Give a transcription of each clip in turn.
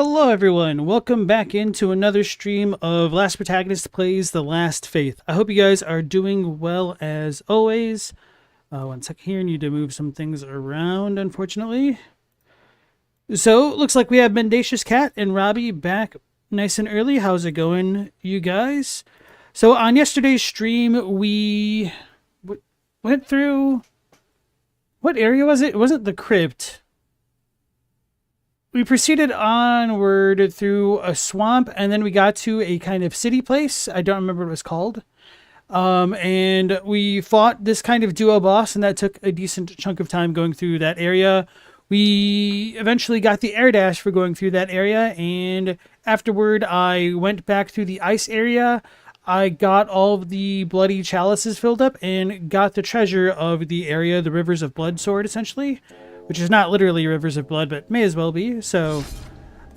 Hello everyone, welcome back into another stream of Last Protagonist Plays The Last Faith. I hope you guys are doing well as always. One second here, need to move some things around, unfortunately. So, looks like we have Mendacious Cat and Robbie back nice and early. How's it going, you guys? So, on yesterday's stream, we went through... What area was it? It wasn't the crypt. We proceeded onward through a swamp, and then we got to a kind of city place. I don't remember what it was called. And we fought this kind of duo boss, and that took a decent chunk of time going through that area. We eventually got the air dash for going through that area, and afterward I went back through the ice area. I got all of the bloody chalices filled up and got the treasure of the area, the Rivers of Blood sword, essentially. Which is not literally Rivers of Blood, but may as well be. So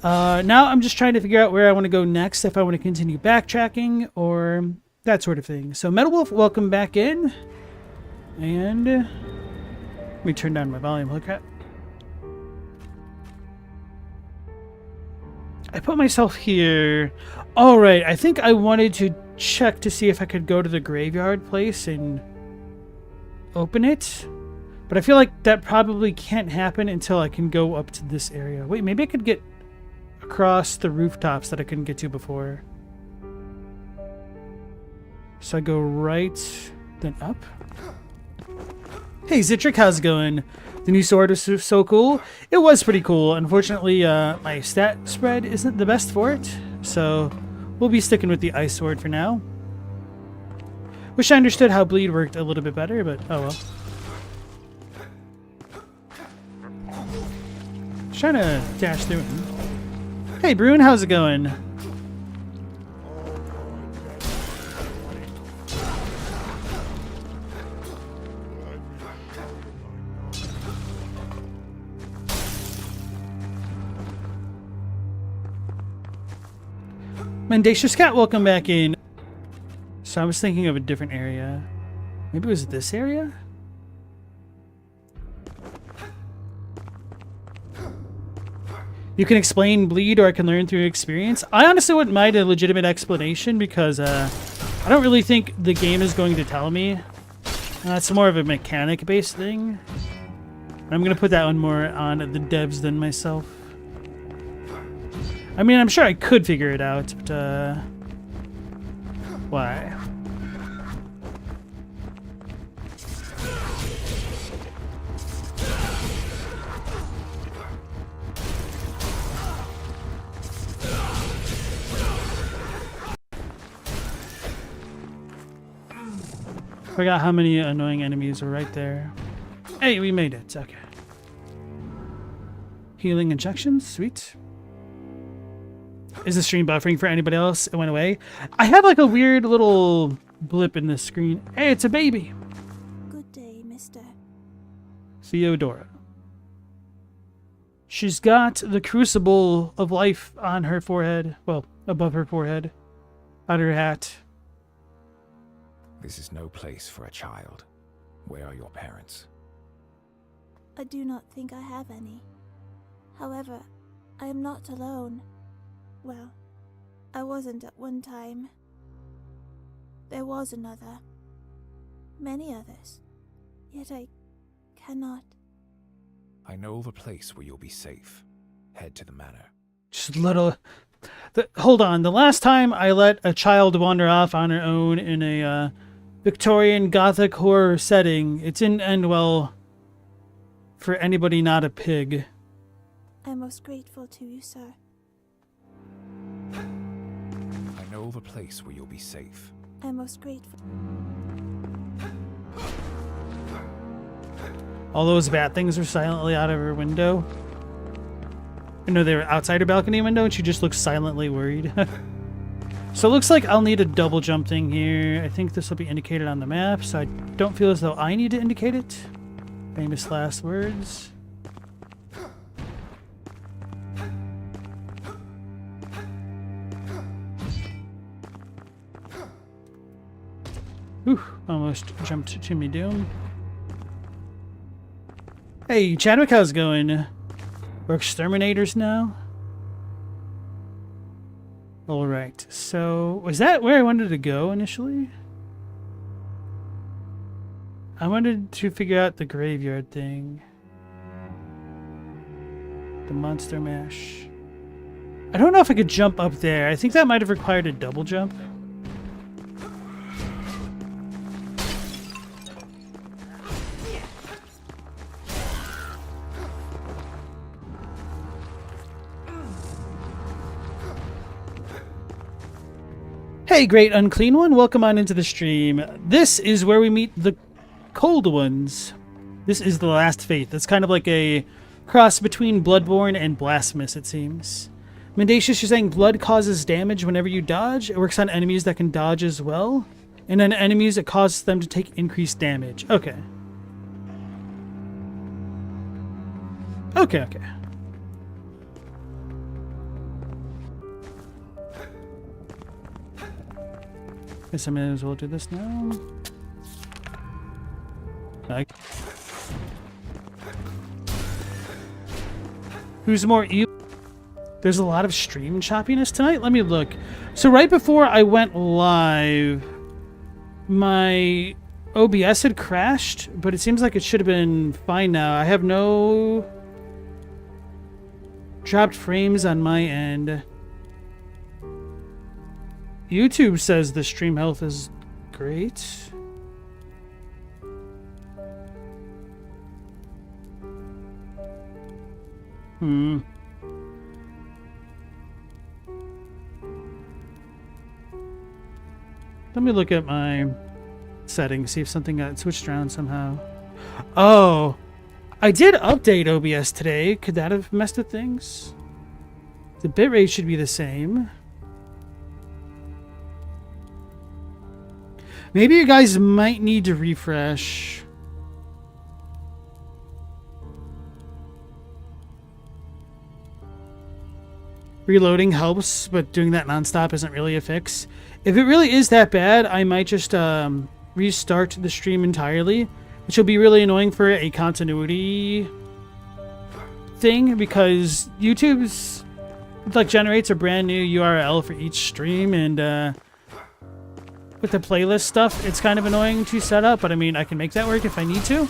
now I'm just trying to figure out where I want to go next, if I want to continue backtracking or that sort of thing. So Metal Wolf, welcome back in. And let me turn down my volume. Holy crap. I put myself here. All right, I think I wanted to check to see if I could go to the graveyard place and open it. But I feel like that probably can't happen until I can go up to this area. Wait, maybe I could get across the rooftops that I couldn't get to before. So I go right, then up. Hey, Zitric, how's it going? The new sword was so cool. It was pretty cool. Unfortunately, my stat spread isn't the best for it. So we'll be sticking with the ice sword for now. Wish I understood how bleed worked a little bit better, but oh well. Trying to dash through him. Hey, Brune, how's it going? Mendacious Cat, welcome back in. So I was thinking of a different area. Maybe it was this area? You can explain bleed, or I can learn through experience. I honestly wouldn't mind a legitimate explanation because I don't really think the game is going to tell me. It's more of a mechanic-based thing. I'm going to put that one more on the devs than myself. I mean, I'm sure I could figure it out, but why? Forgot how many annoying enemies are right there. Hey, we made it. Okay. Healing injections. Sweet. Is the stream buffering for anybody else? It went away. I had like a weird little blip in the screen. Hey, it's a baby. Good day, mister. Theodora. She's got the crucible of life on her forehead. Well, above her forehead. On her hat. This is no place for a child. Where are your parents? I do not think I have any. However, I am not alone. Well, I wasn't at one time. There was another. Many others. Yet I cannot. I know of a place where you'll be safe. Head to the manor. Just little... hold on. The last time I let a child wander off on her own in a Victorian Gothic horror setting, it didn't end well for anybody not a pig. I'm most grateful to you, sir. I know of a place where you'll be safe. I'm most grateful. All those bad things are silently out of her window. I know they were outside her balcony window and she just looks silently worried. So it looks like I'll need a double jump thing here. I think this will be indicated on the map, so I don't feel as though I need to indicate it. Famous last words. Whew, almost jumped Jimmy Doom. Hey, Chadwick, how's it going? We're exterminators now? All right. So, was that where I wanted to go initially? I wanted to figure out the graveyard thing. The monster mash. I don't know if I could jump up there. I think that might have required a double jump. Hey, great unclean one. Welcome on into the stream. This is where we meet the cold ones. This is the last faith. It's kind of like a cross between Bloodborne and Blasphemous, it seems. Mendacious, you're saying blood causes damage whenever you dodge. It works on enemies that can dodge as well. And on enemies, it causes them to take increased damage. Okay. Okay. Guess I may as well do this now. Who's more evil? There's a lot of stream choppiness tonight. Let me look. So right before I went live, my OBS had crashed, but it seems like it should have been fine now. I have no dropped frames on my end. YouTube says the stream health is great. Let me look at my settings, see if something got switched around somehow. Oh, I did update OBS today. Could that have messed with things? The bitrate should be the same. Maybe you guys might need to refresh. Reloading helps, but doing that nonstop isn't really a fix. If it really is that bad, I might just restart the stream entirely, which will be really annoying for a continuity thing, because YouTube's like generates a brand new URL for each stream, and with the playlist stuff, it's kind of annoying to set up, but I mean, I can make that work if I need to.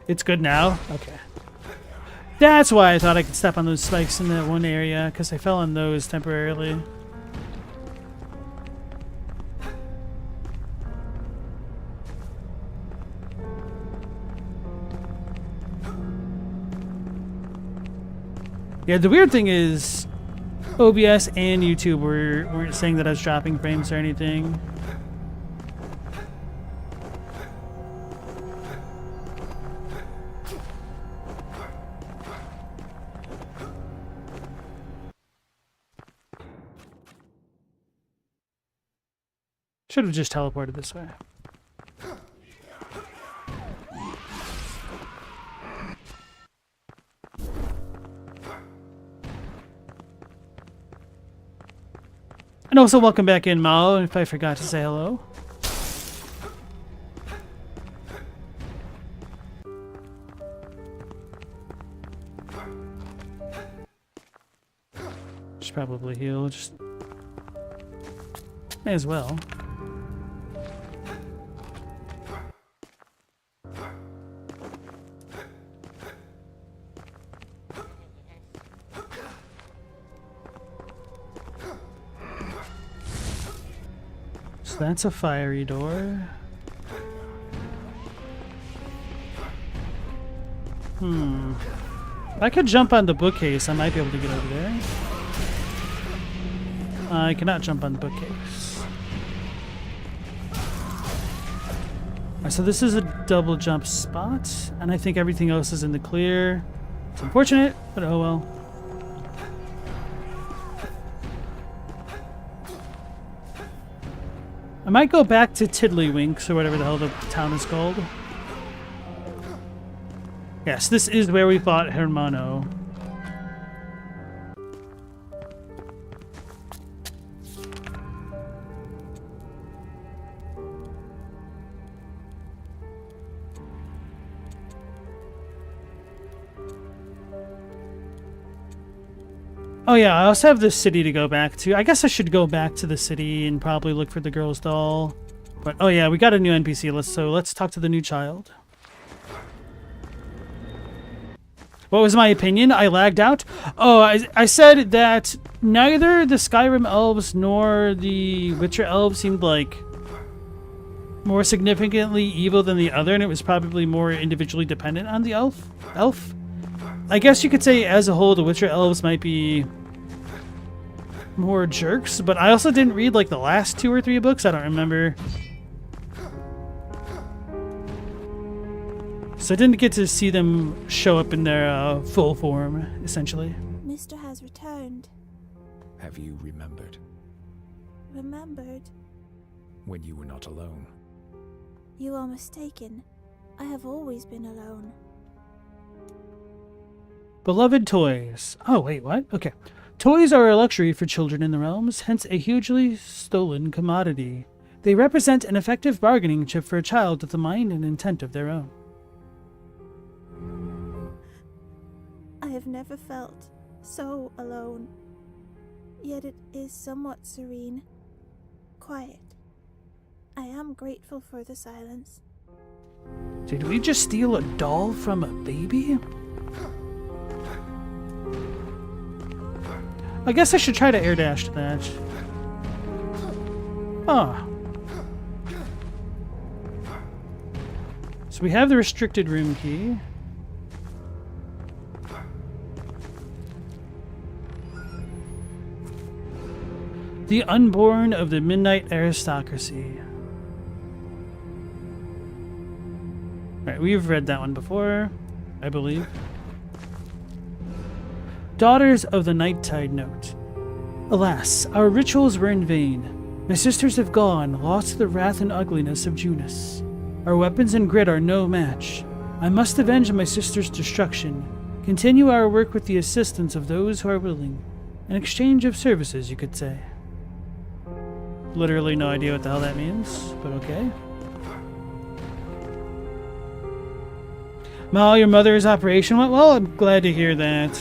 It's good now? Okay. That's why I thought I could step on those spikes in that one area, because I fell on those temporarily. Yeah, the weird thing is OBS and YouTube weren't saying that I was dropping frames or anything. Should have just teleported this way. And also welcome back in, Mao, if I forgot to say hello. Should probably heal, just may as well. That's a fiery door. If I could jump on the bookcase, I might be able to get over there. I cannot jump on the bookcase. Alright, so this is a double jump spot, and I think everything else is in the clear. It's unfortunate, but oh well. I might go back to Tiddlywinks, or whatever the hell the town is called. Yes, this is where we fought Hermano. Oh yeah, I also have the city to go back to. I guess I should go back to the city and probably look for the girl's doll. But oh yeah, we got a new NPC. Let's talk to the new child. What was my opinion? I lagged out. Oh, I said that neither the Skyrim elves nor the Witcher elves seemed like more significantly evil than the other, and it was probably more individually dependent on the elf. I guess you could say as a whole the Witcher elves might be more jerks, but I also didn't read like the last 2 or 3 books. I don't remember. So I didn't get to see them show up in their full form, essentially. Mister has returned. Have you remembered Remembered? when you were not alone? You are mistaken. I have always been alone. Beloved toys. Oh, wait, what? Okay. Toys are a luxury for children in the realms, hence a hugely stolen commodity. They represent an effective bargaining chip for a child with a mind and intent of their own. I have never felt so alone. Yet it is somewhat serene. Quiet. I am grateful for the silence. Did we just steal a doll from a baby? I guess I should try to air dash to that. Ah. So we have the restricted room key. The unborn of the midnight aristocracy. Alright, we've read that one before, I believe. Daughters of the Nighttide Note. Alas, our rituals were in vain. My sisters have gone, lost to the wrath and ugliness of Junus. Our weapons and grit are no match. I must avenge my sister's destruction, continue our work with the assistance of those who are willing. An exchange of services, you could say. Literally no idea what the hell that means, but okay. Mal, your mother's operation went well? I'm glad to hear that.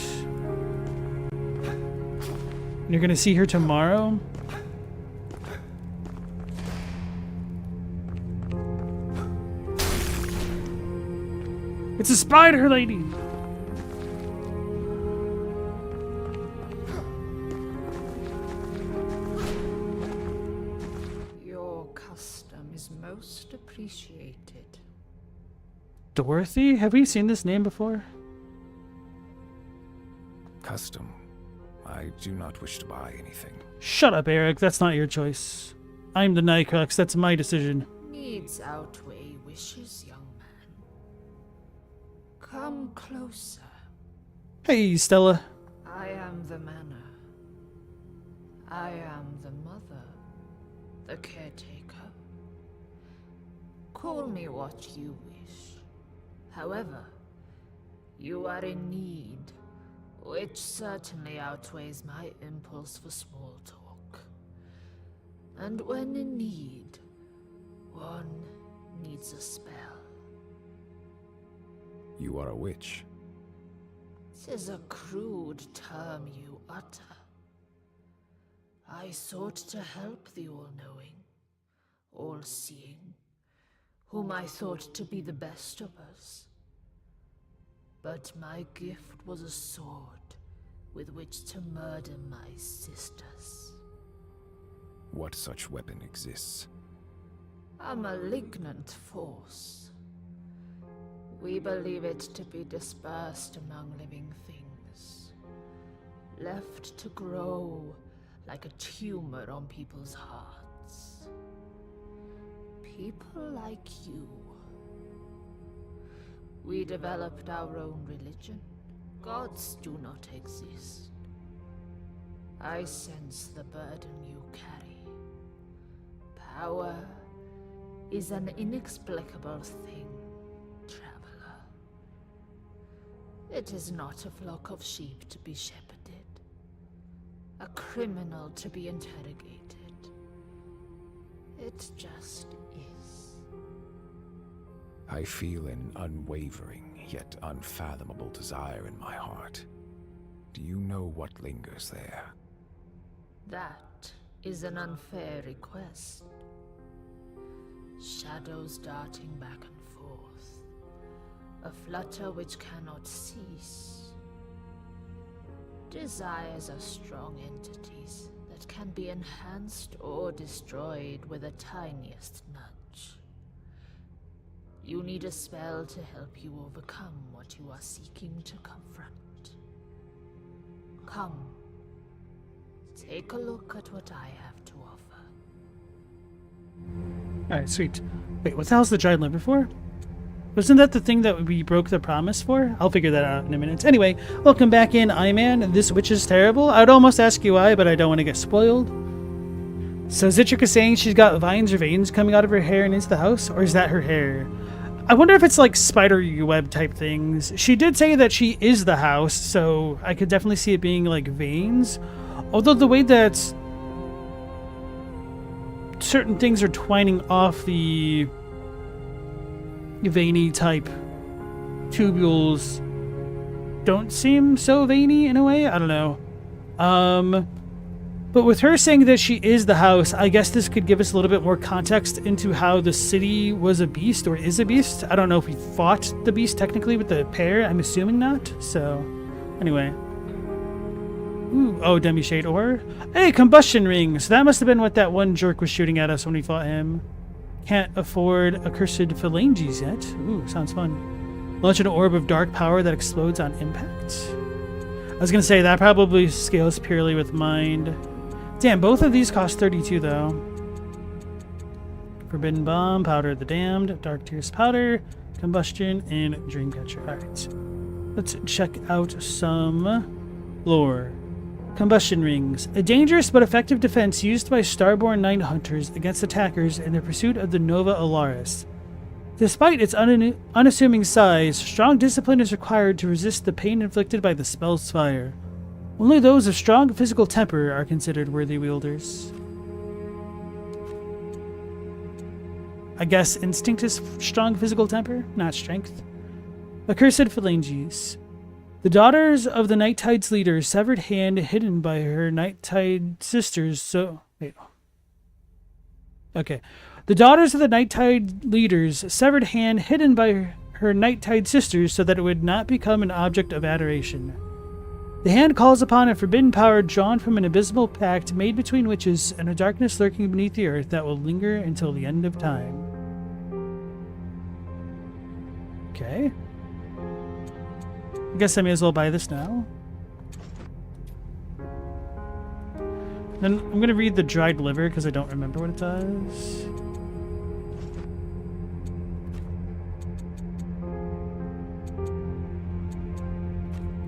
You're gonna see her tomorrow? It's a spider lady! Your custom is most appreciated. Dorothy? Have we seen this name before? Custom. I do not wish to buy anything. Shut up, Eric. That's not your choice. I'm the Nightcrux. That's my decision. Needs outweigh wishes, young man. Come closer. Hey, Stella. I am the manor. I am the mother. The caretaker. Call me what you wish. However, you are in need, which certainly outweighs my impulse for small talk. And when in need, one needs a spell. You are a witch. 'Tis a crude term you utter. I sought to help the all-knowing, all-seeing, whom I thought to be the best of us. But my gift was a sword with which to murder my sisters. What such weapon exists? A malignant force. We believe it to be dispersed among living things, left to grow like a tumor on people's hearts. People like you. We developed our own religion. Gods do not exist. I sense the burden you carry. Power is an inexplicable thing, traveler. It is not a flock of sheep to be shepherded, a criminal to be interrogated. It just is. I feel an unwavering, yet unfathomable desire in my heart. Do you know what lingers there? That is an unfair request. Shadows darting back and forth. A flutter which cannot cease. Desires are strong entities that can be enhanced or destroyed with the tiniest nudge. You need a spell to help you overcome what you are seeking to confront. Come. Take a look at what I have to offer. Alright, sweet. Wait, what the hell's the dried liver for? Wasn't that the thing that we broke the promise for? I'll figure that out in a minute. Anyway, welcome back in, Iman. This witch is terrible. I'd almost ask you why, but I don't want to get spoiled. So Zitrick is saying she's got vines or veins coming out of her hair and into the house? Or is that her hair? I wonder if it's like spider web type things. She did say that she is the house, so I could definitely see it being like veins. Although the way that certain things are twining off the veiny type tubules don't seem so veiny in a way. I don't know. But with her saying that she is the house, I guess this could give us a little bit more context into how the city was a beast or is a beast. I don't know if we fought the beast technically with the pair. I'm assuming not. So, anyway. Ooh, oh, demi-shade ore. Hey, combustion ring. So that must have been what that one jerk was shooting at us when we fought him. Can't afford accursed phalanges yet. Ooh, sounds fun. Launch an orb of dark power that explodes on impact. I was going to say, that probably scales purely with mind. Damn, both of these cost 32, though. Forbidden Bomb, Powder of the Damned, Dark Tears Powder, Combustion, and Dreamcatcher. Alright. Let's check out some lore. Combustion Rings. A dangerous but effective defense used by Starborn Night Hunters against attackers in their pursuit of the Nova Alaris. Despite its unassuming size, strong discipline is required to resist the pain inflicted by the spell's fire. Only those of strong physical temper are considered worthy wielders. I guess instinct is strong physical temper, not strength. Accursed phalanges. The daughters of the Night Tide's leader, severed hand hidden by her Night Tide sisters, The daughters of the Night Tide leaders, severed hand hidden by her Night Tide sisters so that it would not become an object of adoration. The hand calls upon a forbidden power drawn from an abysmal pact made between witches and a darkness lurking beneath the earth that will linger until the end of time. Okay. I guess I may as well buy this now. Then I'm going to read the dried liver because I don't remember what it does.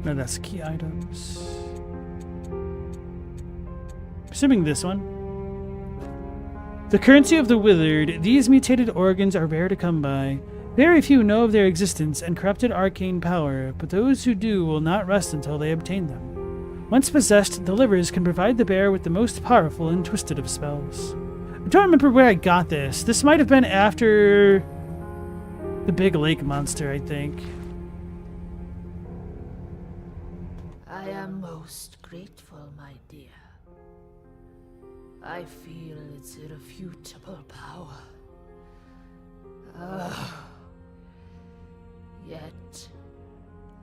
No, that's key items. Assuming this one. The currency of the withered. These mutated organs are rare to come by. Very few know of their existence and corrupted arcane power, but those who do will not rest until they obtain them. Once possessed, the livers can provide the bear with the most powerful and twisted of spells. I don't remember where I got this. This might have been after the big lake monster, I think. I am most grateful, my dear. I feel its irrefutable power. Yet,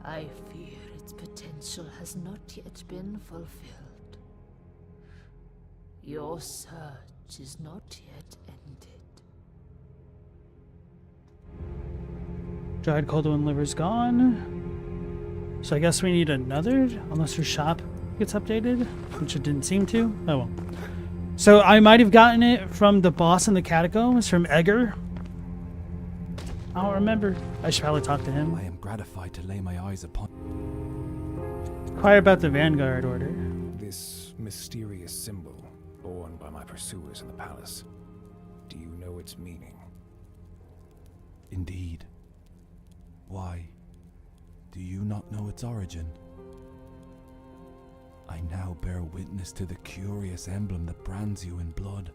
I fear its potential has not yet been fulfilled. Your search is not yet ended. Dried Coldoin liver's gone. So I guess we need another, unless her shop gets updated, which it didn't seem to. Oh well. So I might have gotten it from the boss in the catacombs, from Edgar. I don't remember. I should probably talk to him. I am gratified to lay my eyes upon. Inquire about the Vanguard Order. This mysterious symbol, borne by my pursuers in the palace. Do you know its meaning? Indeed. Why? Do you not know its origin? I now bear witness to the curious emblem that brands you in blood.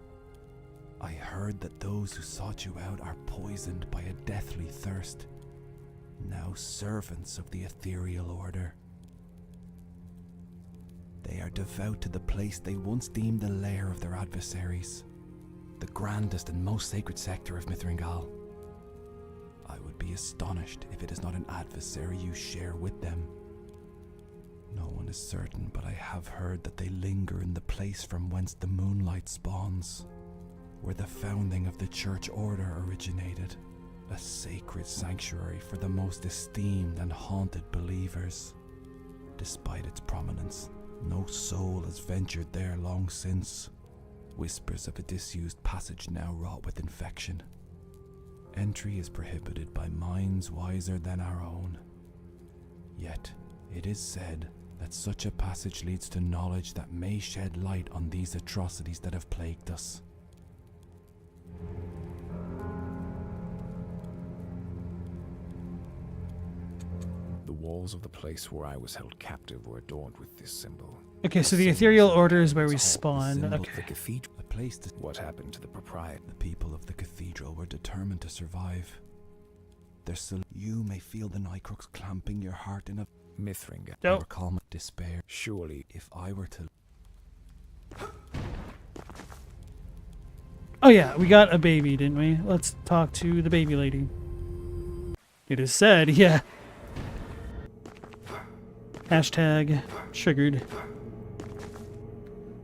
I heard that those who sought you out are poisoned by a deathly thirst, now servants of the ethereal order. They are devout to the place they once deemed the lair of their adversaries, the grandest and most sacred sector of Mithringal. I would be astonished if it is not an adversary you share with them. No one is certain, but I have heard that they linger in the place from whence the moonlight spawns, where the founding of the church order originated, a sacred sanctuary for the most esteemed and haunted believers. Despite its prominence, no soul has ventured there long since. Whispers of a disused passage now wrought with infection. Entry is prohibited by minds wiser than our own. Yet, it is said that such a passage leads to knowledge that may shed light on these atrocities that have plagued us. The walls of the place where I was held captive were adorned with this symbol. Okay, so the ethereal order is where we The spawn. symbol of Okay. the cathedral. A place to... What happened to the proprietor? The people of the cathedral were determined to survive. You may feel the Nycrux clamping your heart in a... Mithringa. Nope. Or calm despair. Surely, If I were to... Oh yeah, we got a baby, didn't we? Let's talk to the baby lady. It is said, yeah. Hashtag triggered.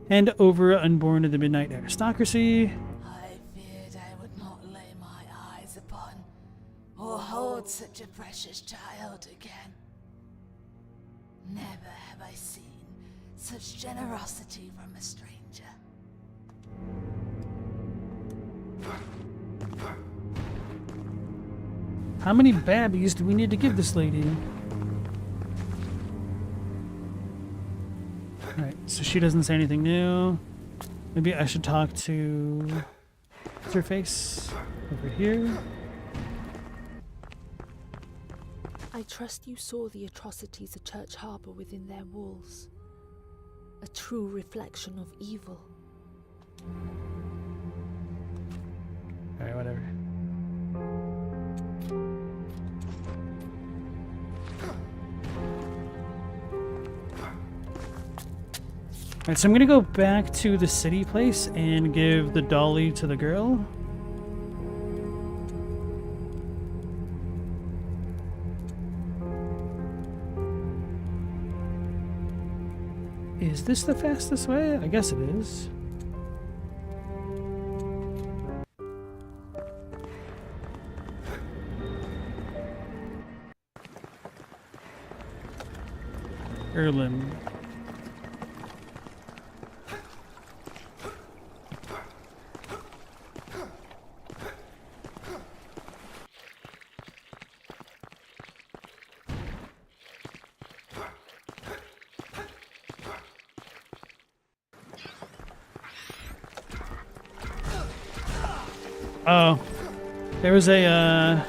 Hand over unborn to the midnight aristocracy. I feared I would not lay my eyes upon or hold such a precious child again. Never have I seen such generosity from a stranger. How many babbies do we need to give this lady? Alright, so she doesn't say anything new. Maybe I should talk to... What's her face? Over here. I trust you saw the atrocities the church harbor within their walls. A true reflection of evil. Alright, whatever. Alright, so I'm gonna go back to the city place and give the dolly to the girl. Is this the fastest way? I guess it is. Erlin. Oh, there was a,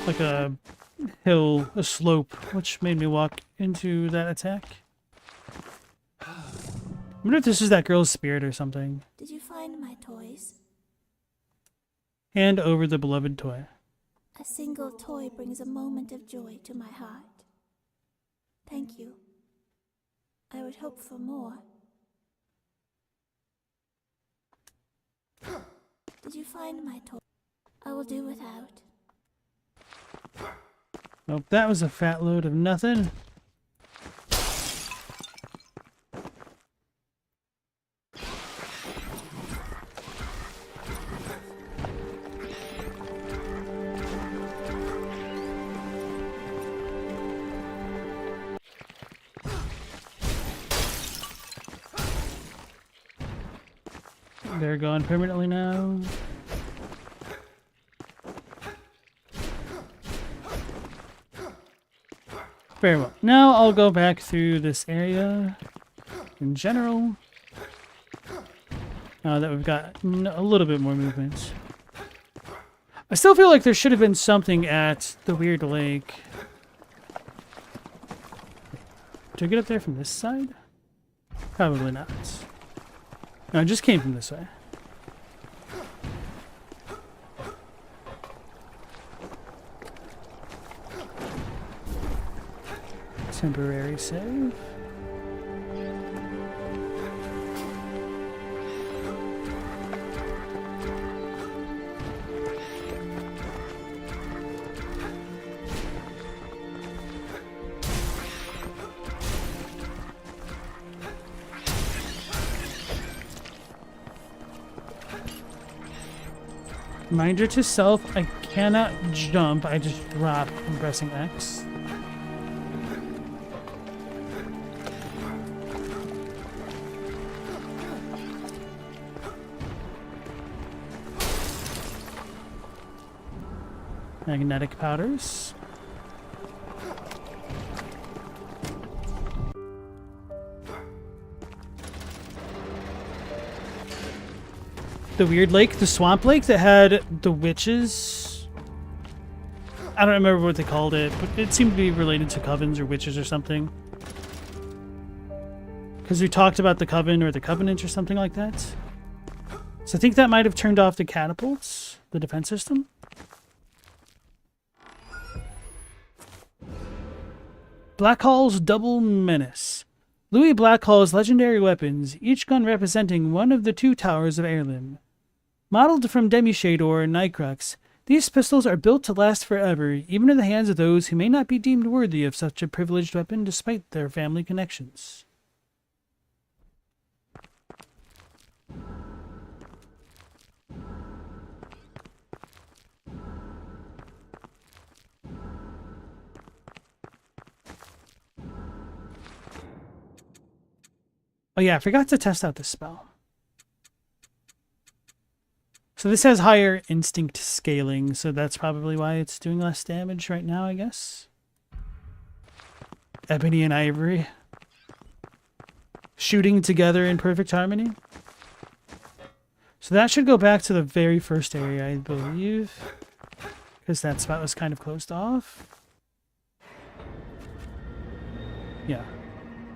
like a hill, a slope, which made me walk into that attack. I wonder if this is that girl's spirit or something. Did you find my toys? Hand over the beloved toy. A single toy brings a moment of joy to my heart. Thank you. I would hope for more. Did you find my toy? I will do without. Nope, that was a fat load of nothing. They're gone permanently now. Very well. Now I'll go back through this area in general. Now that we've got a little bit more movement. I still feel like there should have been something at the weird lake. Do I get up there from this side? Probably not. No, I just came from this way. Temporary save. Reminder to self, I cannot jump, I just drop from pressing X. Magnetic powders. The weird lake, the swamp lake that had the witches. I don't remember what they called it, but it seemed to be related to covens or witches or something. Because we talked about the coven or the covenant or something like that. So I think that might have turned off the catapults, the defense system. Blackhall's Double Menace. Louis Blackhall's legendary weapons, each gun representing one of the two towers of Heirloom. Modeled from Demishade or Nightcrux, these pistols are built to last forever, even in the hands of those who may not be deemed worthy of such a privileged weapon despite their family connections. Oh yeah, I forgot to test out this spell. So this has higher instinct scaling, so that's probably why it's doing less damage right now, I guess. Ebony and Ivory. Shooting together in perfect harmony. So that should go back to the very first area, I believe. Because that spot was kind of closed off. Yeah.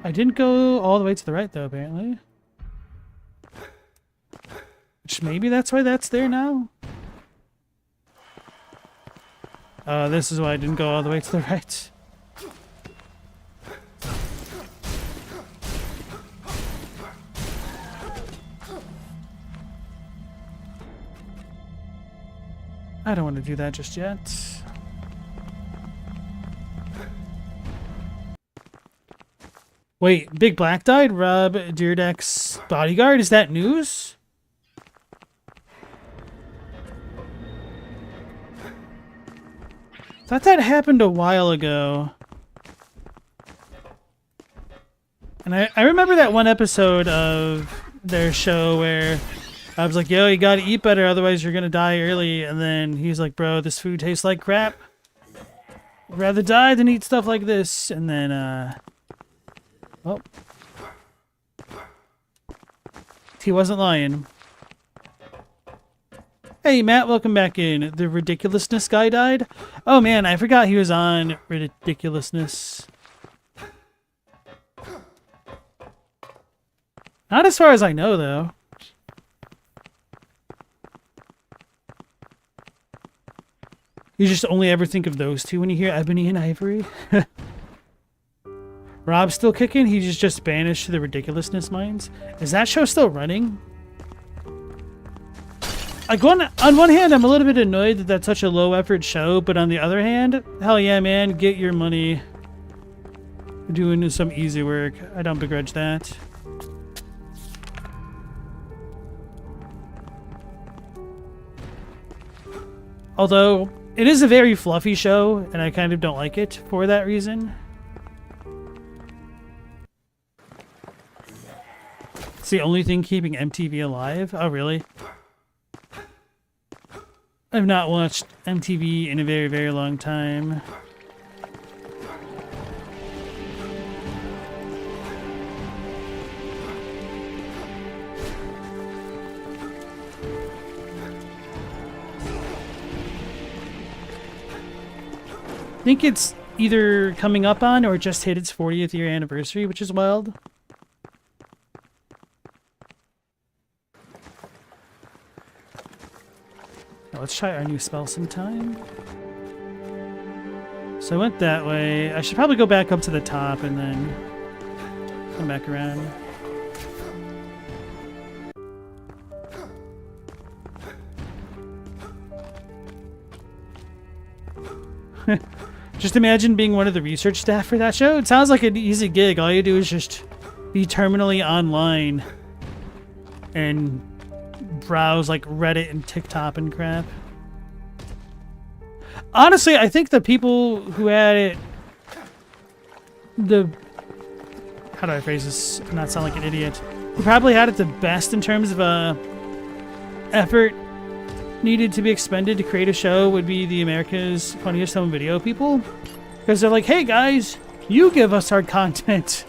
I didn't go all the way to the right, though, apparently. Which maybe that's why that's there now. This is why I didn't go all the way to the right. I don't want to do that just yet. Wait, Big Black died? Rob Dyrdek's bodyguard? Is that news? Thought that happened a while ago. And I remember that one episode of their show where I was like, yo, you gotta eat better, otherwise you're gonna die early. And then he's like, bro, this food tastes like crap. I'd rather die than eat stuff like this. And then, oh. He wasn't lying. Hey, Matt, welcome back in. The Ridiculousness guy died? Oh, man, I forgot he was on Ridiculousness. Not as far as I know, though. You just only ever think of those two when you hear Ebony and Ivory? Rob's still kicking? He's just banished to the Ridiculousness mines? Is that show still running? Like on one hand, I'm a little bit annoyed that that's such a low-effort show, but on the other hand, hell yeah, man, get your money. You're doing some easy work. I don't begrudge that. Although, it is a very fluffy show, and I kind of don't like it for that reason. It's the only thing keeping MTV alive? Oh, really? I've not watched MTV in a very, very long time. I think it's either coming up on or just hit its 40th year anniversary, which is wild. Now let's try our new spell sometime. So I went that way. I should probably go back up to the top and then come back around. Just imagine being one of the research staff for that show. It sounds like an easy gig. All you do is just be terminally online and browse like Reddit and TikTok and crap. Honestly, I think the people who had it, how do I phrase this? Not sound like an idiot. Who probably had it the best in terms of effort needed to be expended to create a show would be the America's Funniest Home Video people. Because they're like, hey guys, you give us our content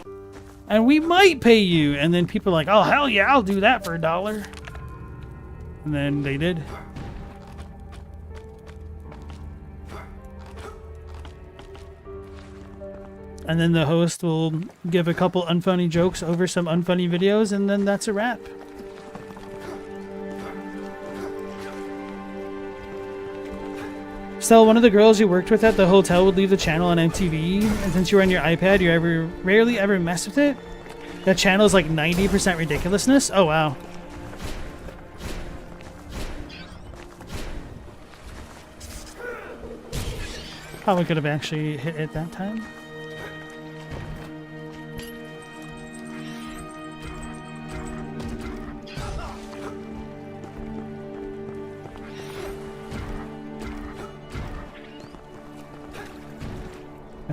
and we might pay you. And then people are like, oh hell yeah, I'll do that for $1. And then they did. And then the host will give a couple unfunny jokes over some unfunny videos, and then that's a wrap. So one of the girls you worked with at the hotel would leave the channel on MTV, and since you were on your iPad, you rarely ever mess with it. That channel is like 90% ridiculousness. Oh wow. Probably could have actually hit it that time.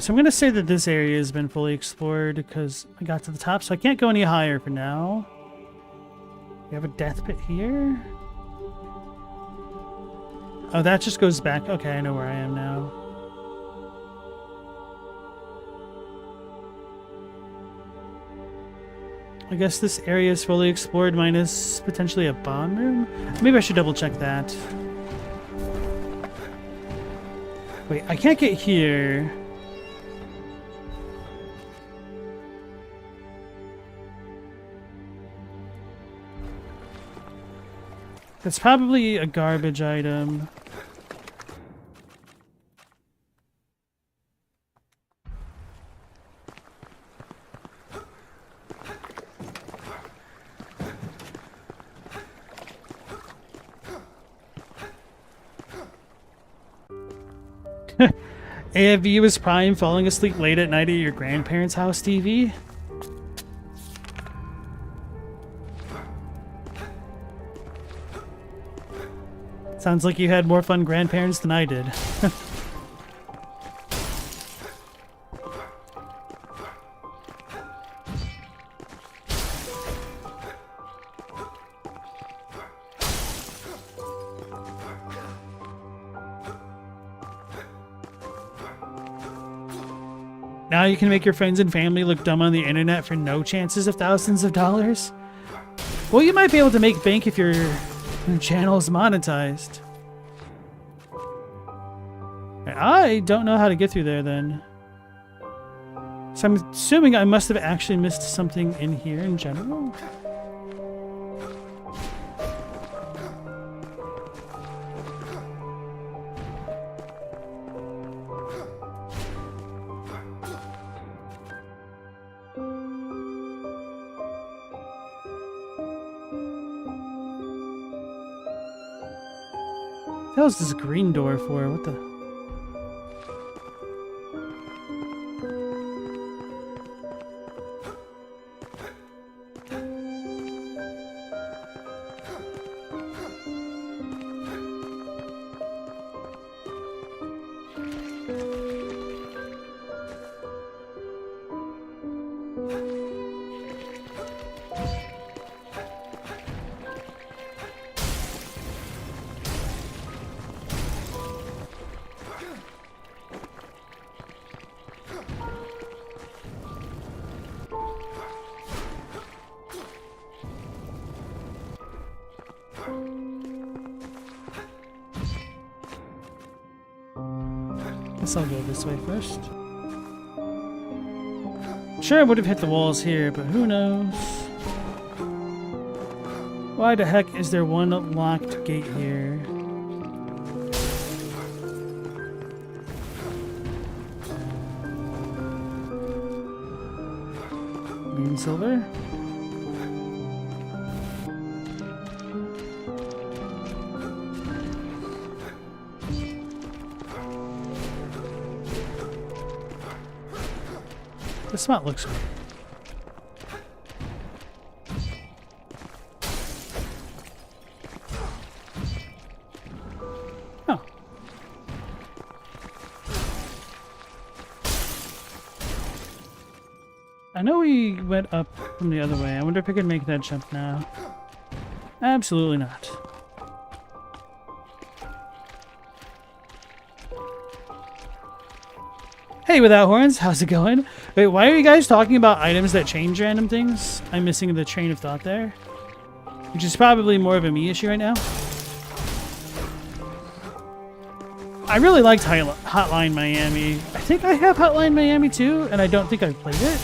So I'm going to say that this area has been fully explored because I got to the top, so I can't go any higher for now. We have a death pit here. Oh, that just goes back. Okay, I know where I am now. I guess this area is fully explored minus potentially a bomb room. Maybe I should double check that. Wait, I can't get here. That's probably a garbage item. AFV was prime falling asleep late at night at your grandparents' house TV. Sounds like you had more fun grandparents than I did. Now you can make your friends and family look dumb on the internet for no chances of thousands of dollars. Well, you might be able to make bank if your channel is monetized. I don't know how to get through there then. So I'm assuming I must have actually missed something in here in general. What was this green door for? What the? Guess I'll go this way first. Sure, I would have hit the walls here, but who knows? Why the heck is there one locked gate here? silver. This spot looks good. Oh. I know we went up from the other way. I wonder if I could make that jump now. Absolutely not. Hey, Without Horns, how's it going? Wait, why are you guys talking about items that change random things? I'm missing the train of thought there. Which is probably more of a me issue right now. I really liked Hotline Miami. I think I have Hotline Miami too, and I don't think I've played it.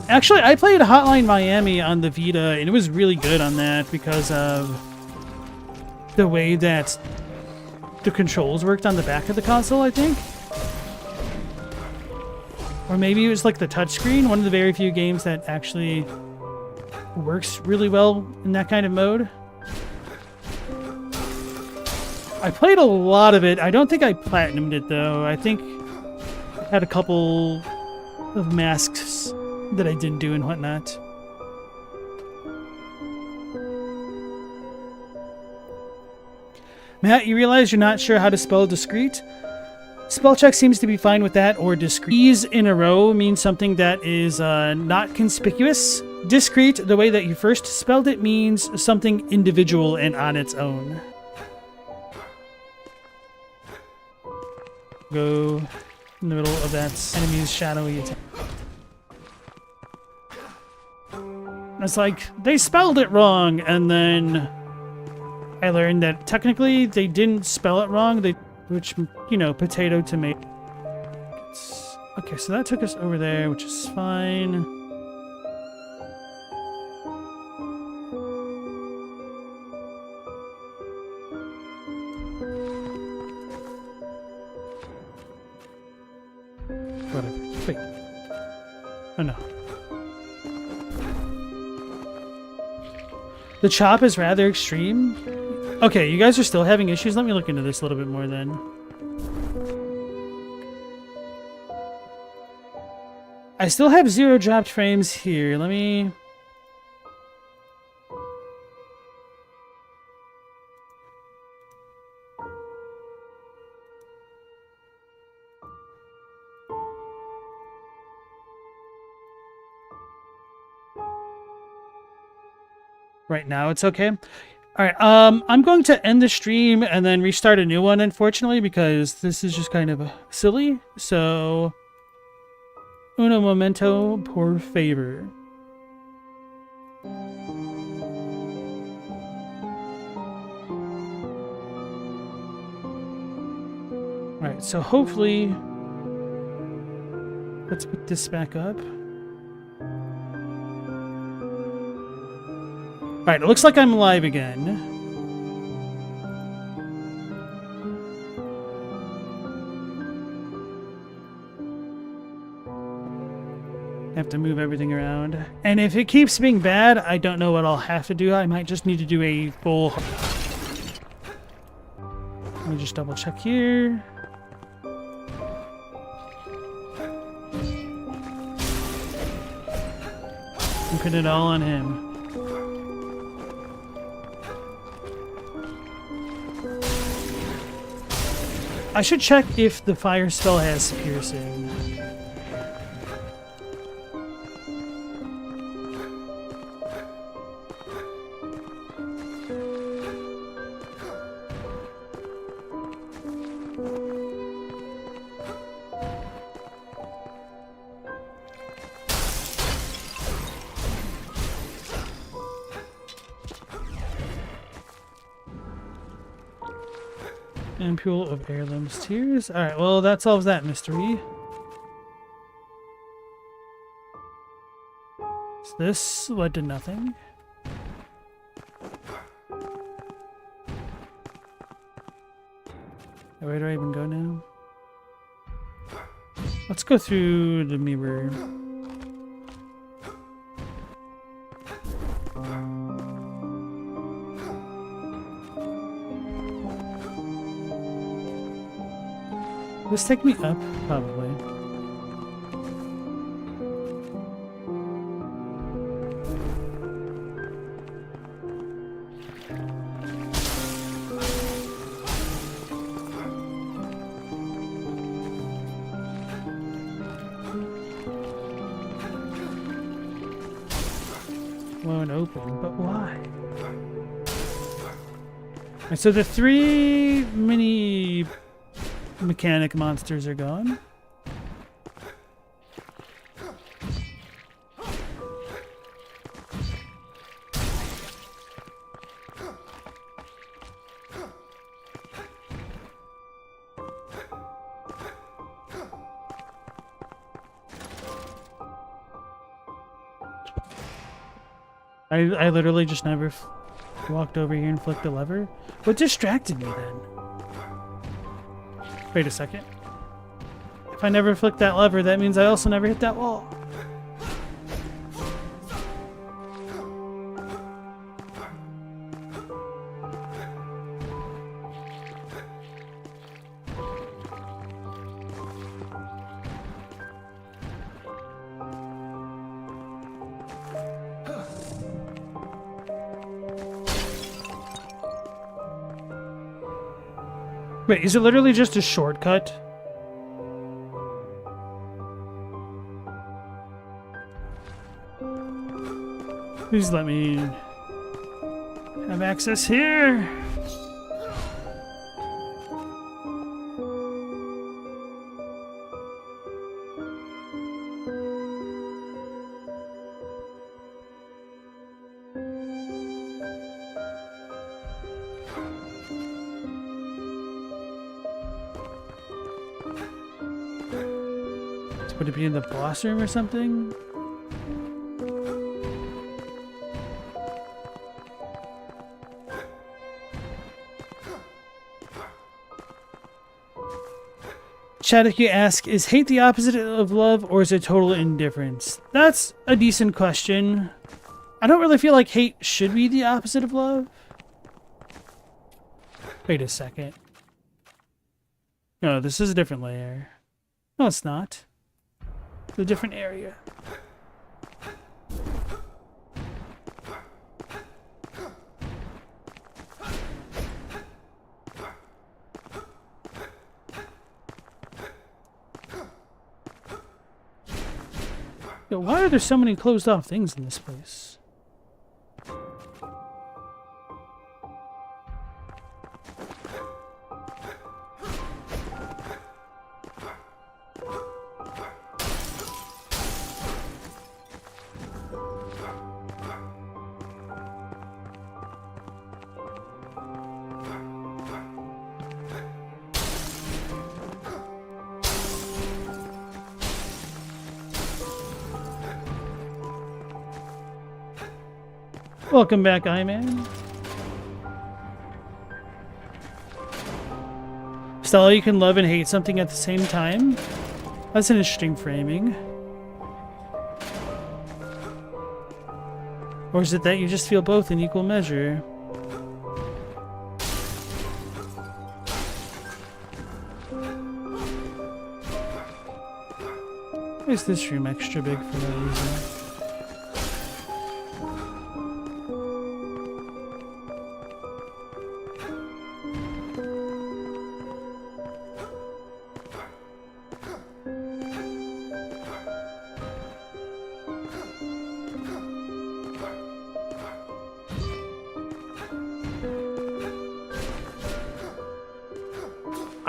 Actually, I played Hotline Miami on the Vita, and it was really good on that because of the way that the controls worked on the back of the console, I think. Or maybe it was like the touchscreen, one of the very few games that actually works really well in that kind of mode. I played a lot of it. I don't think I platinumed it though. I think I had a couple of masks that I didn't do and whatnot. Matt, you realize you're not sure how to spell discreet? Spell check seems to be fine with that, or discreet. E's in a row means something that is not conspicuous. Discreet, the way that you first spelled it, means something individual and on its own. Go in the middle of that enemy's shadowy attack. It's like, they spelled it wrong, and then I learned that technically they didn't spell it wrong. Which, you know, potato, tomato. Okay, so that took us over there, which is fine. Whatever. Wait. Oh no. The chop is rather extreme. Okay, you guys are still having issues? Let me look into this a little bit more then. I still have 0 dropped frames here. Let me... Right now it's okay. All right, I'm going to end the stream and then restart a new one, unfortunately, because this is just kind of silly. So, uno momento, por favor. All right, so hopefully, let's pick this back up. Alright, it looks like I'm live again. I have to move everything around. And if it keeps being bad, I don't know what I'll have to do. I might just need to do a full... Let me just double check here. And put it all on him. I should check if the fire spell has piercing. Ampoule of Heirloom's Tears. Alright, well, that solves that mystery. So this led to nothing. Where do I even go now? Let's go through the mirror. This take me up? Probably. Won't open, but why? And so the 3 mini mechanic monsters are gone. I literally just never walked over here and flicked the lever. What distracted me then? Wait a second. If I never flicked that lever, that means I also never hit that wall. Wait, is it literally just a shortcut? Please let me have access here. Would it be in the boss room or something? Chat, if you ask, is hate the opposite of love or is it total indifference? That's a decent question. I don't really feel like hate should be the opposite of love. Wait a second. No, this is a different layer. No, it's not. It's a different area. Yo, why are there so many closed off things in this place? Welcome back, Iman. Stella, you can love and hate something at the same time? That's an interesting framing. Or is it that you just feel both in equal measure? Why is this room extra big for no reason?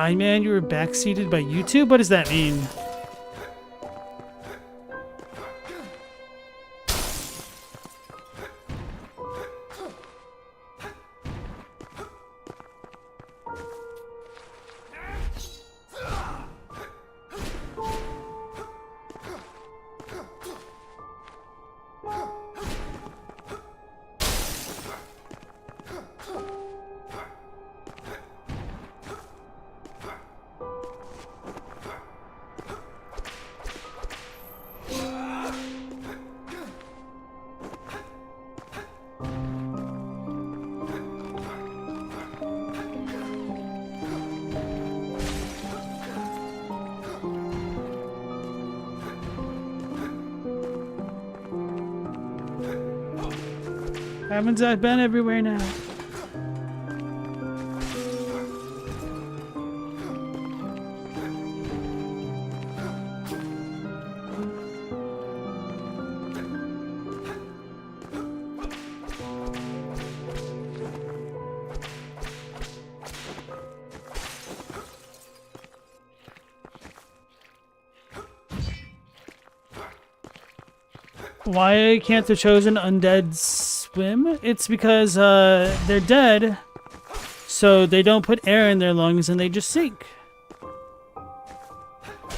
Man, you were backseated by YouTube? What does that mean? Haven't I been everywhere now? Why can't the chosen undead swim? It's because they're dead, so they don't put air in their lungs and they just sink.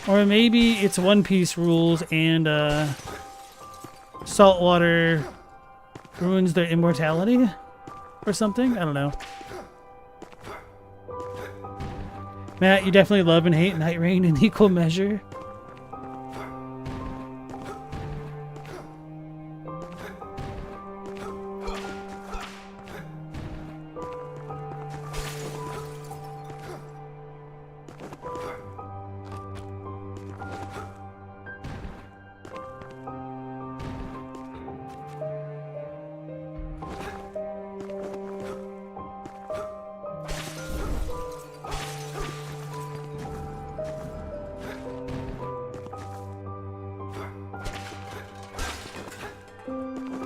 Or maybe it's One Piece rules and salt water ruins their immortality or something. I don't know. Matt, you definitely love and hate Night Rain in equal measure.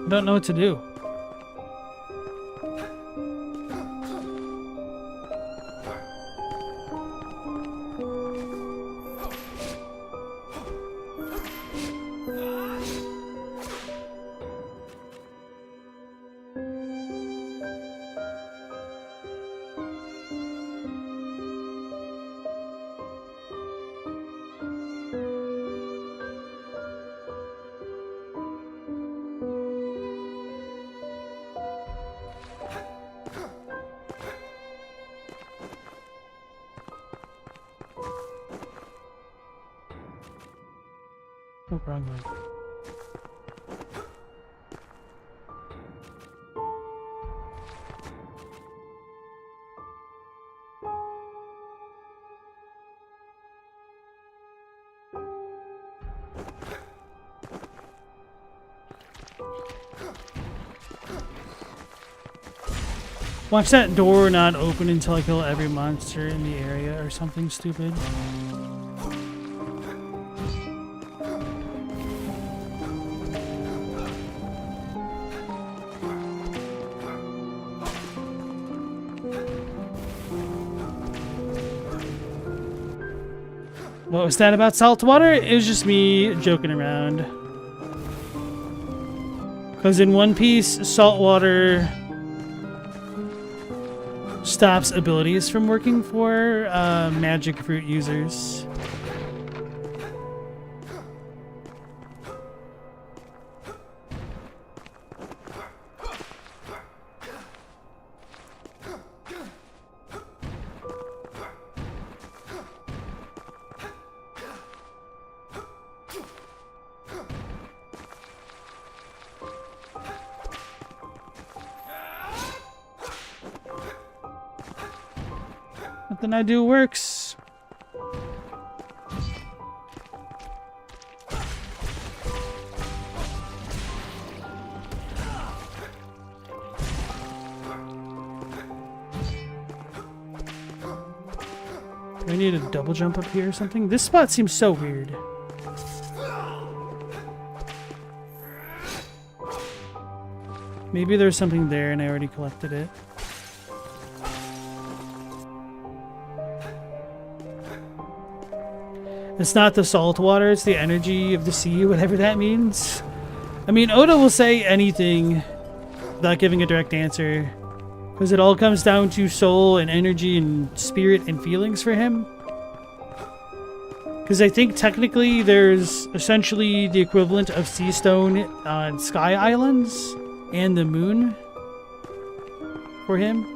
Don't know what to do. Oh, wrong way. Watch that door not open until I kill every monster in the area or something stupid. What was that about salt water? It was just me joking around. Because in One Piece, salt water stops abilities from working for magic fruit users. Nothing I do works. Do I need a double jump up here or something? This spot seems so weird. Maybe there's something there and I already collected it. It's not the salt water, it's the energy of the sea, whatever that means. I mean, Oda will say anything without giving a direct answer. Because it all comes down to soul and energy and spirit and feelings for him. Because I think technically there's essentially the equivalent of sea stone on Sky Islands and the moon for him.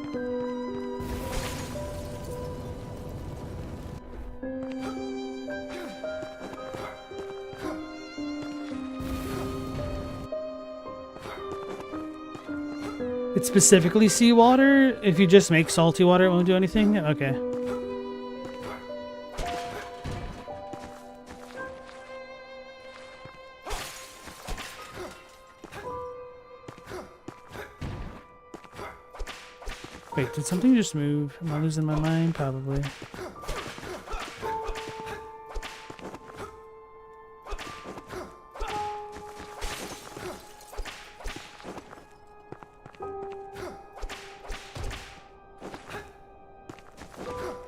It's specifically seawater. If you just make salty water, it won't do anything? Okay. Wait, did something just move? Am I losing my mind? Probably.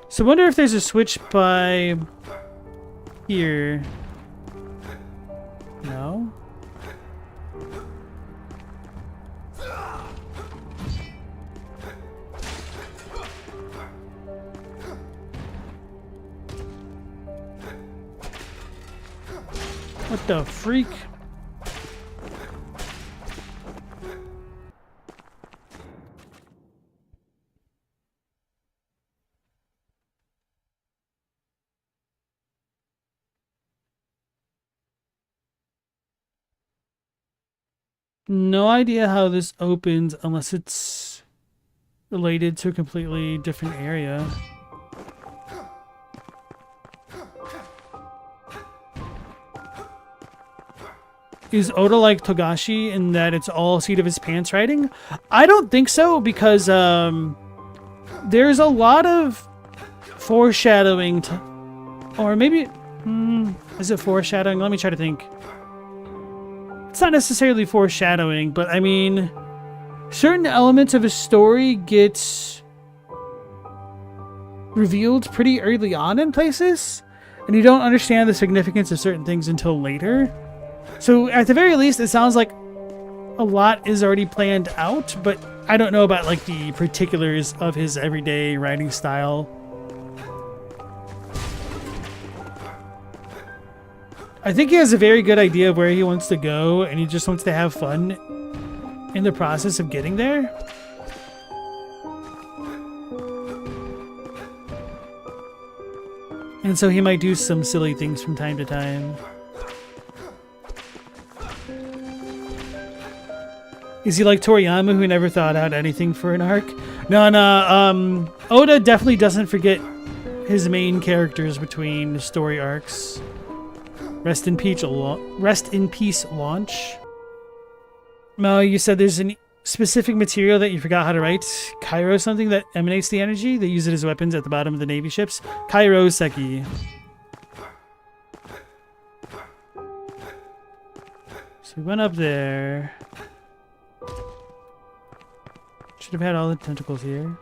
So I wonder if there's a switch by here. No? What the freak? No idea how this opens unless it's related to a completely different area. Is Oda like Togashi in that it's all seat of his pants writing? I don't think so, because there's a lot of foreshadowing or maybe is it foreshadowing? Let me try to think. It's not necessarily foreshadowing, but I mean, certain elements of a story get revealed pretty early on in places, and you don't understand the significance of certain things until later. So at the very least, it sounds like a lot is already planned out, but I don't know about like the particulars of his everyday writing style. I think he has a very good idea of where he wants to go, and he just wants to have fun in the process of getting there. And so he might do some silly things from time to time. Is he like Toriyama, who never thought out anything for an arc? No. Oda definitely doesn't forget his main characters between story arcs. Rest in peace, Launch. Mel, you said there's a specific material that you forgot how to write. Cairo something that emanates the energy. They use it as weapons at the bottom of the Navy ships. Kairoseki. So we went up there. Should have had all the tentacles here.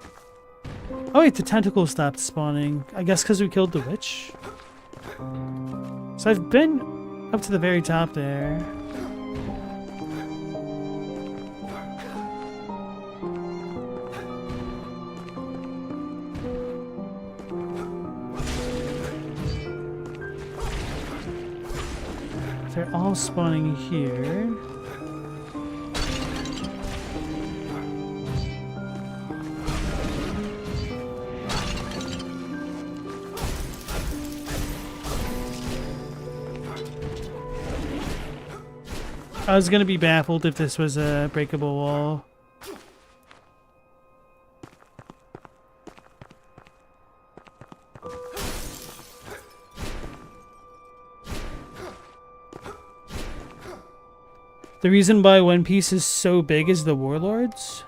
Oh wait, the tentacles stopped spawning. I guess because we killed the witch. So I've been up to the very top there. They're all spawning here. I was gonna be baffled if this was a breakable wall. The reason why One Piece is so big is the warlords.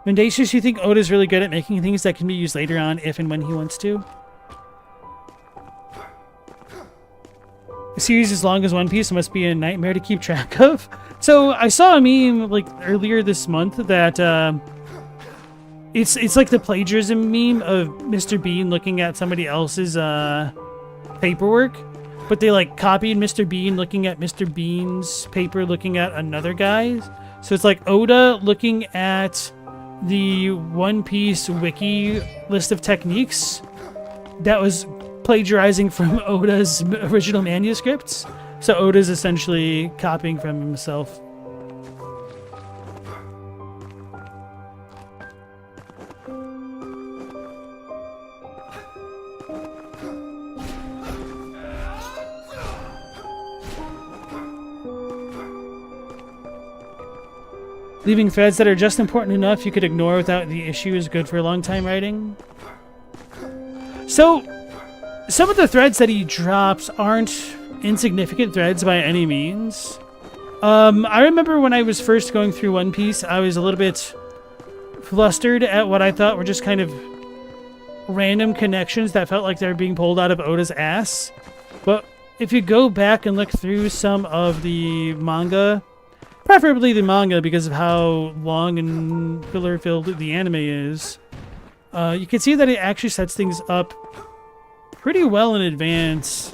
Mendacious, you think Oda's really good at making things that can be used later on if and when he wants to? A series as long as One Piece must be a nightmare to keep track of. So I saw a meme like earlier this month that it's like the plagiarism meme of Mr. Bean looking at somebody else's paperwork, but they like copied Mr. Bean looking at Mr. Bean's paper looking at another guy's. So it's like Oda looking at the One Piece wiki list of techniques that was plagiarizing from Oda's original manuscripts. So Oda's essentially copying from himself. Leaving threads that are just important enough you could ignore without the issue is good for a long time writing. So some of the threads that he drops aren't insignificant threads by any means. I remember when I was first going through One Piece, I was a little bit flustered at what I thought were just kind of random connections that felt like they were being pulled out of Oda's ass. But if you go back and look through some of the manga, preferably the manga because of how long and filler-filled the anime is, you can see that it actually sets things up pretty well in advance.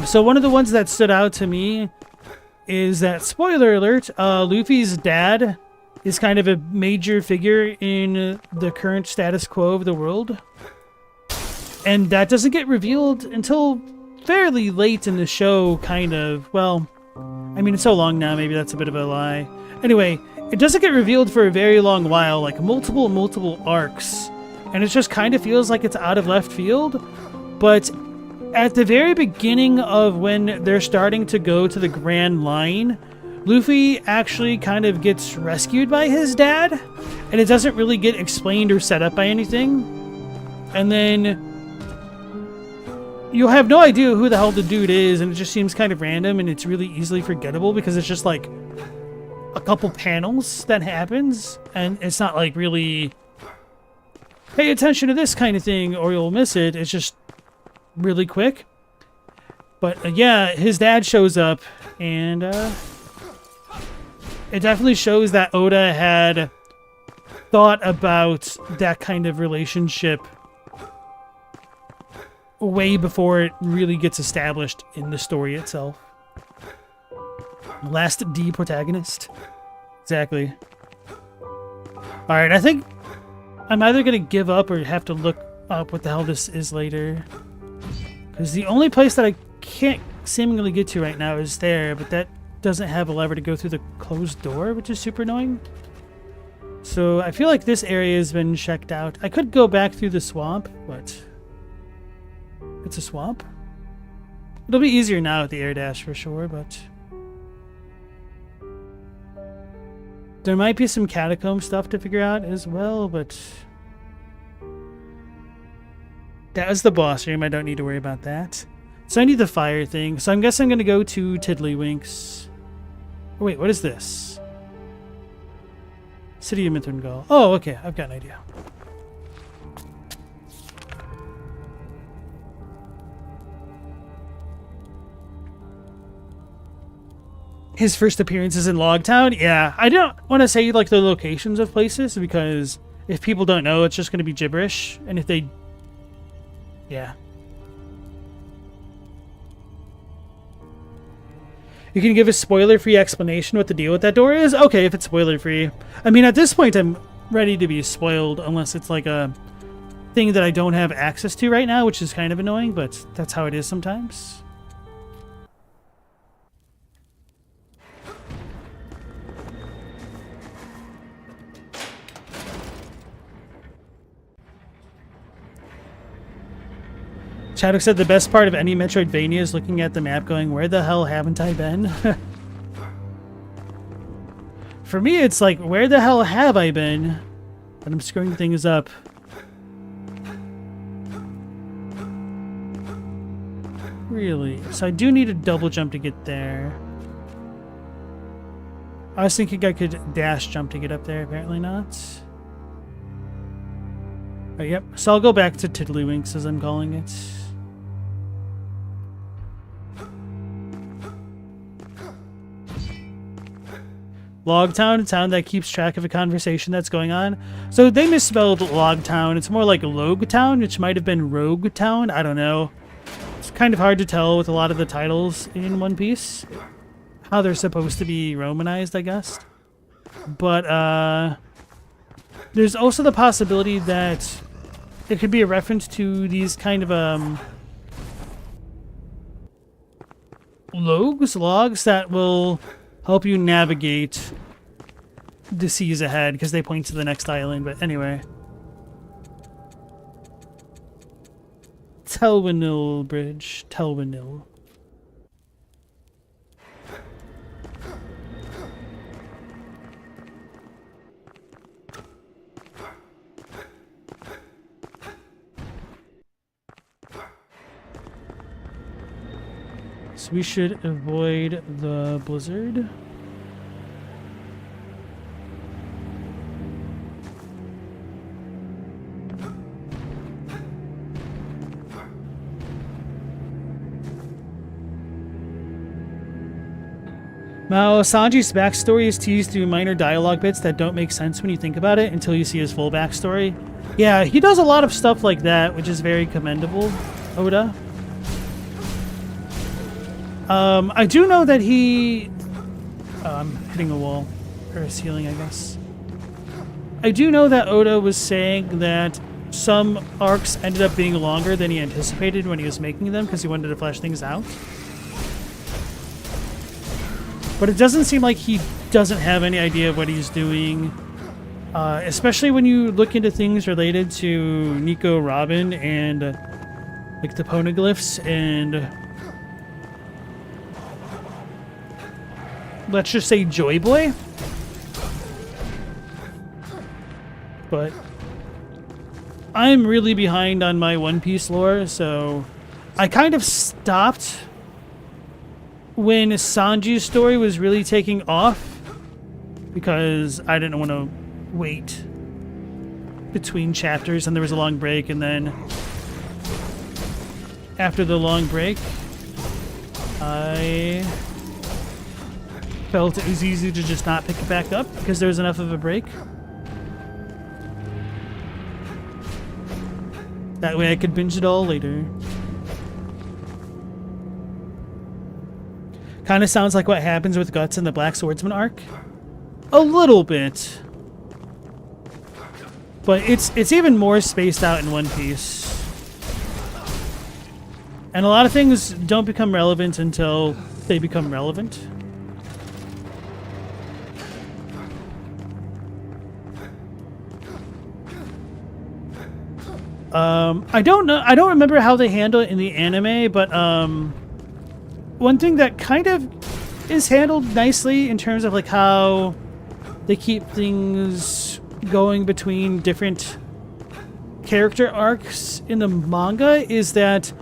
So one of the ones that stood out to me is that, spoiler alert, Luffy's dad is kind of a major figure in the current status quo of the world. And that doesn't get revealed until fairly late in the show, kind of. Well, I mean, it's so long now, maybe that's a bit of a lie. Anyway, it doesn't get revealed for a very long while, like multiple arcs. And it just kind of feels like it's out of left field. But at the very beginning of when they're starting to go to the Grand Line, Luffy actually kind of gets rescued by his dad, and it doesn't really get explained or set up by anything. And then you'll have no idea who the hell the dude is, and it just seems kind of random, and it's really easily forgettable because it's just like a couple panels that happens, and it's not like really pay attention to this kind of thing or you'll miss it. It's just really quick. But yeah, his dad shows up, and it definitely shows that Oda had thought about that kind of relationship way before it really gets established in the story itself. Last D protagonist. Exactly. Alright, I think I'm either going to give up or have to look up what the hell this is later. Because the only place that I can't seemingly get to right now is there, but that doesn't have a lever to go through the closed door, which is super annoying. So I feel like this area has been checked out. I could go back through the swamp, but it's a swamp. It'll be easier now with the air dash for sure, but there might be some catacomb stuff to figure out as well, but that was the boss room. I don't need to worry about that. So I need the fire thing. So I'm guessing I'm going to go to Tiddlywinks. Oh, wait, what is this? City of Mithrangall. Oh, okay. I've got an idea. His first appearance is in Logtown? Yeah. I don't want to say like the locations of places because if people don't know, it's just going to be gibberish. And if they... Yeah. You can give a spoiler-free explanation what the deal with that door is? Okay, if it's spoiler-free. I mean, at this point, I'm ready to be spoiled, unless it's like a thing that I don't have access to right now, which is kind of annoying, but that's how it is sometimes. Chadwick said the best part of any Metroidvania is looking at the map going, where the hell haven't I been? For me, it's like, where the hell have I been? But I'm screwing things up. Really? So I do need a double jump to get there. I was thinking I could dash jump to get up there. Apparently not. Oh, yep. So I'll go back to Tiddlywinks, as I'm calling it. Logtown, a town that keeps track of a conversation that's going on. So they misspelled Logtown. It's more like Logtown, which might have been Rogue Town. I don't know. It's kind of hard to tell with a lot of the titles in One Piece. How they're supposed to be Romanized, I guess. But there's also the possibility that it could be a reference to these kind of logs that will help you navigate the seas ahead because they point to the next island. But anyway, Telwanil Bridge. Telwanil. So we should avoid the blizzard. Now, Sanji's backstory is teased through minor dialogue bits that don't make sense when you think about it until you see his full backstory. Yeah, he does a lot of stuff like that, which is very commendable, Oda. I do know that he... I'm hitting a wall. Or a ceiling, I guess. I do know that Oda was saying that some arcs ended up being longer than he anticipated when he was making them because he wanted to flesh things out. But it doesn't seem like he doesn't have any idea of what he's doing. Especially when you look into things related to Nico Robin and like the poneglyphs and let's just say Joy Boy. But I'm really behind on my One Piece lore, so I kind of stopped when Sanji's story was really taking off because I didn't want to wait between chapters and there was a long break, and then after the long break I felt it was easy to just not pick it back up because there was enough of a break. That way I could binge it all later. Kind of sounds like what happens with Guts in the Black Swordsman arc. A little bit. But it's even more spaced out in One Piece. And a lot of things don't become relevant until they become relevant. I don't know. I don't remember how they handle it in the anime, but one thing that kind of is handled nicely in terms of like how they keep things going between different character arcs in the manga is that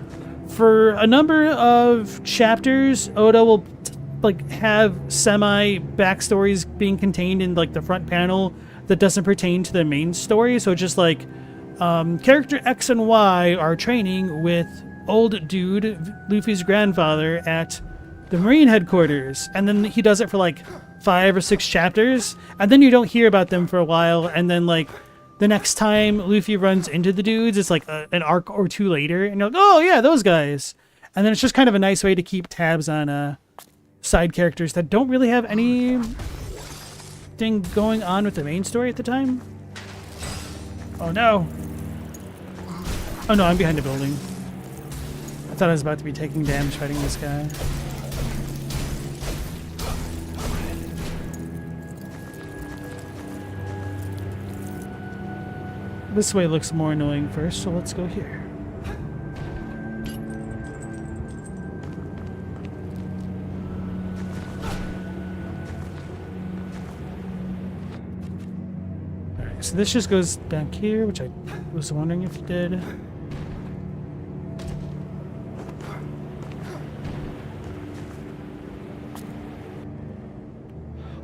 for a number of chapters, Oda will like have semi backstories being contained in like the front panel that doesn't pertain to the main story. So just like character X and Y are training with old dude, Luffy's grandfather, at the Marine headquarters. And then he does it for like 5 or 6 chapters. And then you don't hear about them for a while. And then like the next time Luffy runs into the dudes, it's like an arc or 2 later. And you're like, oh yeah, those guys. And then it's just kind of a nice way to keep tabs on side characters that don't really have anything going on with the main story at the time. Oh no. Oh no, I'm behind a building. I thought I was about to be taking damage fighting this guy. This way looks more annoying first, so let's go here. Alright, so this just goes back here, which I was wondering if it did.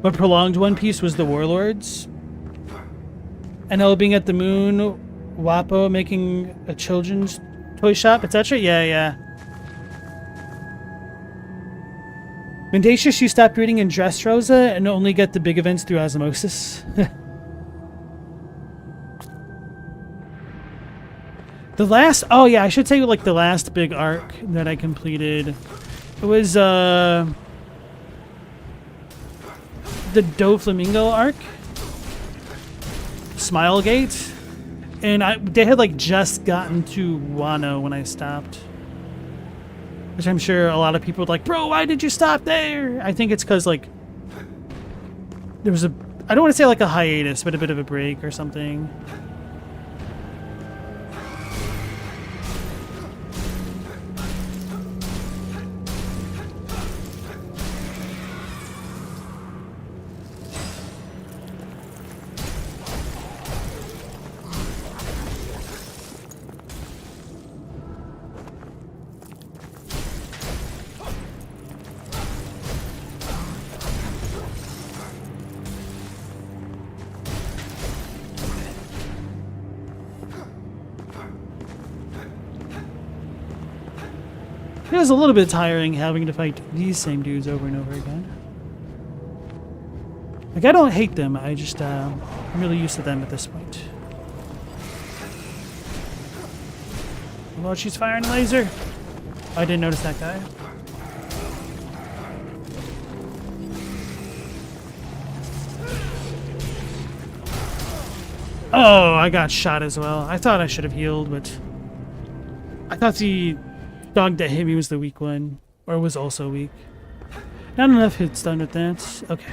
What prolonged One Piece was the Warlords. NL being at the moon, Wapo making a children's toy shop, etc. Yeah. Mendacious, you stopped reading in Dressrosa and only get the big events through osmosis. The last... Oh, yeah, I should tell you, like, the last big arc that I completed. It was, the Doflamingo arc. Smilegate. And they had, like, just gotten to Wano when I stopped. Which I'm sure a lot of people were like, bro, why did you stop there? I think it's because, like, there was a... I don't want to say, like, a hiatus, but a bit of a break or something. Feels a little bit tiring having to fight these same dudes over and over again. Like, I don't hate them, I just, I'm really used to them at this point. Well, she's firing a laser. I didn't notice that guy. Oh, I got shot as well. I thought I should have healed, but I thought the dog that hit me was the weak one, or was also weak. Not enough hits done with that. Okay.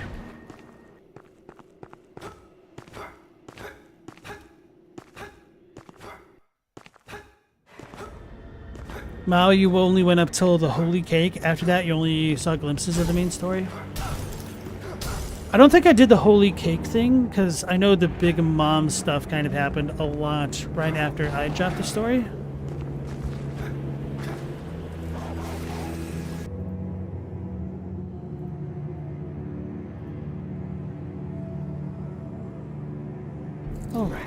Mao, you only went up till the Holy Cake. After that, you only saw glimpses of the main story. I don't think I did the Holy Cake thing, because I know the Big Mom stuff kind of happened a lot right after I dropped the story. All right.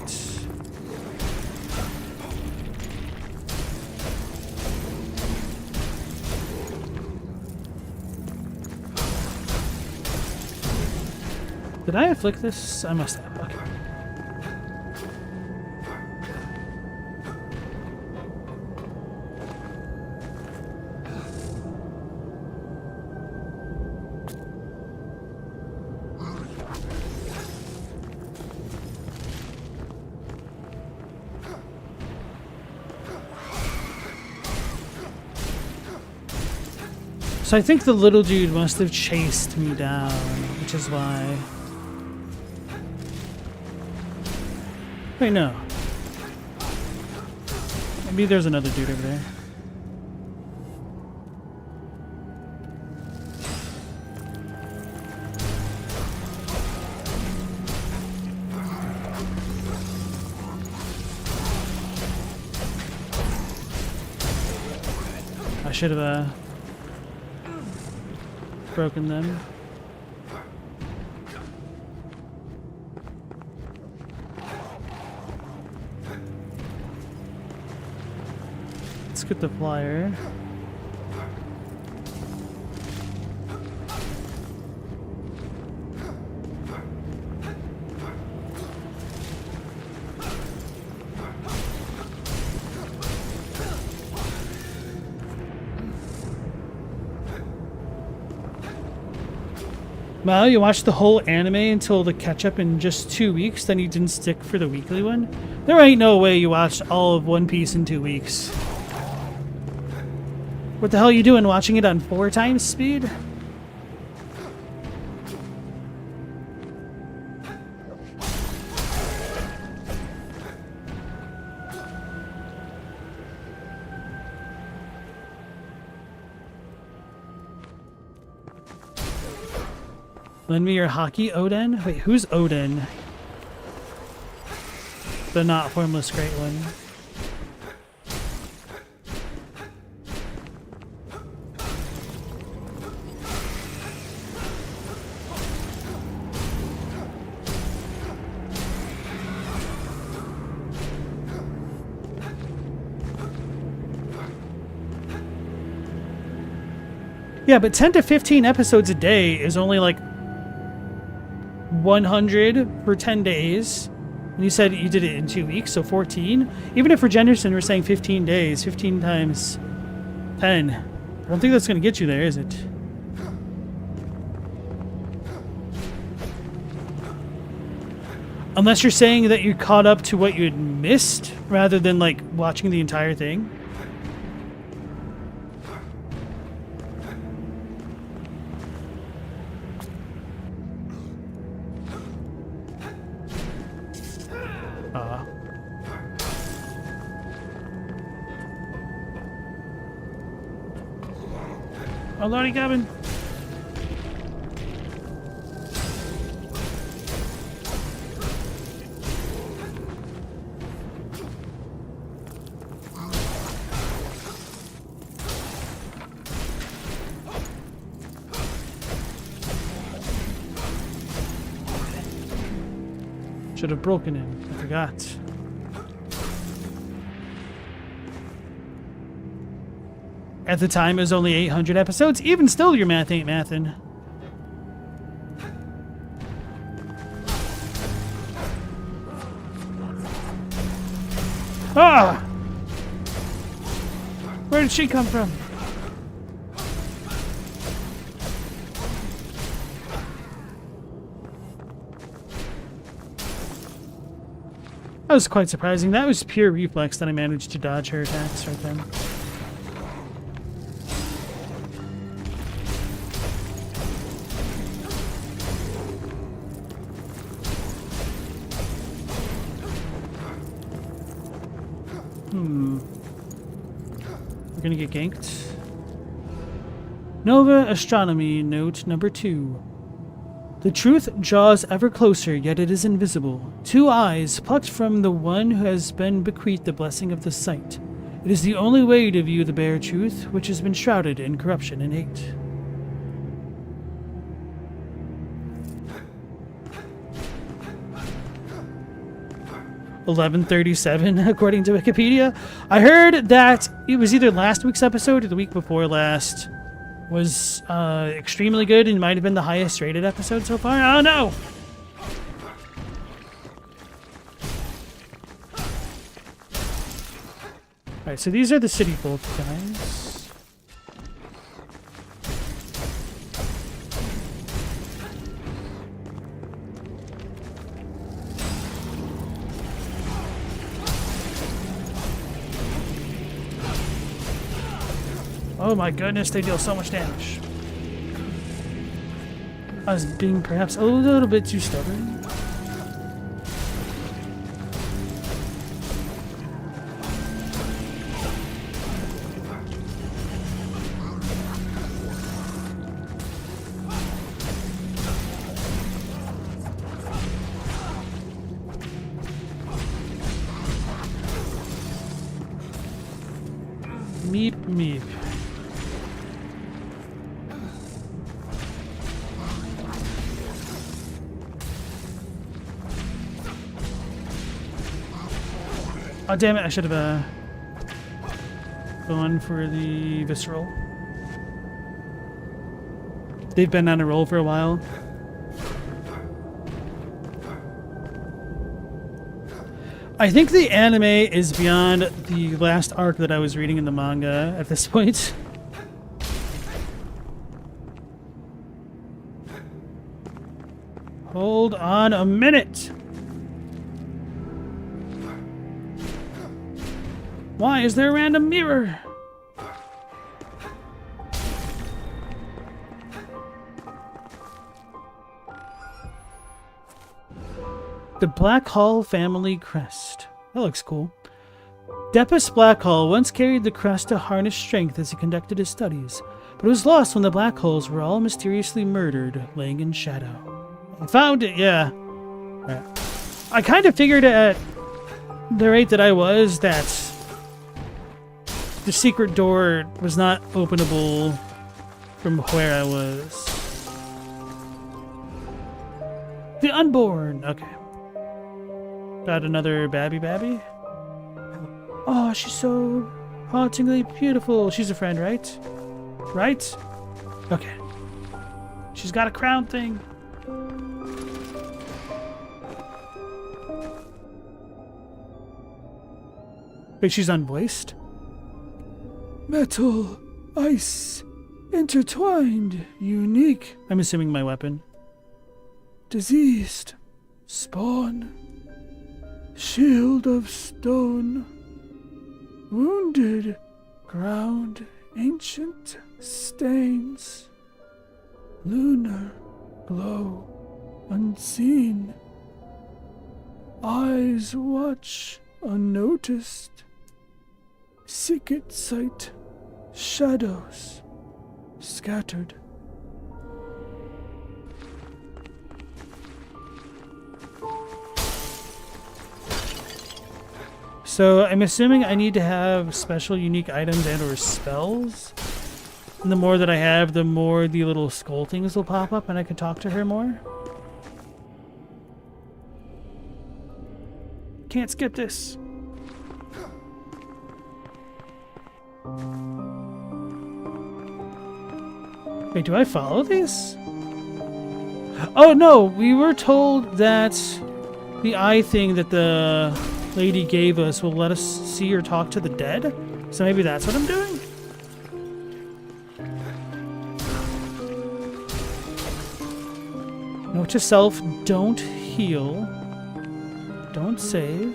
Did I afflict this? I must have. Okay. So I think the little dude must have chased me down, which is why. Wait, no. Maybe there's another dude over there. I should have broken them. Let's get the flyer. Well, you watched the whole anime until the catch-up in just 2 weeks, then you didn't stick for the weekly one? There ain't no way you watched all of One Piece in 2 weeks. What the hell are you doing, watching it on 4 times speed? Lend me your hockey, Odin? Wait, who's Odin? The not formless great one. Yeah, but 10 to 15 episodes a day is only like 100 for 10 days. And you said you did it in 2 weeks, so 14. Even if for Jenderson we're saying 15 days, 15 times 10. I don't think that's going to get you there, is it? Unless you're saying that you caught up to what you had missed, rather than like watching the entire thing. Oh, Lordy Gavin. Should have broken him. I forgot. At the time, it was only 800 episodes. Even still, your math ain't mathin'. Ah! Where did she come from? That was quite surprising. That was pure reflex that I managed to dodge her attacks right then. We're gonna get ganked. Nova Astronomy Note number 2. The truth draws ever closer, yet it is invisible. 2 eyes plucked from the one who has been bequeathed the blessing of the sight. It is the only way to view the bare truth, which has been shrouded in corruption and hate. $11:37 according to Wikipedia. I heard that it was either last week's episode or the week before last was extremely good and might have been the highest rated episode so far. I don't know. Alright, so these are the city folk guys. Oh my goodness, they deal so much damage. I was being perhaps a little bit too stubborn. Meep, meep. Oh damn it, I should have gone for the visceral. They've been on a roll for a while. I think the anime is beyond the last arc that I was reading in the manga at this point. Hold on a minute. Why is there a random mirror? The Black Hall family crest. That looks cool. Depus Blackhall once carried the crest to harness strength as he conducted his studies, but it was lost when the black holes were all mysteriously murdered, laying in shadow. I found it, yeah. Right. I kind of figured at the rate that I was that the secret door was not openable from where I was. The Unborn. Okay. Got another Babby Babby. Oh, she's so hauntingly beautiful. She's a friend, right? Right? Okay. She's got a crown thing. Wait, she's unvoiced? Metal, ice, intertwined, unique. I'm assuming my weapon. Diseased, spawn, shield of stone, wounded, ground, ancient stains, lunar glow, unseen, eyes watch, unnoticed, secret sight, shadows, scattered. So I'm assuming I need to have special unique items and or spells. And the more that I have, the more the little skull things will pop up and I can talk to her more. Can't skip this. Wait, do I follow these? Oh no, we were told that the eye thing that the lady gave us will let us see or talk to the dead. So maybe that's what I'm doing? Note to self, don't heal. Don't save.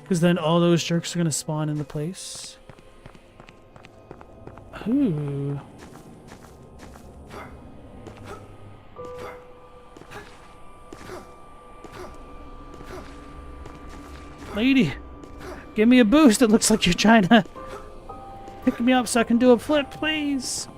Because then all those jerks are going to spawn in the place. Ooh. Lady, give me a boost. It looks like you're trying to pick me up so I can do a flip, please.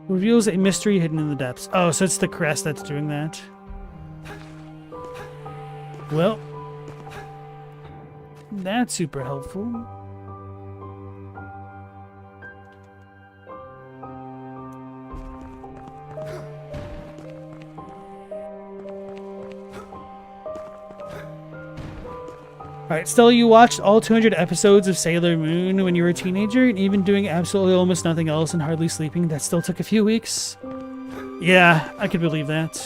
Reveals a mystery hidden in the depths. Oh, so it's the crest that's doing that. Well, that's super helpful. Alright, Stella, you watched all 200 episodes of Sailor Moon when you were a teenager, and even doing absolutely almost nothing else and hardly sleeping, that still took a few weeks? Yeah, I could believe that.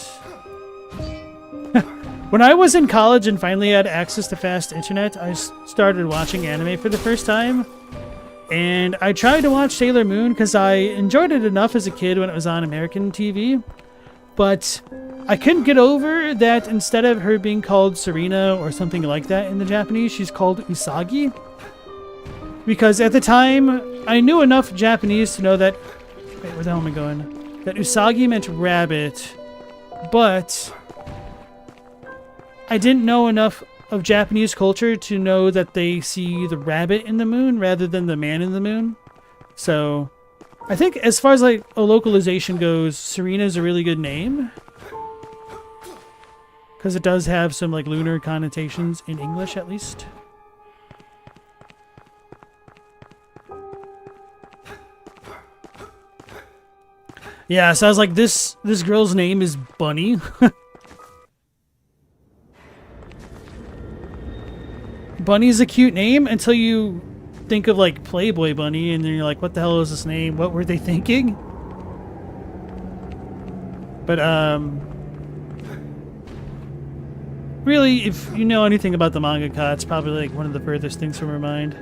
When I was in college and finally had access to fast internet, I started watching anime for the first time. And I tried to watch Sailor Moon because I enjoyed it enough as a kid when it was on American TV. But I couldn't get over that instead of her being called Serena or something like that in the Japanese, she's called Usagi. Because at the time, I knew enough Japanese to know that... Wait, where the hell am I going? That Usagi meant rabbit, but I didn't know enough of Japanese culture to know that they see the rabbit in the moon rather than the man in the moon. So I think as far as like a localization goes, Serena's a really good name. Because it does have some like lunar connotations in English at least. Yeah, so I was like, this girl's name is Bunny. Bunny's a cute name until you think of like Playboy Bunny, and then you're like, what the hell is this name? What were they thinking? But really, if you know anything about the mangaka, it's probably like one of the furthest things from her mind.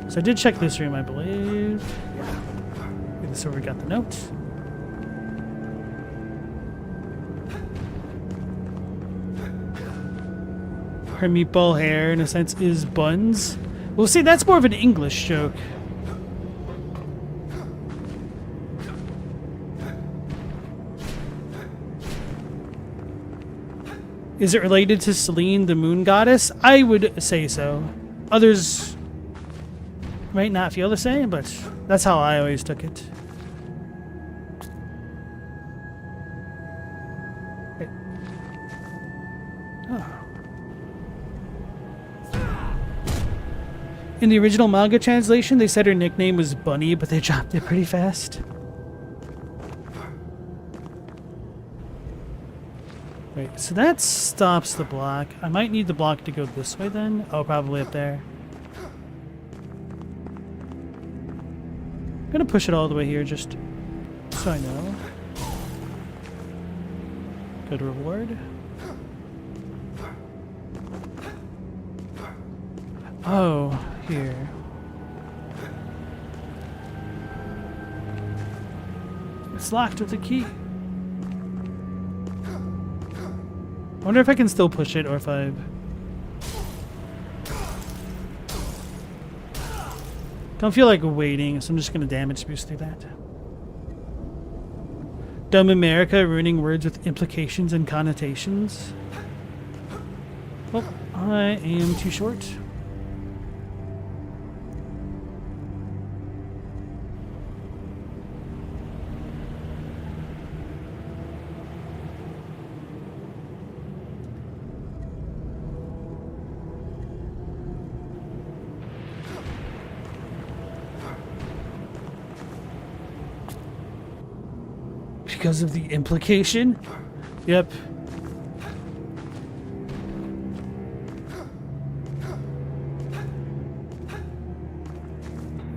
So I did check this room, I believe. Yeah. This is where we got the note. Her meatball hair, in a sense, is buns. Well, see, that's more of an English joke. Is it related to Selene, the moon goddess? I would say so. Others might not feel the same, but that's how I always took it. Wait. Oh. In the original manga translation, they said her nickname was Bunny, but they dropped it pretty fast. Wait, so that stops the block. I might need the block to go this way then. Oh, probably up there. I'm gonna push it all the way here just so I know. Good reward. Oh, here. It's locked with a key. I wonder if I can still push it or if I've... Don't feel like waiting, so I'm just going to damage boost through that. Dumb America ruining words with implications and connotations. Well, I am too short. Because of the implication? Yep.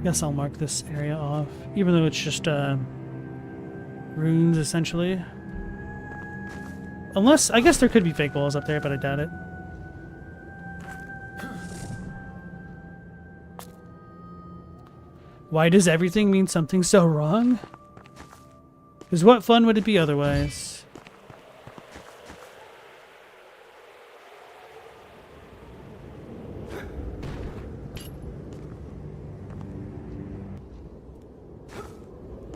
Guess I'll mark this area off, even though it's just runes essentially. Unless, I guess there could be fake walls up there, but I doubt it. Why does everything mean something so wrong? Because what fun would it be otherwise?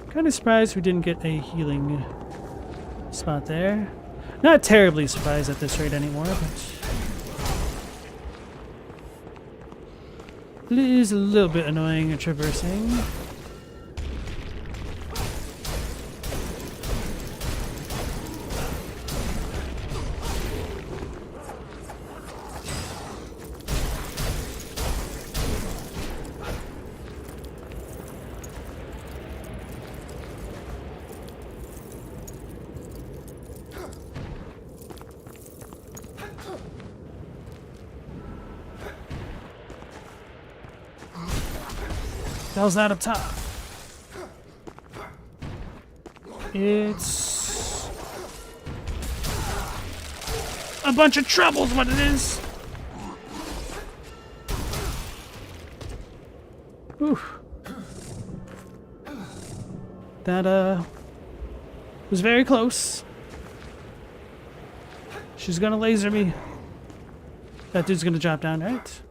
Kind of surprised we didn't get a healing spot there. Not terribly surprised at this rate anymore, but it is a little bit annoying traversing. How's that up top? It's a bunch of troubles, what it is. Whew. That was very close. She's gonna laser me. That dude's gonna drop down, right?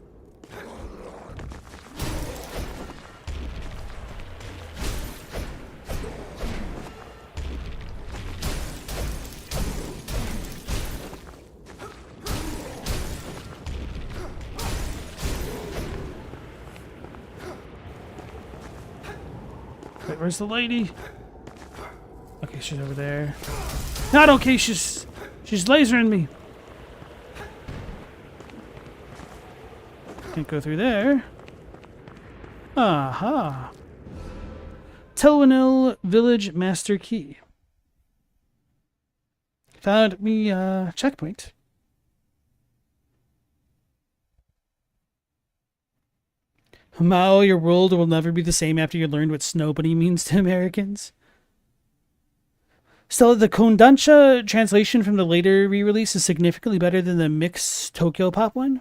Wait, where's the lady? Okay, she's over there. Not okay, she's lasering me. Can't go through there. Aha. Telwanil Village Master Key. Found me checkpoint. Mao, your world will never be the same after you learned what snow bunny means to Americans. Still, the Kondansha translation from the later re-release is significantly better than the mixed Tokyo Pop one.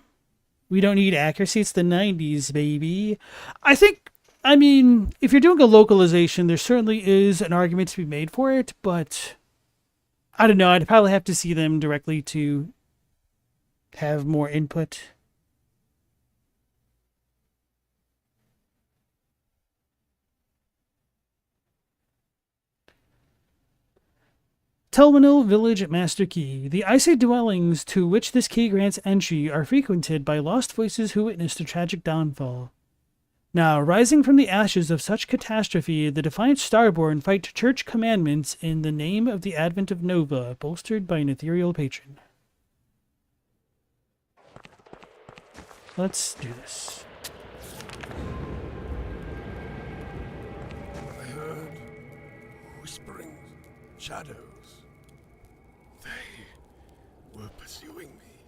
We don't need accuracy, it's the 90s, baby. I mean, if you're doing a localization, there certainly is an argument to be made for it, but I don't know, I'd probably have to see them directly to have more input. Telwanil Village Master Key. The icy dwellings to which this key grants entry are frequented by lost voices who witnessed a tragic downfall. Now, rising from the ashes of such catastrophe, the defiant Starborn fight church commandments in the name of the advent of Nova, bolstered by an ethereal patron. Let's do this. I heard whisperings, shadows. They were pursuing me.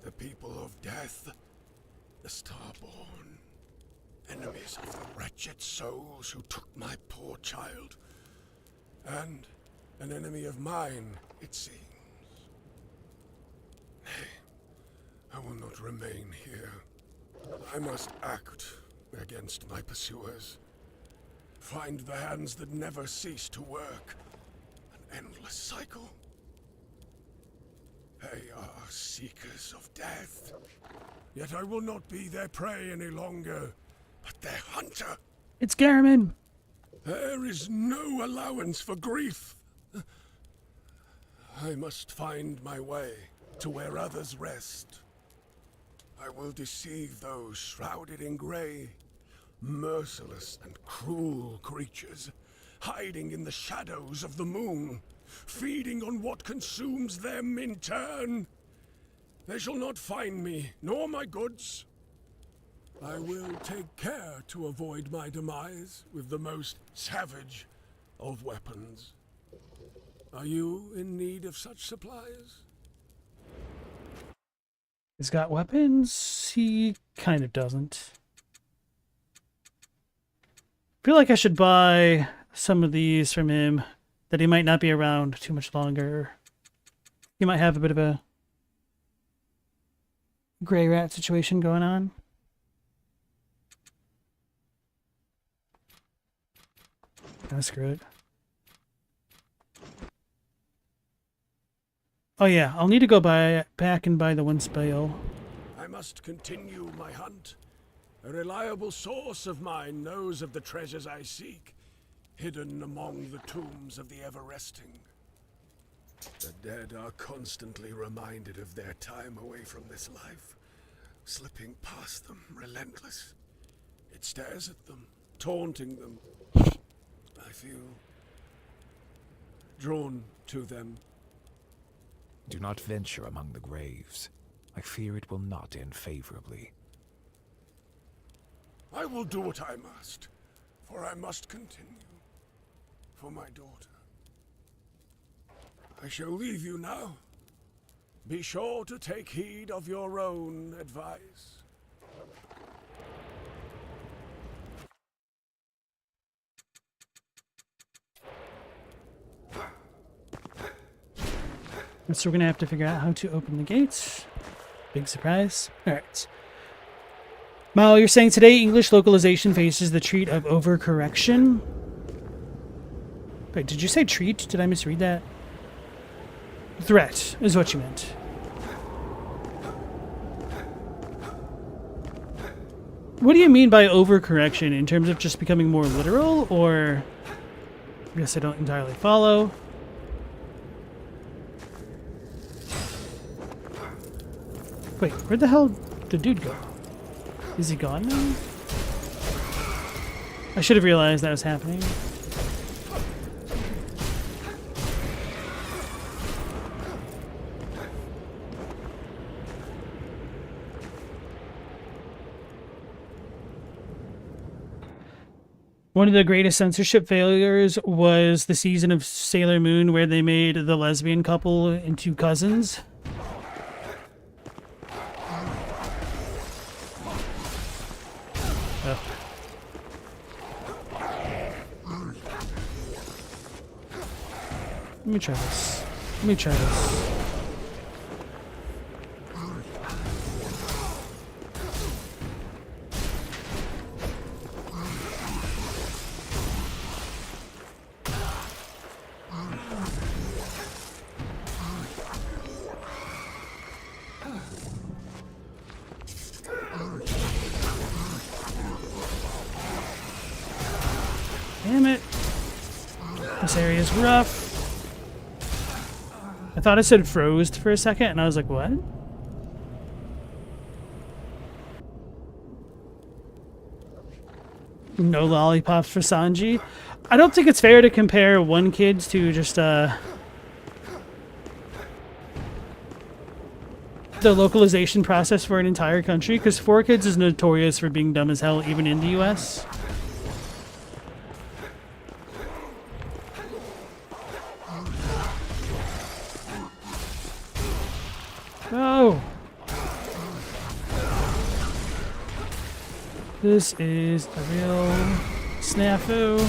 The people of death, the Starborn, enemies of the wretched souls who took my poor child, and an enemy of mine, it seems. Nay, I will not remain here. I must act against my pursuers. Find the hands that never cease to work. An endless cycle. They are seekers of death. Yet I will not be their prey any longer, but their hunter. It's Garamond. There is no allowance for grief. I must find my way to where others rest. I will deceive those shrouded in grey, merciless and cruel creatures, hiding in the shadows of the moon, feeding on what consumes them in turn. They shall not find me, nor my goods. I will take care to avoid my demise with the most savage of weapons. Are you in need of such supplies? He's got weapons. He kind of doesn't. I feel like I should buy some of these from him, that he might not be around too much longer. He might have a bit of a gray rat situation going on. Screw it. Oh yeah, I'll need to go back and buy the one spell. I must continue my hunt. A reliable source of mine knows of the treasures I seek, hidden among the tombs of the ever-resting. The dead are constantly reminded of their time away from this life, slipping past them, relentless. It stares at them, taunting them. I feel drawn to them. Do not venture among the graves. I fear it will not end favorably. I will do what I must, for I must continue. For my daughter. I shall leave you now. Be sure to take heed of your own advice. So we're going to have to figure out how to open the gates. Big surprise. Alright. Mal, you're saying today English localization faces the treat of overcorrection? Wait, did you say treat? Did I misread that? Threat is what you meant. What do you mean by overcorrection? In terms of just becoming more literal? Or... I guess I don't entirely follow. Wait, where the hell did the dude go? Is he gone now? I should have realized that was happening. One of the greatest censorship failures was the season of Sailor Moon where they made the lesbian couple into cousins. Let me try this. Let me try this. Damn it. This area is rough. I thought it said froze for a second, and I was like, what? No lollipops for Sanji. I don't think it's fair to compare one kid's to just, the localization process for an entire country, because 4Kids is notorious for being dumb as hell, even in the US. Oh! This is a real snafu.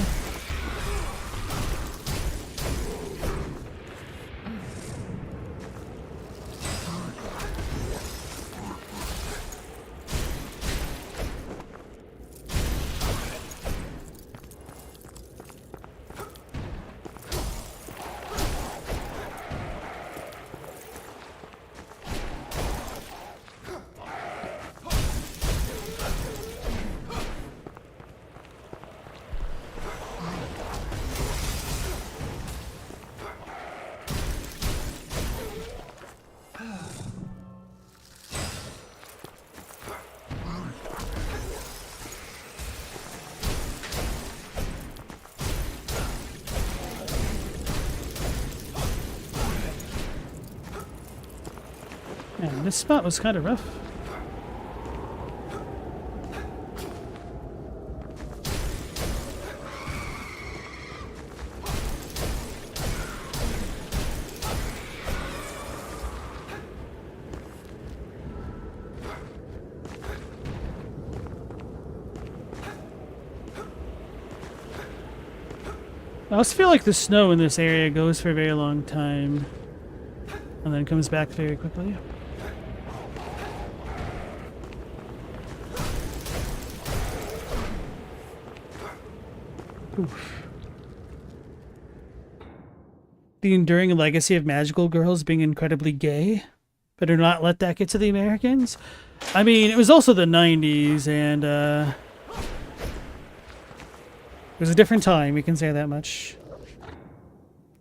Man, this spot was kind of rough. I also feel like the snow in this area goes for a very long time and then comes back very quickly. Oof. The enduring legacy of magical girls being incredibly gay. Better not let that get to the Americans. I mean, it was also the 90s, and it was a different time, we can say that much.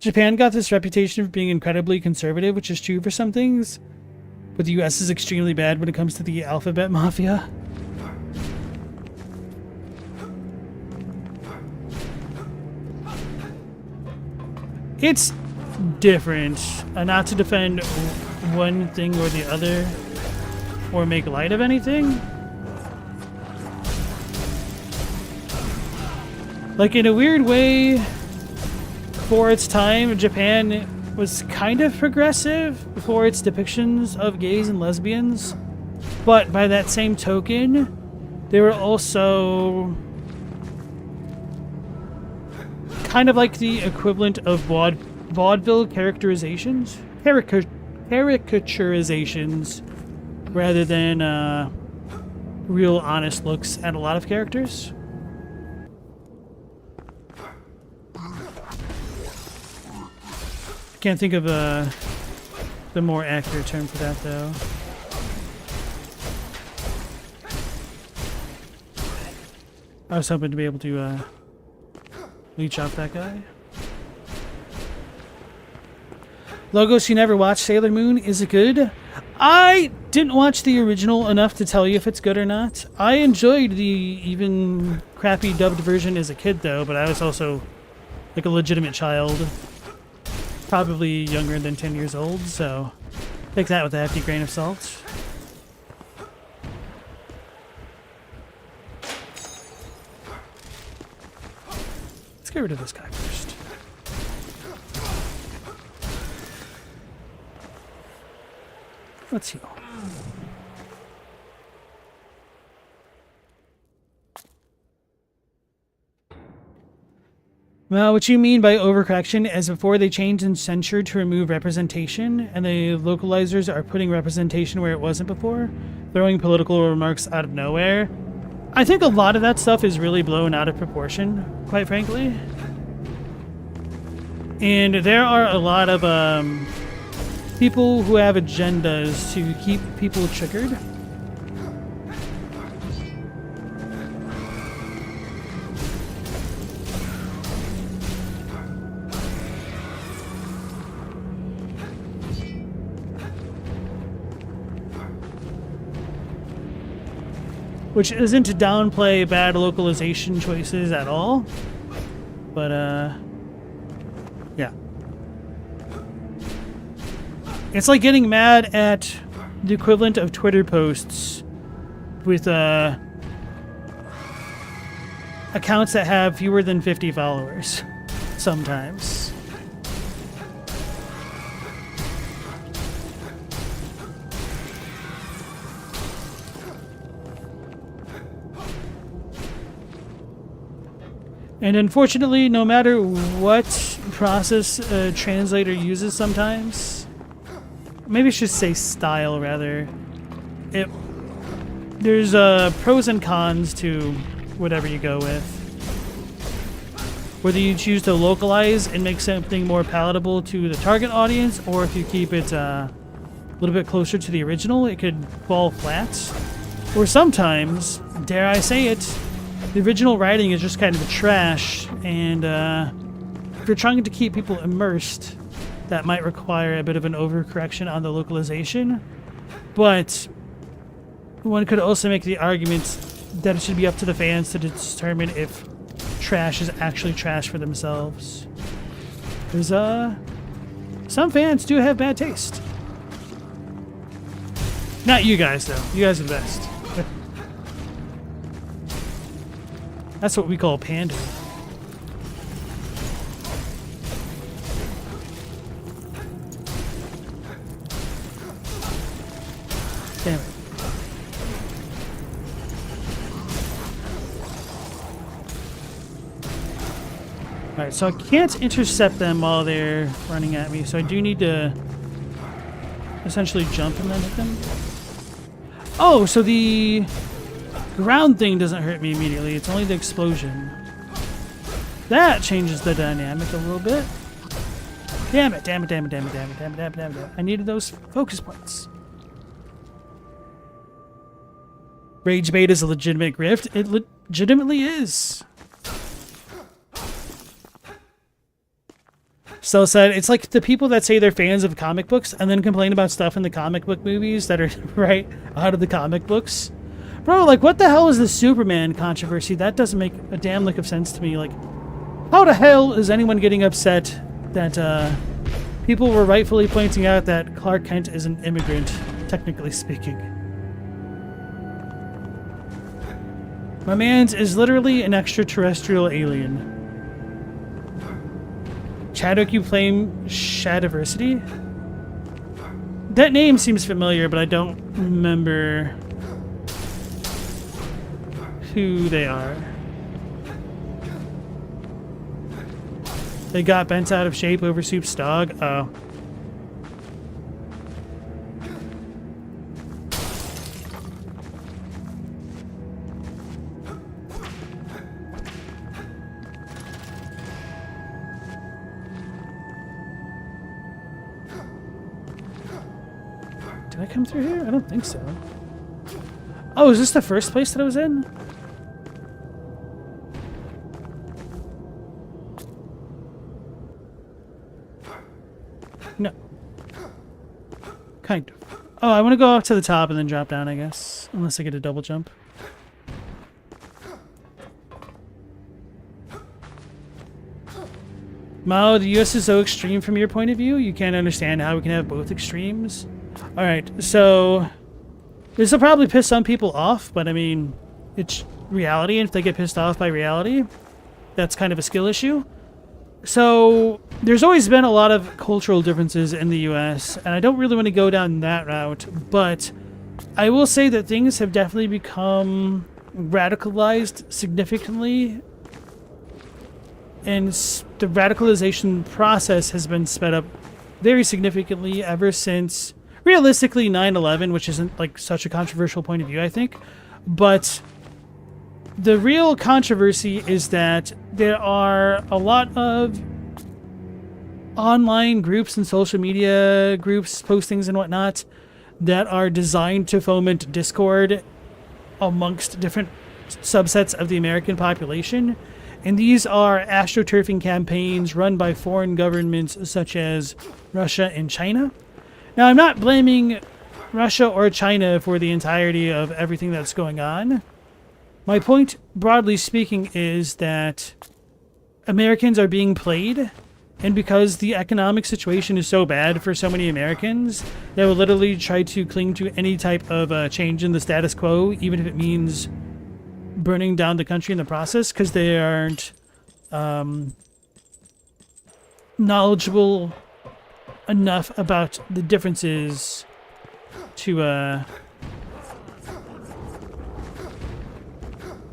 Japan got this reputation for being incredibly conservative, which is true for some things, but the US is extremely bad when it comes to the alphabet mafia. It's different. Not to defend one thing or the other, or make light of anything. Like, in a weird way, for its time, Japan was kind of progressive for its depictions of gays and lesbians. But by that same token, they were also kind of like the equivalent of vaudeville characterizations, caricaturizations, rather than real honest looks at a lot of characters. Can't think of the more accurate term for that, though. I was hoping to be able to leech off that guy. Logos, you never watched Sailor Moon. Is it good? I didn't watch the original enough to tell you if it's good or not. I enjoyed the even crappy dubbed version as a kid, though, but I was also like a legitimate child. Probably younger than 10 years old, so take that with a hefty grain of salt. Let's get rid of this guy first. Let's heal. Well, what you mean by overcorrection is before they changed and censored to remove representation, and the localizers are putting representation where it wasn't before, throwing political remarks out of nowhere. I think a lot of that stuff is really blown out of proportion, quite frankly. And there are a lot of people who have agendas to keep people triggered. Which isn't to downplay bad localization choices at all, but yeah. It's like getting mad at the equivalent of Twitter posts with accounts that have fewer than 50 followers sometimes. And unfortunately, no matter what process a translator uses sometimes, maybe I should say style rather, there's pros and cons to whatever you go with. Whether you choose to localize and make something more palatable to the target audience, or if you keep it a little bit closer to the original, it could fall flat. Or sometimes, dare I say it, the original writing is just kind of trash, and if you're trying to keep people immersed, that might require a bit of an overcorrection on the localization. But one could also make the argument that it should be up to the fans to determine if trash is actually trash for themselves. Because some fans do have bad taste. Not you guys, though. You guys are the best. That's what we call pandering. Damn it. Alright, so I can't intercept them while they're running at me, so I do need to essentially jump and then hit them. Oh, so the ground thing doesn't hurt me immediately, it's only the explosion. That changes the dynamic a little bit. Damn it, damn it, damn it, damn it, damn it, damn it, damn it, damn it. I needed those focus points. Rage bait is a legitimate grift. It legitimately is. Stella said, it's like the people that say they're fans of comic books and then complain about stuff in the comic book movies that are right out of the comic books. Bro, like, what the hell is the Superman controversy? That doesn't make a damn lick of sense to me. Like, how the hell is anyone getting upset that people were rightfully pointing out that Clark Kent is an immigrant, technically speaking? My man's is literally an extraterrestrial alien. Chadwick, you claim Shadiversity? That name seems familiar, but I don't remember who they are. They got bent out of shape over Soup's dog? Oh. Did I come through here? I don't think so. Oh, is this the first place that I was in? No. Kind of. Oh, I want to go up to the top and then drop down, I guess. Unless I get a double jump. Mao, the US is so extreme from your point of view, you can't understand how we can have both extremes. Alright, so this will probably piss some people off, but I mean, it's reality, and if they get pissed off by reality, that's kind of a skill issue. So there's always been a lot of cultural differences in the US, and I don't really want to go down that route, but I will say that things have definitely become radicalized significantly, and the radicalization process has been sped up very significantly ever since, realistically, 9/11, which isn't like such a controversial point of view, I think. But the real controversy is that there are a lot of online groups and social media groups, postings and whatnot, that are designed to foment discord amongst different subsets of the American population. And these are astroturfing campaigns run by foreign governments such as Russia and China. Now, I'm not blaming Russia or China for the entirety of everything that's going on. My point, broadly speaking, is that Americans are being played, and because the economic situation is so bad for so many Americans, they will literally try to cling to any type of change in the status quo, even if it means burning down the country in the process, because they aren't knowledgeable enough about the differences to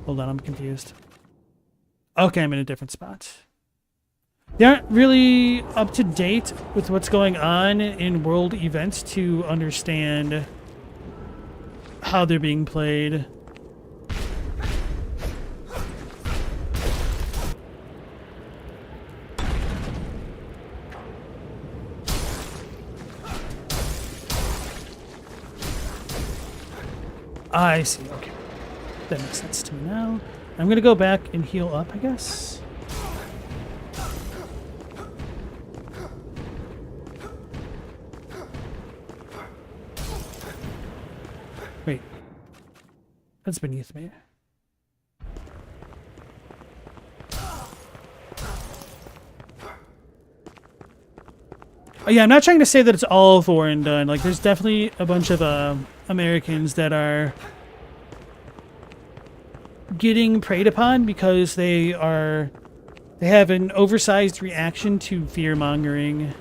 hold on, I'm confused. Okay, I'm in a different spot. They aren't really up to date with what's going on in world events to understand how they're being played. I see, okay. That makes sense to me now. I'm gonna go back and heal up, I guess. Wait. That's beneath me. Oh, yeah, I'm not trying to say that it's all foreign done. Like, there's definitely a bunch of Americans that are getting preyed upon because they have an oversized reaction to fear-mongering.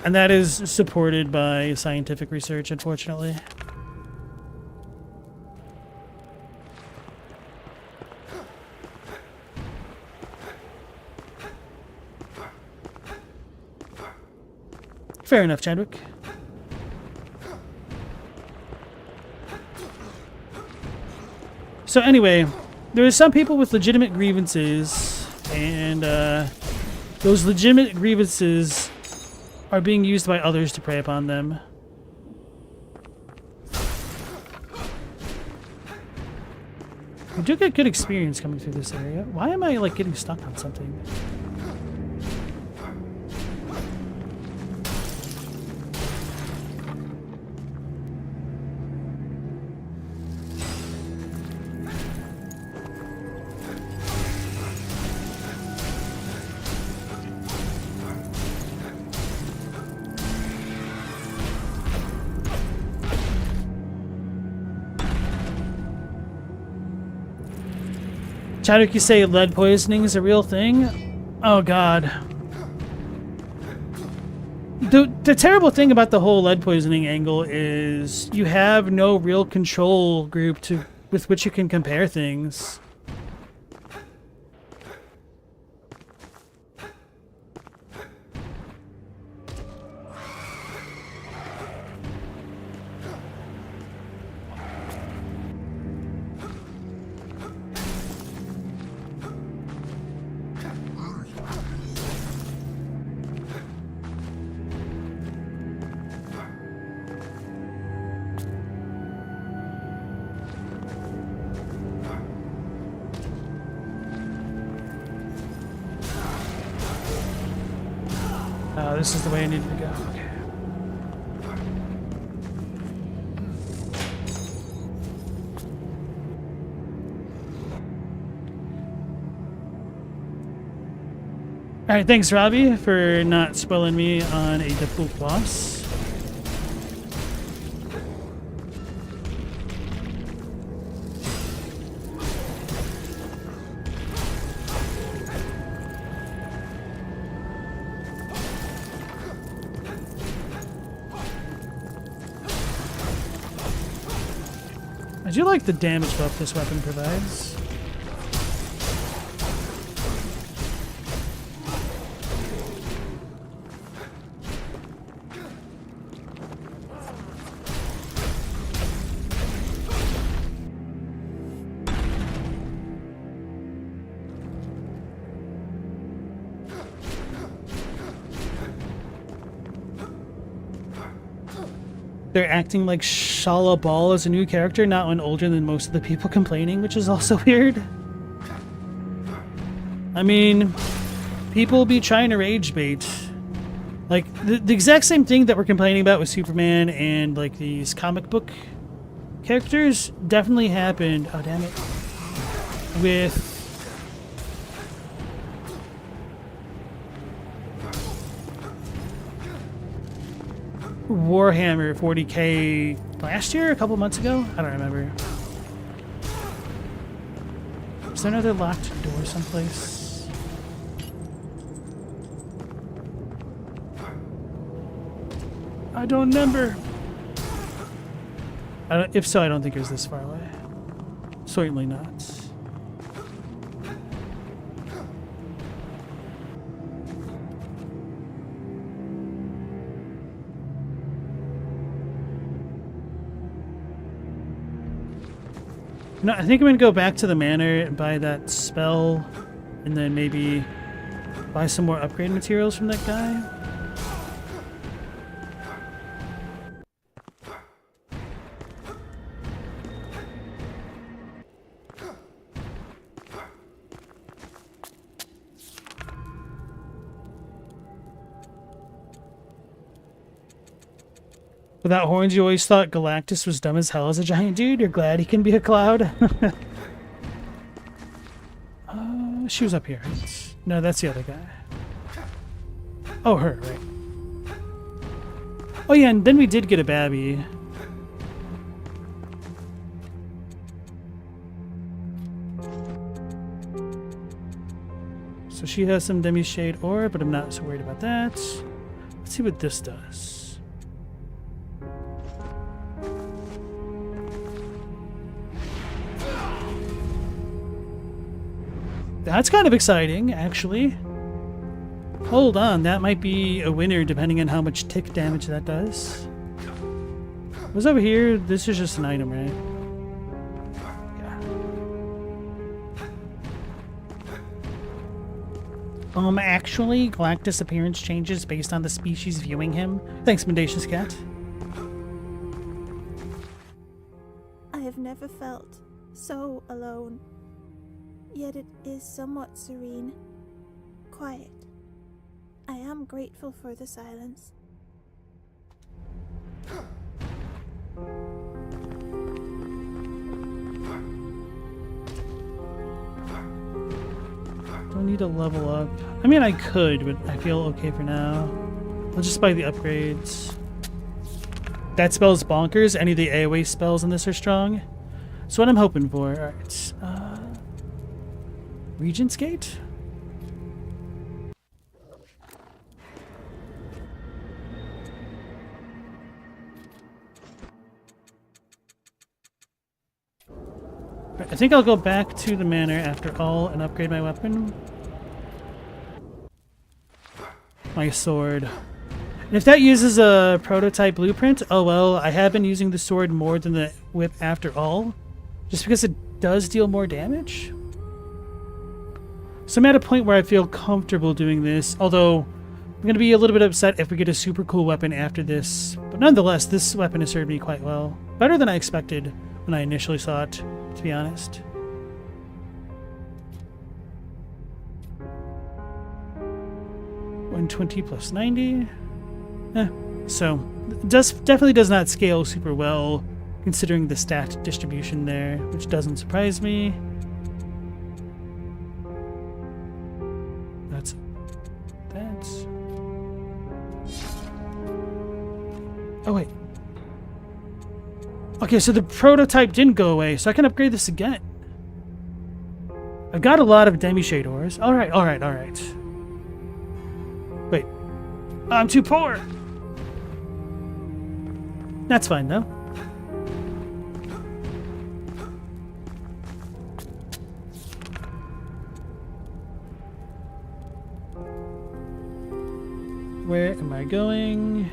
And that is supported by scientific research, unfortunately. Fair enough, Chadwick. So anyway, there are some people with legitimate grievances, and those legitimate grievances are being used by others to prey upon them. We do get good experience coming through this area. Why am I, like, getting stuck on something? Chadwick, you say lead poisoning is a real thing? Oh god. The terrible thing about the whole lead poisoning angle is you have no real control group with which you can compare things. This is the way I needed to go. Okay. Alright, thanks Robbie for not spoiling me on a difficult boss. I do like the damage buff this weapon provides. They're acting like Shala Ball is a new character, not one older than most of the people complaining, which is also weird. I mean, people be trying to rage bait. Like, the exact same thing that we're complaining about with Superman and, like, these comic book characters definitely happened, oh damn it, with Warhammer 40k last year, a couple months ago? I don't remember. Is there another locked door someplace? I don't remember. If so, I don't think it was this far away. Certainly not. No, I think I'm gonna go back to the manor and buy that spell, and then maybe buy some more upgrade materials from that guy. Without horns, you always thought Galactus was dumb as hell as a giant dude. You're glad he can be a cloud. She was up here. No, that's the other guy. Oh, her, right. Oh yeah, and then we did get a Babby. So she has some demi-shade ore, but I'm not so worried about that. Let's see what this does. That's kind of exciting, actually. Hold on, that might be a winner depending on how much tick damage that does. What's over here? This is just an item, right? Yeah. Actually, Galactus' appearance changes based on the species viewing him. Thanks, Mendacious Cat. I have never felt so alone. Yet it is somewhat serene. Quiet. I am grateful for the silence. Don't need to level up. I mean, I could, but I feel okay for now. I'll just buy the upgrades. That spell's bonkers. Any of the AoE spells in this are strong. That's what I'm hoping for. Alright. Regent's Gate? I think I'll go back to the manor after all and upgrade my weapon. My sword. And if that uses a prototype blueprint, oh well, I have been using the sword more than the whip after all. Just because it does deal more damage. So I'm at a point where I feel comfortable doing this, although I'm going to be a little bit upset if we get a super cool weapon after this. But nonetheless, this weapon has served me quite well. Better than I expected when I initially saw it, to be honest. $120 plus 90. So, it definitely does not scale super well, considering the stat distribution there, which doesn't surprise me. That's that. Oh wait. Okay, so the prototype didn't go away, so I can upgrade this again. I've got a lot of demi-shade ores. Alright. Wait. I'm too poor! That's fine, though. Where am I going?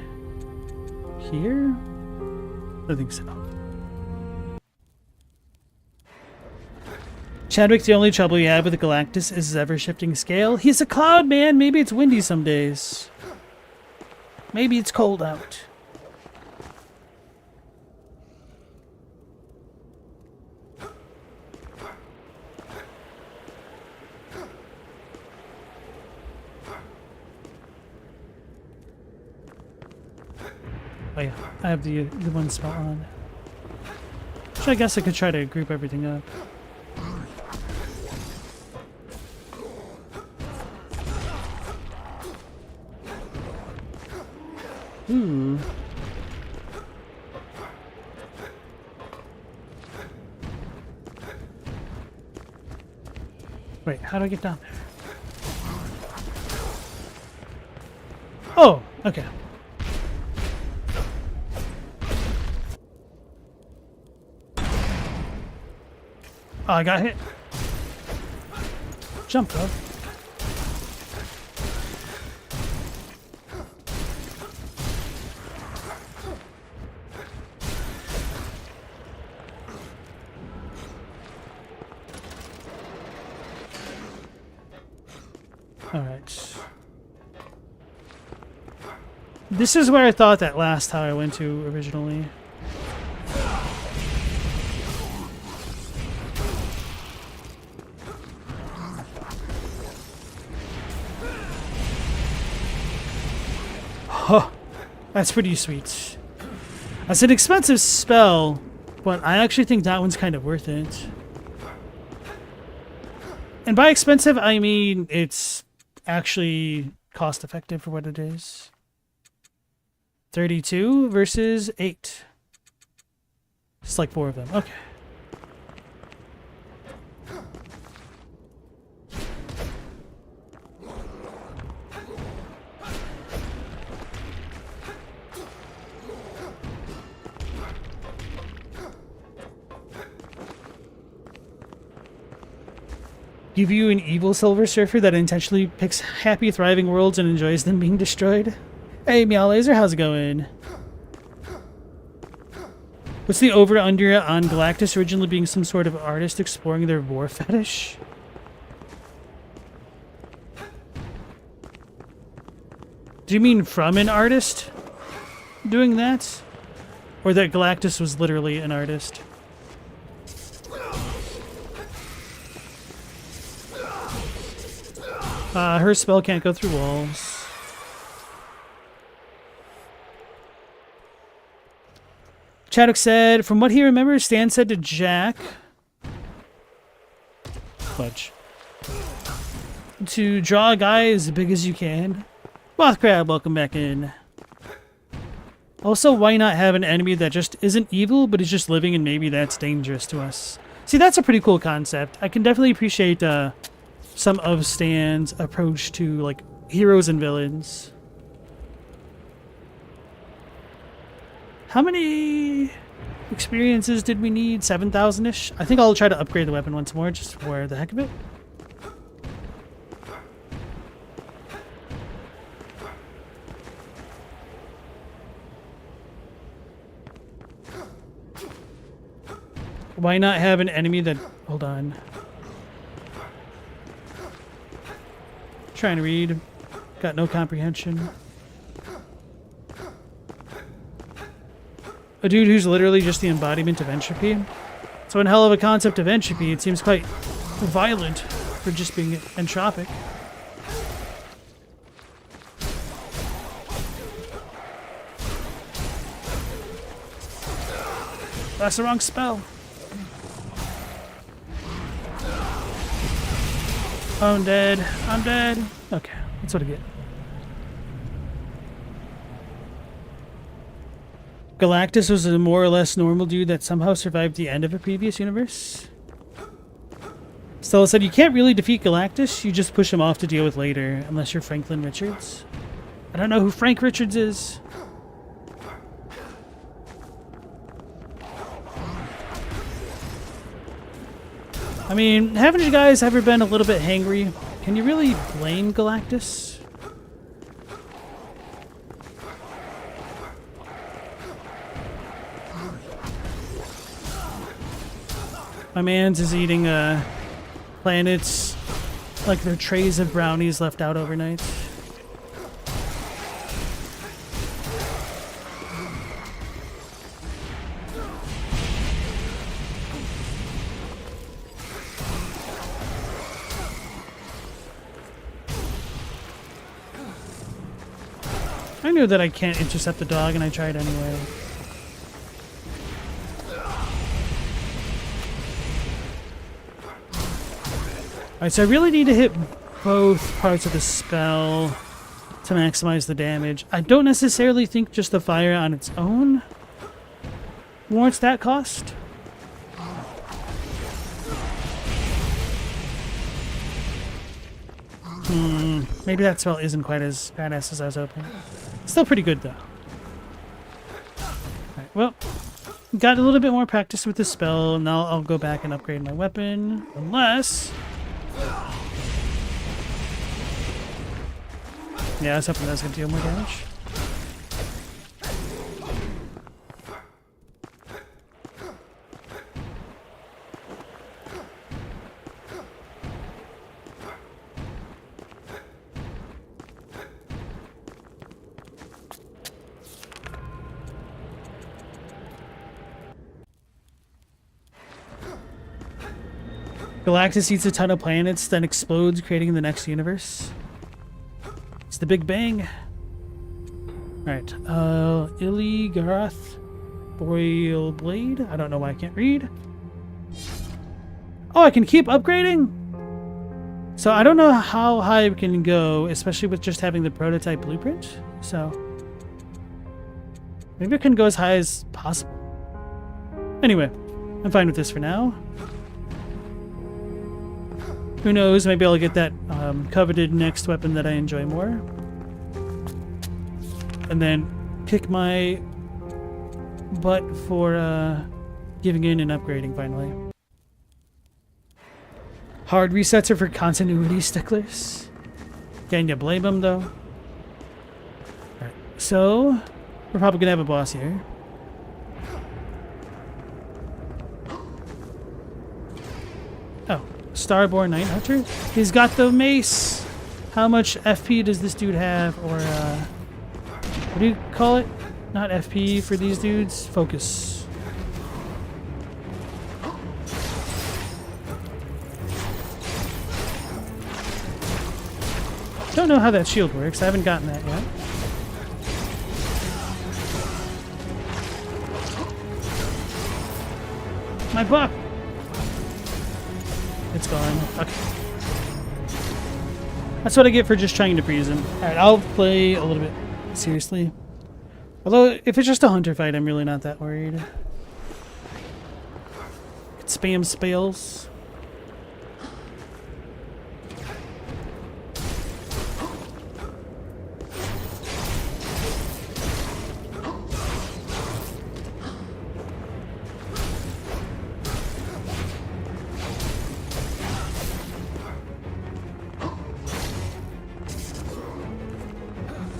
Here? I think so. Chadwick, the only trouble you have with the Galactus is his ever-shifting scale. He's a cloud, man. Maybe it's windy some days. Maybe it's cold out. Oh yeah, I have the one spot on. So I guess I could try to group everything up. Ooh. Wait, how do I get down there? Oh, okay. Oh, I got hit. Jump though. Alright. This is where I thought that last tower I went to originally. Huh. That's pretty sweet. That's an expensive spell, but I actually think that one's kind of worth it. And by expensive, I mean it's actually cost effective for what it is. 32 versus 8. It's like 4 of them. Okay. Give you an evil Silver Surfer that intentionally picks happy, thriving worlds and enjoys them being destroyed. Hey, Meow Laser, how's it going? What's the over-under on Galactus originally being some sort of artist exploring their war fetish? Do you mean from an artist doing that? Or that Galactus was literally an artist? Her spell can't go through walls. Chaddock said, from what he remembers, Stan said to Jack... Fudge. To draw a guy as big as you can. Mothcrab, welcome back in. Also, why not have an enemy that just isn't evil, but is just living, and maybe that's dangerous to us? See, that's a pretty cool concept. I can definitely appreciate some of Stan's approach to, like, heroes and villains. How many experiences did we need? 7,000-ish? I think I'll try to upgrade the weapon once more, just for the heck of it. Why not have an enemy that... Hold on. Trying to read. Got no comprehension. A dude who's literally just the embodiment of entropy. So in hell of a concept of entropy, it seems quite violent for just being entropic. That's the wrong spell. Oh, I'm dead. I'm dead. Okay, that's what I get. Galactus was a more or less normal dude that somehow survived the end of a previous universe. Stella said, you can't really defeat Galactus, you just push him off to deal with later, unless you're Franklin Richards. I don't know who Frank Richards is. I mean, haven't you guys ever been a little bit hangry? Can you really blame Galactus? My man's is eating planets like they're trays of brownies left out overnight. I knew that I can't intercept the dog, and I tried anyway. Alright, so I really need to hit both parts of the spell to maximize the damage. I don't necessarily think just the fire on its own warrants that cost. Maybe that spell isn't quite as badass as I was hoping. Still pretty good, though. Alright, well, got a little bit more practice with the spell. Now I'll go back and upgrade my weapon. Unless... yeah, I was hoping that was going to deal more damage. Galactus eats a ton of planets, then explodes, creating the next universe. It's the Big Bang. Alright, Illigarath Boreal Blade. I don't know why I can't read. Oh, I can keep upgrading? So I don't know how high we can go, especially with just having the prototype blueprint. So maybe it can go as high as possible. Anyway, I'm fine with this for now. Who knows, maybe I'll get that coveted next weapon that I enjoy more. And then kick my butt for giving in and upgrading finally. Hard resets are for continuity sticklers. Can you blame them, though? Alright, so we're probably gonna have a boss here. Oh, Starborn Night Hunter. He's got the mace. How much FP does this dude have? Or, what do you call it? Not FP for these dudes. Focus. Don't know how that shield works. I haven't gotten that yet. My buck! It's gone. Okay. That's what I get for just trying to freeze him. Alright, I'll play a little bit seriously. Although, if it's just a hunter fight, I'm really not that worried. Could spam spells.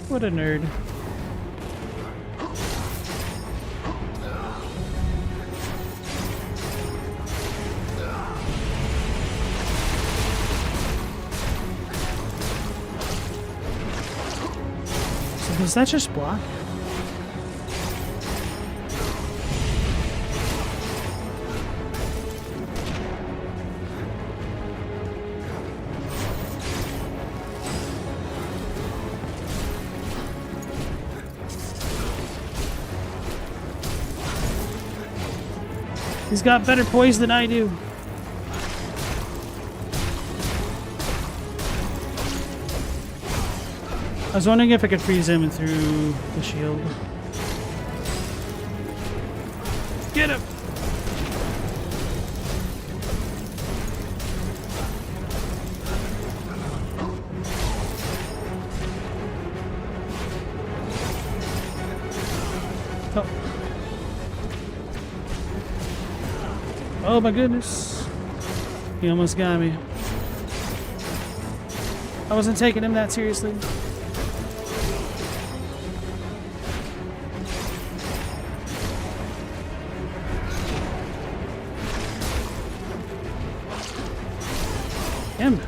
What a nerd. So does that just block? He's got better poise than I do. I was wondering if I could freeze him through the shield. Get him! Oh. Oh my goodness. He almost got me. I wasn't taking him that seriously. Him.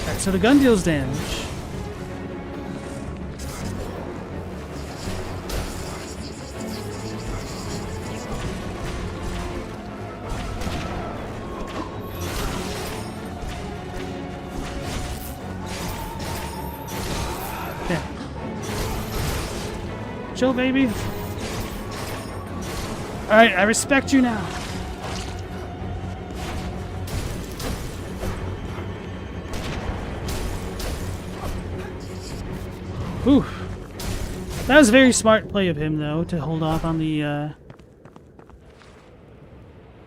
Alright, so the gun deals damage. Chill, baby. Alright, I respect you now. Whew. That was a very smart play of him, though, to hold off on the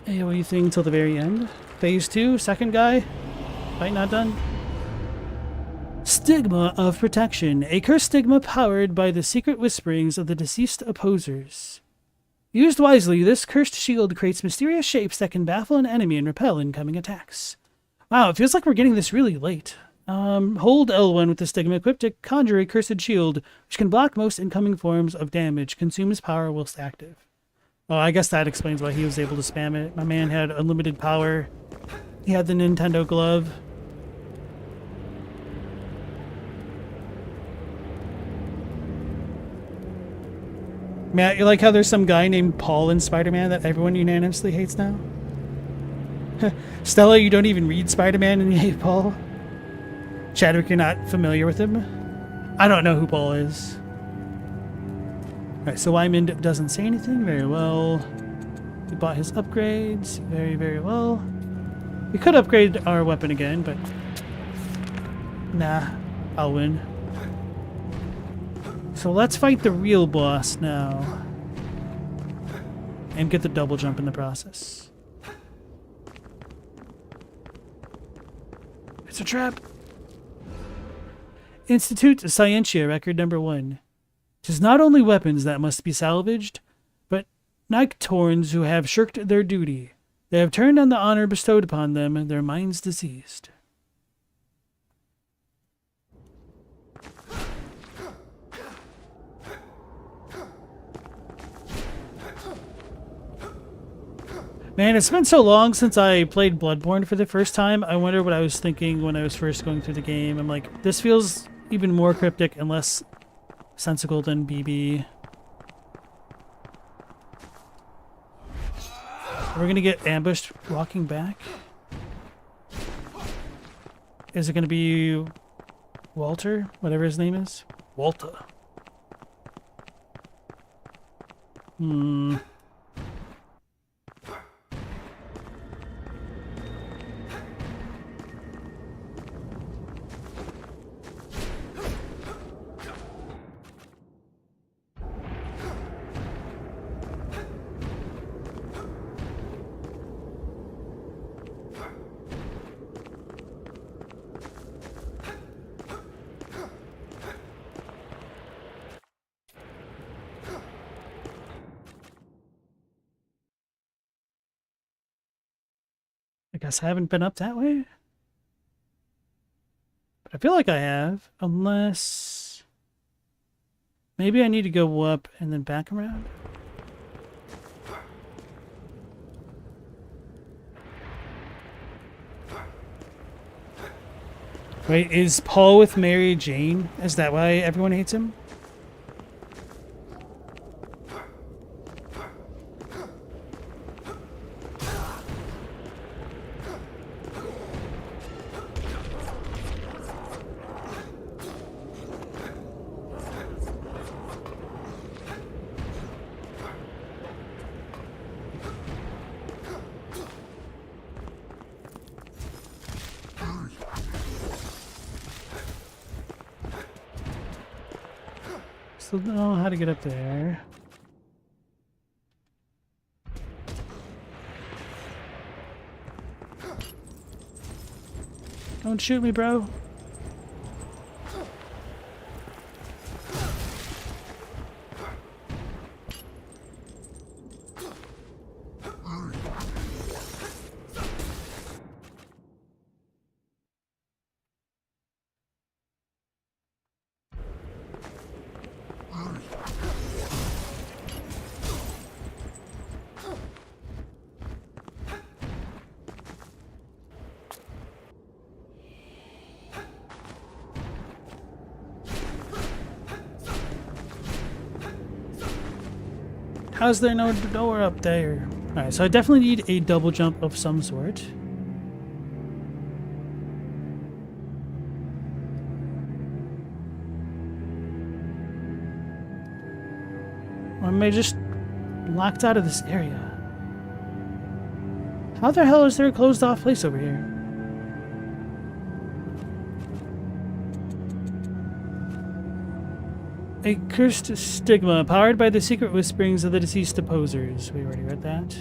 AoE thing till the very end. Phase 2, second guy. Fight not done. Stigma of Protection, a cursed stigma powered by the secret whisperings of the deceased opposers. Used wisely, this cursed shield creates mysterious shapes that can baffle an enemy and repel incoming attacks. Wow, it feels like we're getting this really late. Hold L1 with the stigma equipped to conjure a cursed shield, which can block most incoming forms of damage, consumes power whilst active. Oh, I guess that explains why he was able to spam it. My man had unlimited power. He had the Nintendo glove. Matt, you like how there's some guy named Paul in Spider-Man that everyone unanimously hates now? Stella, you don't even read Spider-Man and you hate Paul? Chadwick, you're not familiar with him? I don't know who Paul is. Alright, so Wyman doesn't say anything. Very well. We bought his upgrades. Very, very well. We could upgrade our weapon again, but... nah, I'll win. So let's fight the real boss now. And get the double jump in the process. It's a trap! Institute Scientia record number 1. 'Tis not only weapons that must be salvaged, but Nocturnes who have shirked their duty. They have turned on the honor bestowed upon them, and their minds diseased. Man, it's been so long since I played Bloodborne for the first time. I wonder what I was thinking when I was first going through the game. I'm like, this feels even more cryptic and less sensical than BB. We're gonna get ambushed walking back. Is it gonna be Walter? Whatever his name is? Walter. I guess I haven't been up that way. But I feel like I have, unless maybe I need to go up and then back around. Wait, is Paul with Mary Jane? Is that why everyone hates him? Still don't know how to get up there. Don't shoot me, bro. How's there no door up there? Alright, so I definitely need a double jump of some sort. Or am I just locked out of this area? How the hell is there a closed off place over here? A cursed stigma, powered by the secret whisperings of the deceased opposers. We already read that.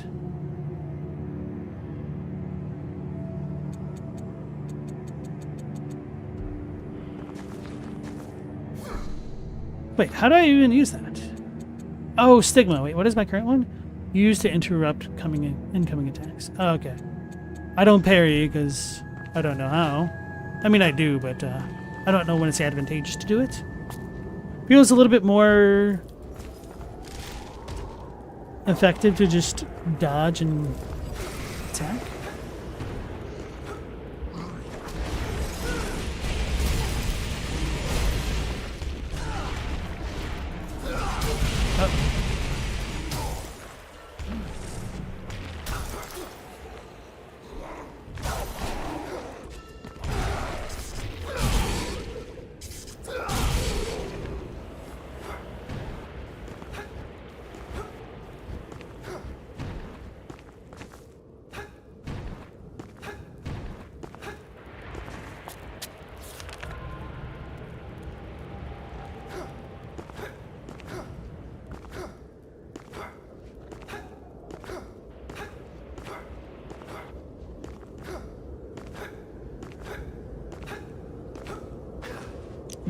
Wait, how do I even use that? Oh, stigma. Wait, what is my current one? Used to interrupt incoming attacks. Oh, okay. I don't parry because I don't know how. I mean, I do, but I don't know when it's advantageous to do it. Feels a little bit more effective to just dodge and attack.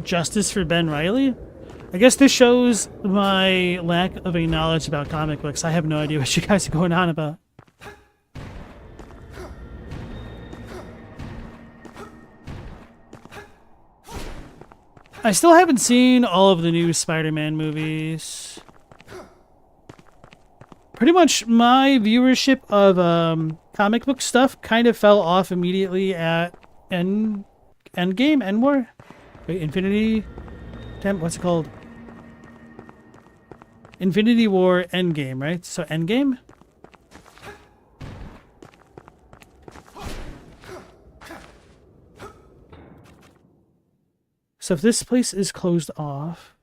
Justice for Ben Reilly? I guess this shows my lack of a knowledge about comic books. I have no idea what you guys are going on about. I still haven't seen all of the new Spider-Man movies. Pretty much my viewership of comic book stuff kind of fell off immediately at Endgame, Endwar? Wait, Infinity... Damn, what's it called? Infinity War Endgame, right? So Endgame? So if this place is closed off,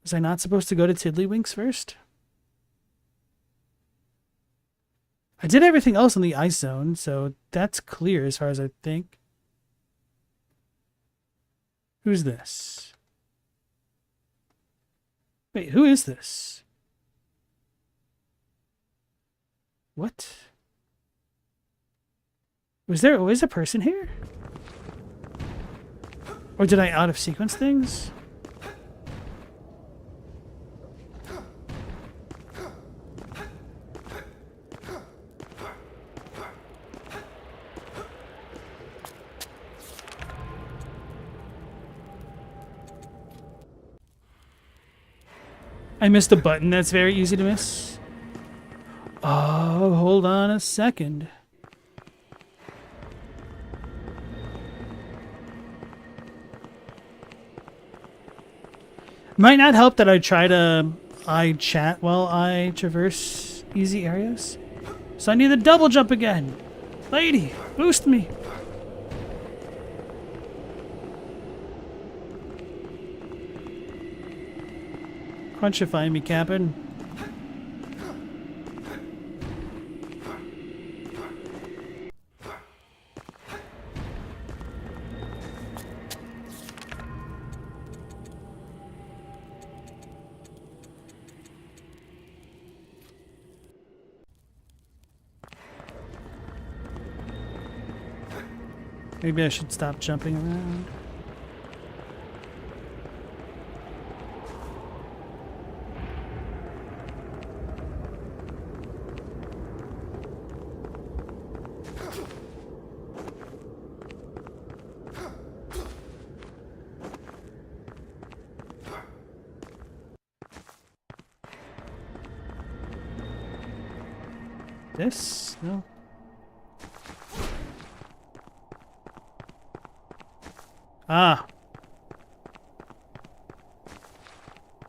was I not supposed to go to Tiddlywinks first? I did everything else in the ice zone, so that's clear as far as I think. Who's this? Wait, who is this? What? Was there always a person here? Or did I out of sequence things? I missed a button that's very easy to miss. Oh, hold on a second. Might not help that I try to chat while I traverse easy areas. So I need the double jump again. Lady, boost me. Crunchify me, Captain. Maybe I should stop jumping around. This? No. Ah.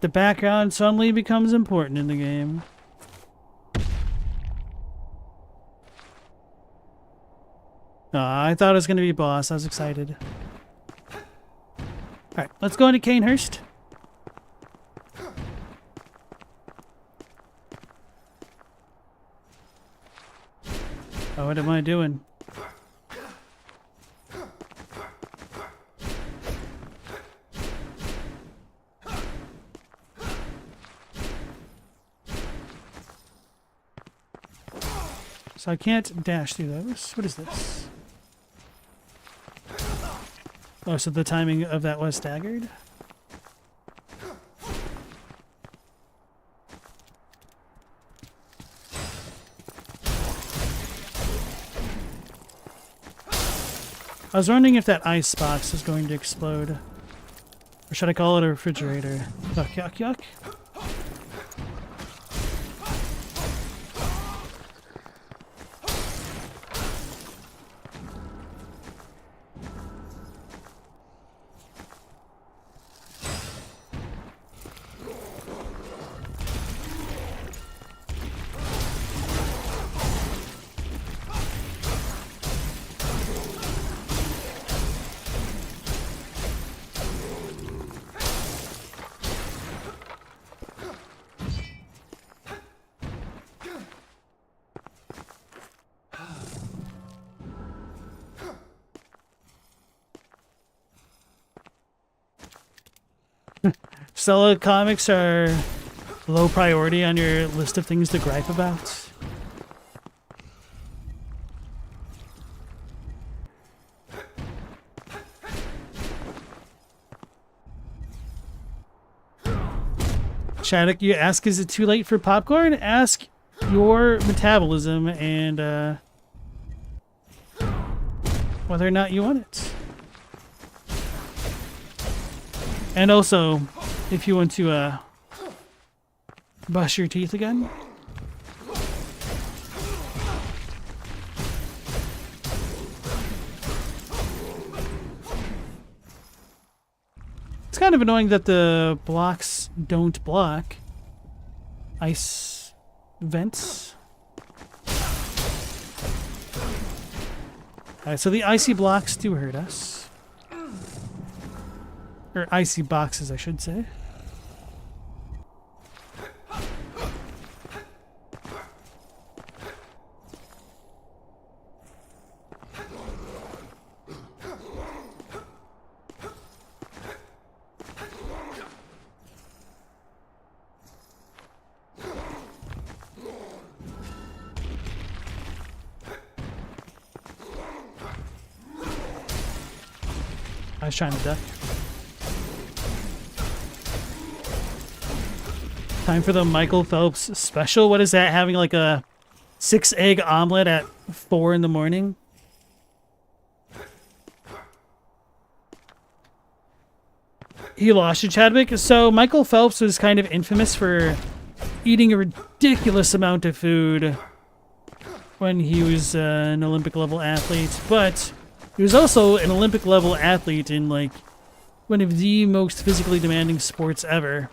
The background suddenly becomes important in the game. I thought it was going to be boss. I was excited. Alright, let's go into Canehurst. Oh, what am I doing? So I can't dash through those. What is this? Oh, so the timing of that was staggered? I was wondering if that ice box is going to explode. Or should I call it a refrigerator? Yuck, yuck, yuck. Stella comics are low priority on your list of things to gripe about. Shattuck, you ask, is it too late for popcorn? Ask your metabolism and whether or not you want it. And also, if you want to brush your teeth again. It's kind of annoying that the blocks don't block ice vents. Alright, so the icy blocks do hurt us. Or icy boxes, I should say. I was trying to duck. Time for the Michael Phelps special. What is that? Having like a 6-egg omelet at 4 in the morning? He lost you, Chadwick. So Michael Phelps was kind of infamous for eating a ridiculous amount of food when he was an Olympic level athlete, but he was also an Olympic level athlete in like one of the most physically demanding sports ever.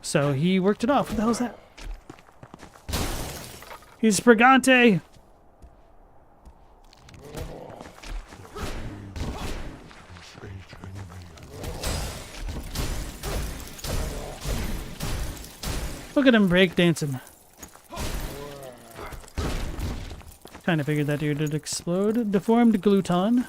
So he worked it off. What the hell is that? He's Brigante! Look at him breakdancing. Kind of figured that dude would explode. Deformed gluton.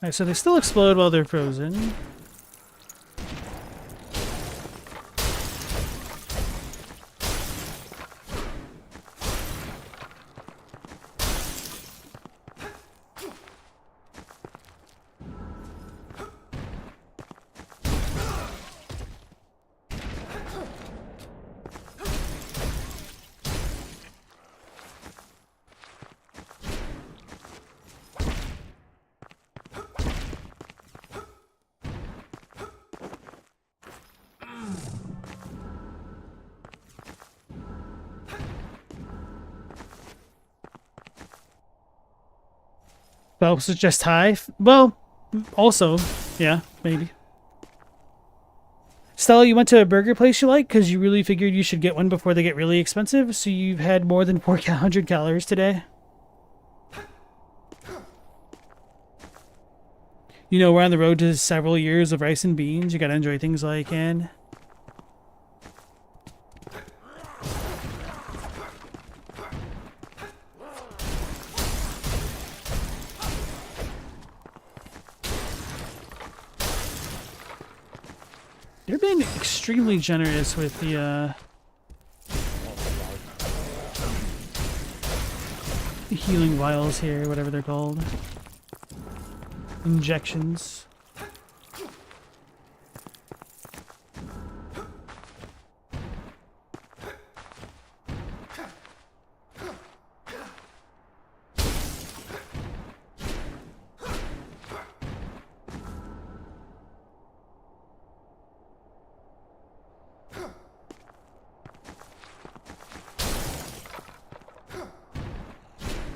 Alright, so they still explode while they're frozen. Phelps is just high. Well, also, yeah, maybe. Stella, you went to a burger place you like because you really figured you should get one before they get really expensive, so you've had more than 400 calories today. You know, we're on the road to several years of rice and beans. You gotta enjoy things while you can. They're being extremely generous with the healing vials here, whatever they're called. Injections.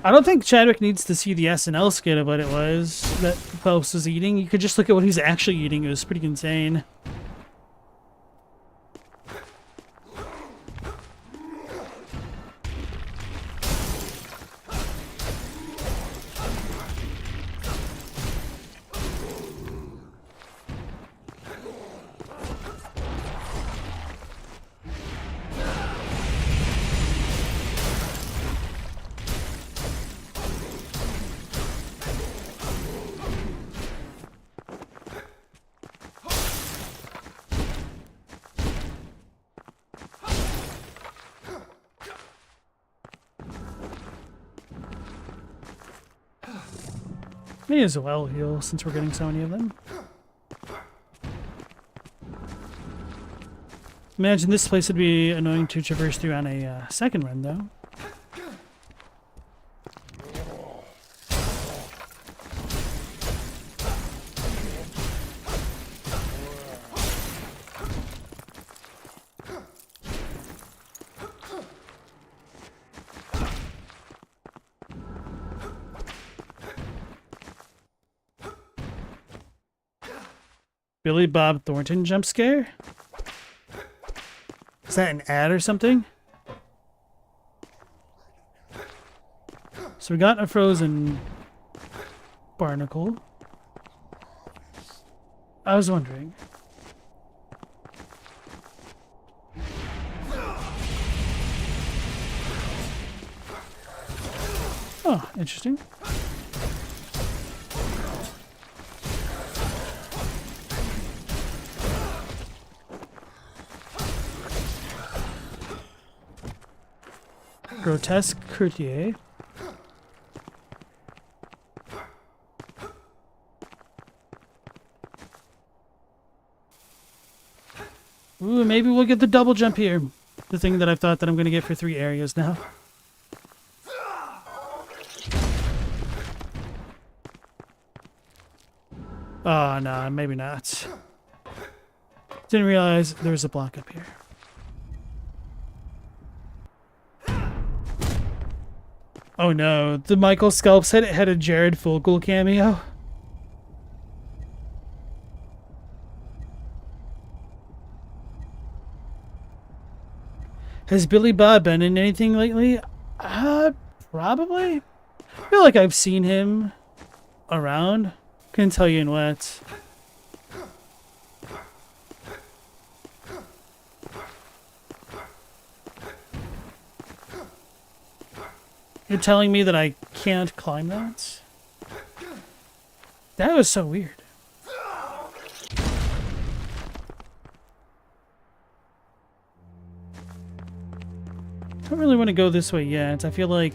I don't think Chadwick needs to see the SNL skit of what it was that Phelps was eating. You could just look at what he's actually eating. It was pretty insane. May as well heal since we're getting so many of them. Imagine this place would be annoying to traverse through on a second run, though. Billy Bob Thornton jump scare? Is that an ad or something? So we got a frozen barnacle. I was wondering. Oh, interesting. Grotesque courtier. Ooh, maybe we'll get the double jump here. The thing that I've thought that I'm going to get for 3 areas now. Oh, no, maybe not. Didn't realize there was a block up here. Oh no, the Michael Sculp's had a Jared Fogle cameo. Has Billy Bob been in anything lately? Probably. I feel like I've seen him around. Couldn't tell you in what. You're telling me that I can't climb that? That was so weird. I don't really want to go this way yet. I feel like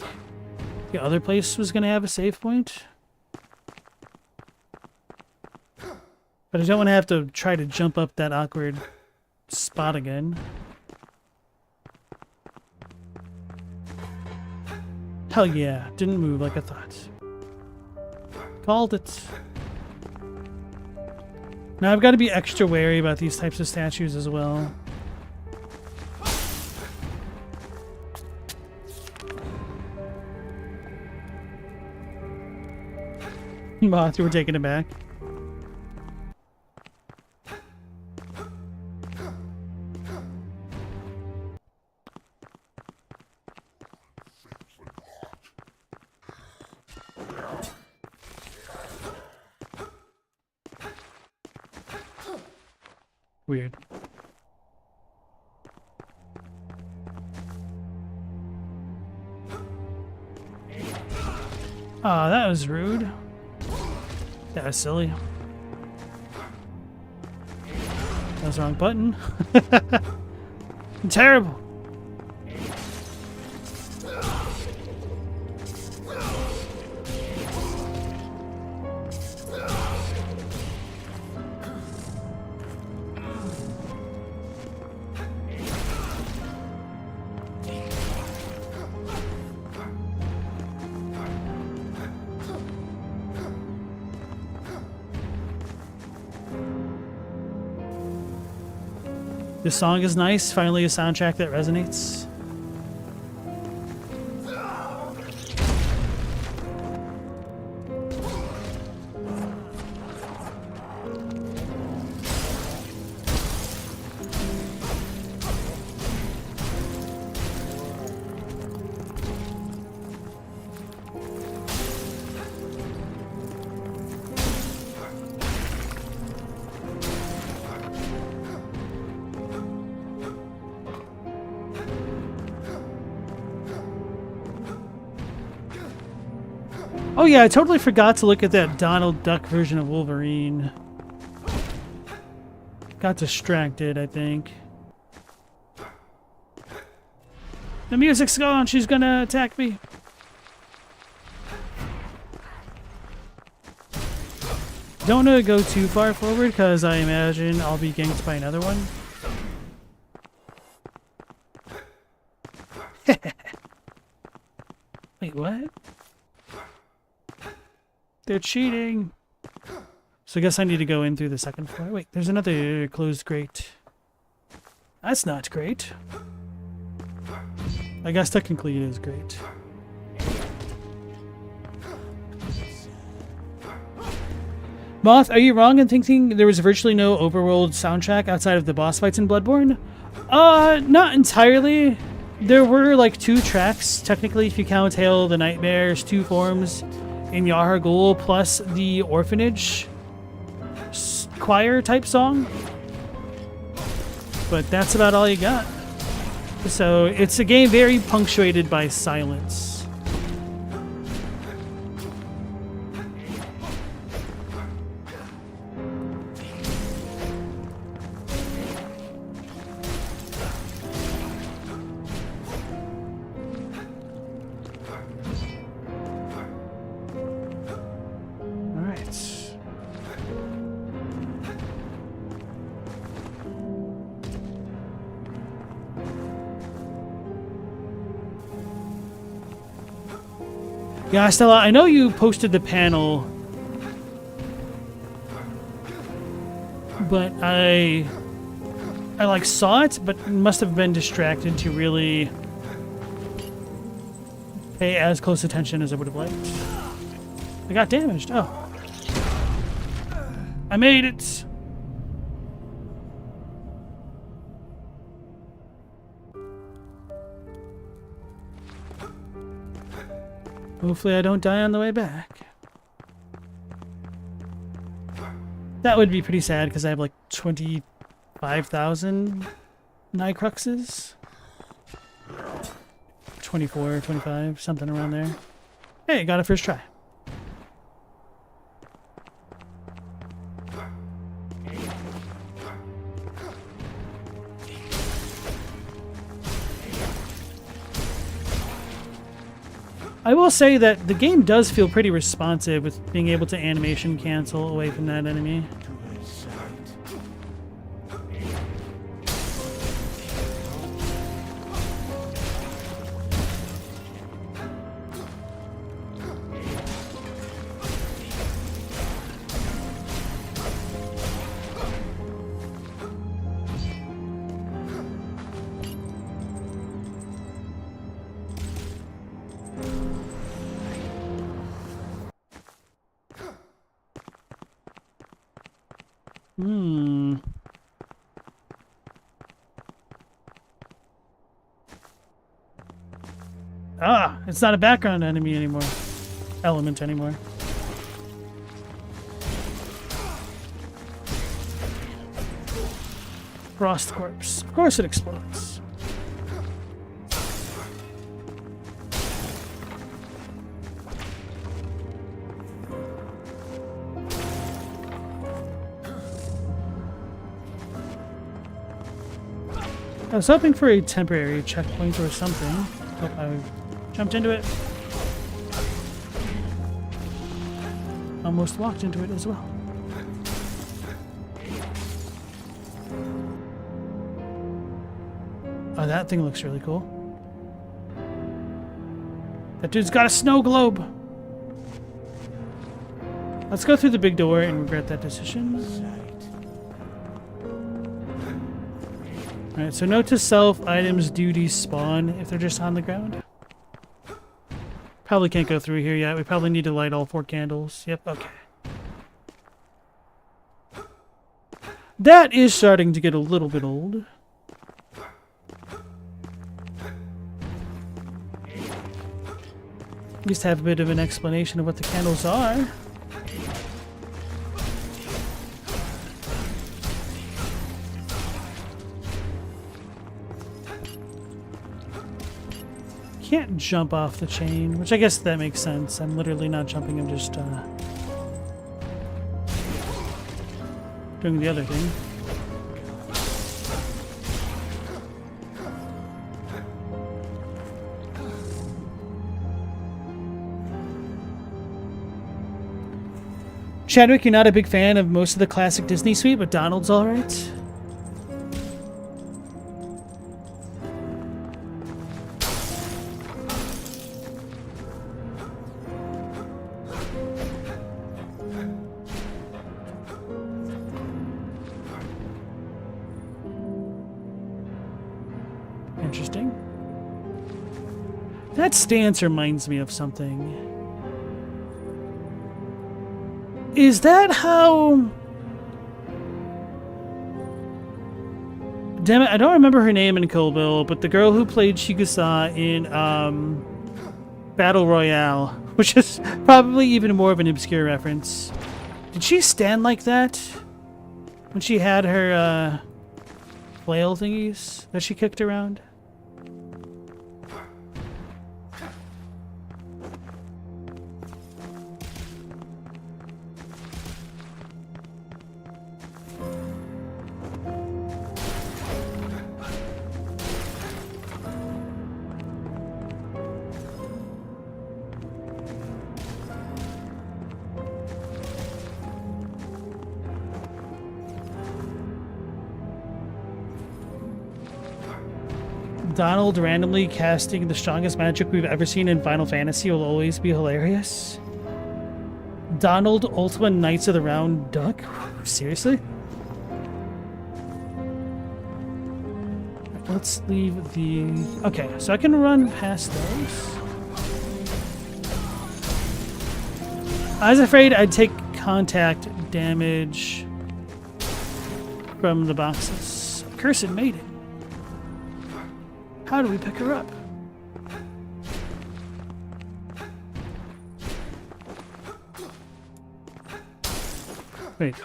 the other place was going to have a save point. But I don't want to have to try to jump up that awkward spot again. Hell yeah, didn't move like I thought. Called it. Now I've got to be extra wary about these types of statues as well. Moth, you were taking it back. Weird. Ah, that was rude. That was silly. That was the wrong button. Terrible. This song is nice. Finally a soundtrack that resonates. Oh yeah, I totally forgot to look at that Donald Duck version of Wolverine. Got distracted, I think. The music's gone, she's gonna attack me. Don't want to go too far forward because I imagine I'll be ganked by another one. Wait, what? They're cheating. So I guess I need to go in through the second floor. Wait, there's another closed grate. That's not great. I guess technically it is great. Moth, are you wrong in thinking there was virtually no overworld soundtrack outside of the boss fights in Bloodborne? Not entirely. There were like 2 tracks, technically, if you count Hail the Nightmare's 2 forms in Yahar Ghul, plus the Orphanage choir type song. But that's about all you got. So it's a game very punctuated by silence. Yeah, Stella, I know you posted the panel, but I like saw it, but must have been distracted to really pay as close attention as I would have liked. I got damaged. Oh. I made it. Hopefully I don't die on the way back. That would be pretty sad because I have like 25,000 Nightcruxes. 24, 25, something around there. Hey, got it first try. I will say that the game does feel pretty responsive with being able to animation cancel away from that enemy. Ah, it's not a background enemy anymore. Element anymore. Frost corpse. Of course it explodes. I was hoping for a temporary checkpoint or something. Oh, I jumped into it. Almost walked into it as well. Oh, that thing looks really cool. That dude's got a snow globe. Let's go through the big door and regret that decision. Alright, so note to self, items do despawn if they're just on the ground. Probably can't go through here yet. We probably need to light all 4 candles. Yep, okay. That is starting to get a little bit old. At least have a bit of an explanation of what the candles are. Can't jump off the chain, which I guess that makes sense. I'm literally not jumping, I'm just doing the other thing. Chadwick, you're not a big fan of most of the classic Disney suite, but Donald's all right. Interesting. That stance reminds me of something. Is that how... Damn it, I don't remember her name in Kill Bill, but the girl who played Shigusa in Battle Royale, which is probably even more of an obscure reference. Did she stand like that when she had her flail thingies that she kicked around? Donald randomly casting the strongest magic we've ever seen in Final Fantasy will always be hilarious. Donald Ultimate Knights of the Round Duck? Seriously? Let's leave the... Okay, so I can run past those. I was afraid I'd take contact damage from the boxes. Cursed Maiden. How do we pick her up? Wait,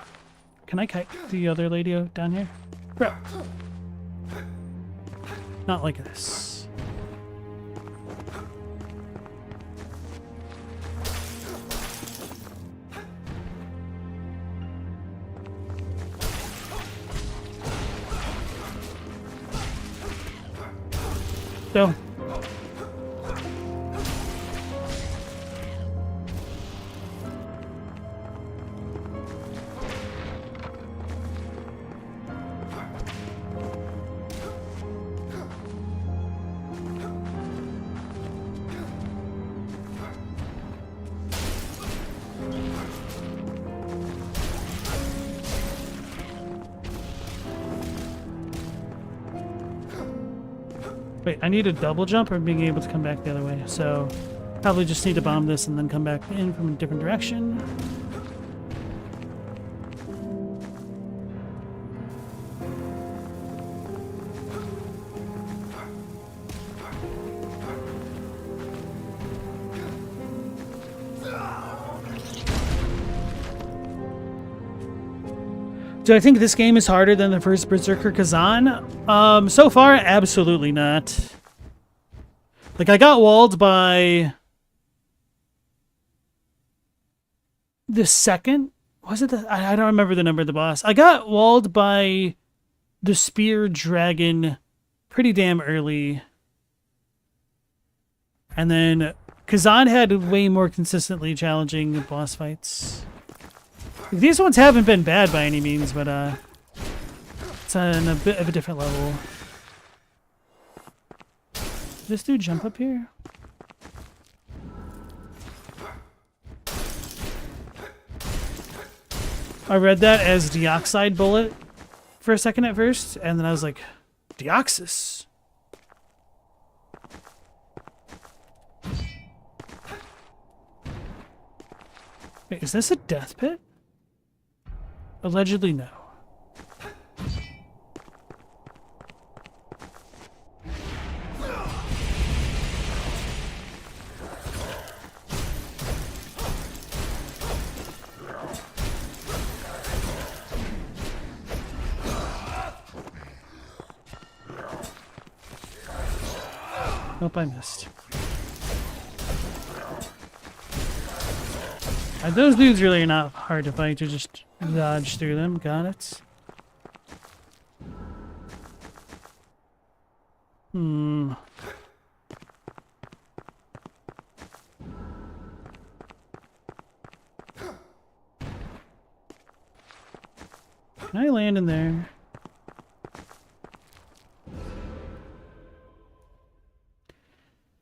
can I kite the other lady down here? Bro. Not like this. So. Wait, I need a double jump or being able to come back the other way. So probably just need to bomb this and then come back in from a different direction. Do I think this game is harder than the first Berserker Kazan? So far, absolutely not. Like, I got walled by the second? Was it the... I don't remember the number of the boss. I got walled by the Spear Dragon pretty damn early. And then Kazan had way more consistently challenging boss fights. These ones haven't been bad by any means, but it's on a bit of a different level. Did this dude jump up here? I read that as Deoxide Bullet for a second at first, and then I was like, Deoxys? Wait, is this a death pit? Allegedly, no. Nope, I missed. Those dudes really are not hard to fight, you just dodge through them. Got it. Can I land in there?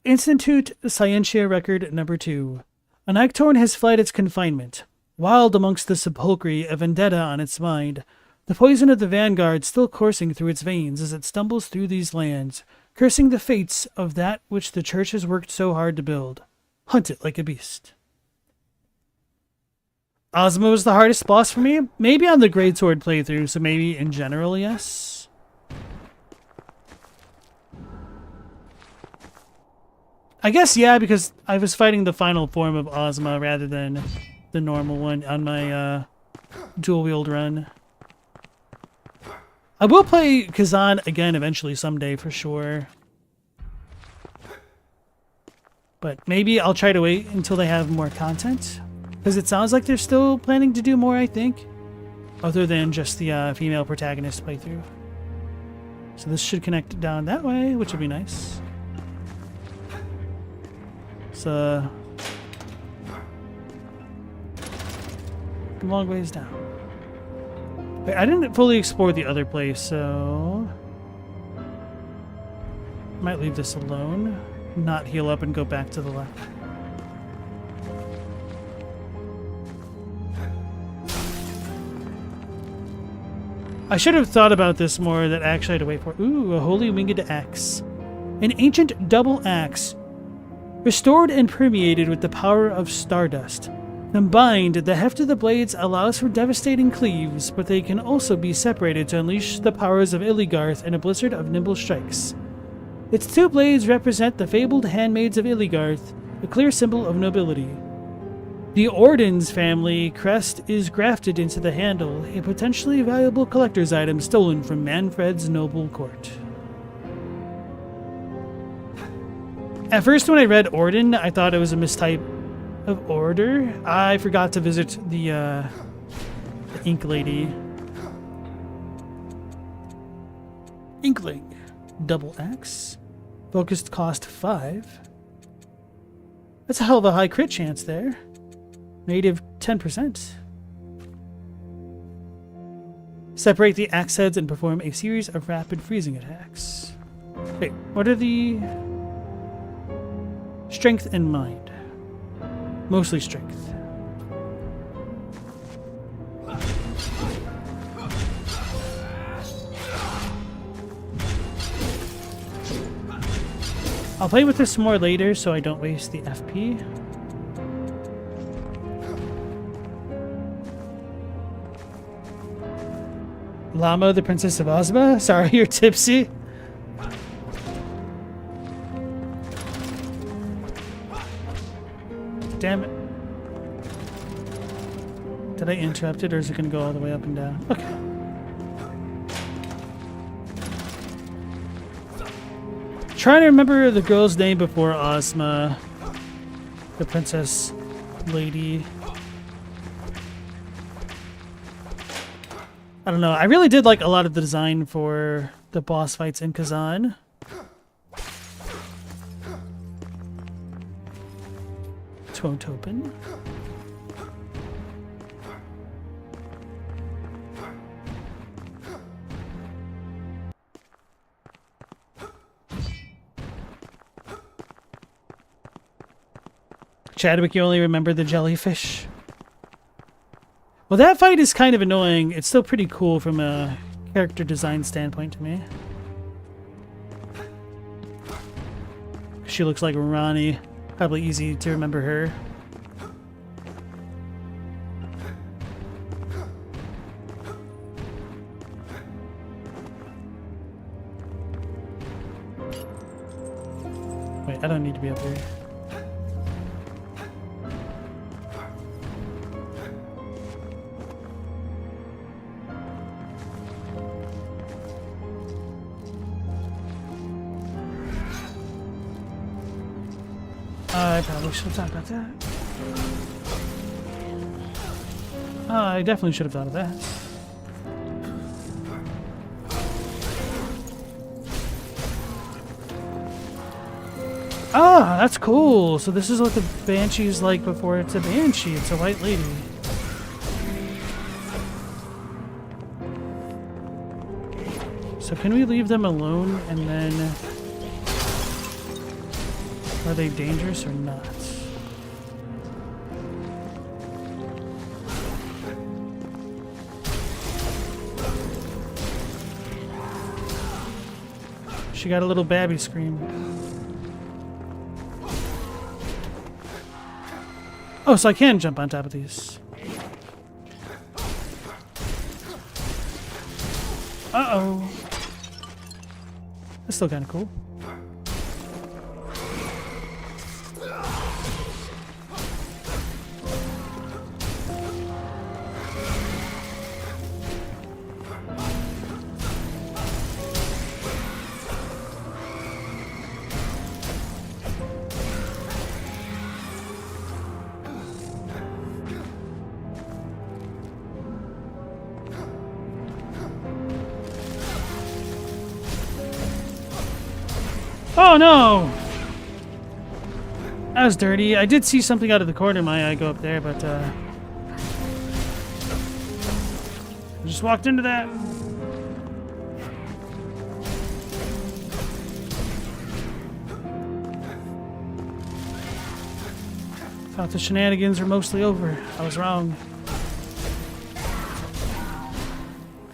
Institute Scientia Record number 2. An Ictorn has fled its confinement. Wild amongst the sepulchre, a vendetta on its mind. The poison of the vanguard still coursing through its veins as it stumbles through these lands, cursing the fates of that which the church has worked so hard to build. Hunt it like a beast. Ozma was the hardest boss for me. Maybe on the Greatsword playthrough, so maybe in general, yes. I guess, yeah, because I was fighting the final form of Ozma rather than the normal one on my dual-wield run. I will play Kazan again eventually someday for sure. But maybe I'll try to wait until they have more content. Because it sounds like they're still planning to do more, I think. Other than just the female protagonist playthrough. So this should connect down that way, which would be nice. It's a long ways down. Wait, I didn't fully explore the other place, so might leave this alone. Not heal up and go back to the left. I should have thought about this more, that actually I had to wait for. Ooh, a holy winged axe. An ancient double axe. Restored and permeated with the power of stardust. Combined, the heft of the blades allows for devastating cleaves, but they can also be separated to unleash the powers of Illigarth in a blizzard of nimble strikes. Its two blades represent the fabled handmaids of Illigarth, a clear symbol of nobility. The Orden's family crest is grafted into the handle, a potentially valuable collector's item stolen from Manfred's noble court. At first when I read Orden, I thought it was a mistype of order. I forgot to visit the Ink Lady. Inkling. Double axe. Focused cost 5. That's a hell of a high crit chance there. Native 10%. Separate the axe heads and perform a series of rapid freezing attacks. Wait, what are the... Strength and mind. Mostly strength. I'll play with this more later so I don't waste the FP. Llama, the Princess of Ozma? Sorry, you're tipsy. Damn it. Did I interrupt it, or is it going to go all the way up and down? Okay. Trying to remember the girl's name before Ozma. The princess lady. I don't know. I really did like a lot of the design for the boss fights in Kazan. Won't open. Chadwick, you only remember the jellyfish. Well, that fight is kind of annoying. It's still pretty cool from a character design standpoint to me. She looks like Ronnie. Probably easy to remember her. Wait, I don't need to be up here. I probably should have thought about that. I definitely should have thought of that. Ah, that's cool. So this is what the Banshee is like before it's a Banshee. It's a white lady. So can we leave them alone and then... Are they dangerous or not? She got a little babby scream. Oh, so I can jump on top of these. Uh-oh. That's still kind of cool. Oh no! That was dirty. I did see something out of the corner of my eye go up there, but I just walked into that. Thought the shenanigans were mostly over. I was wrong.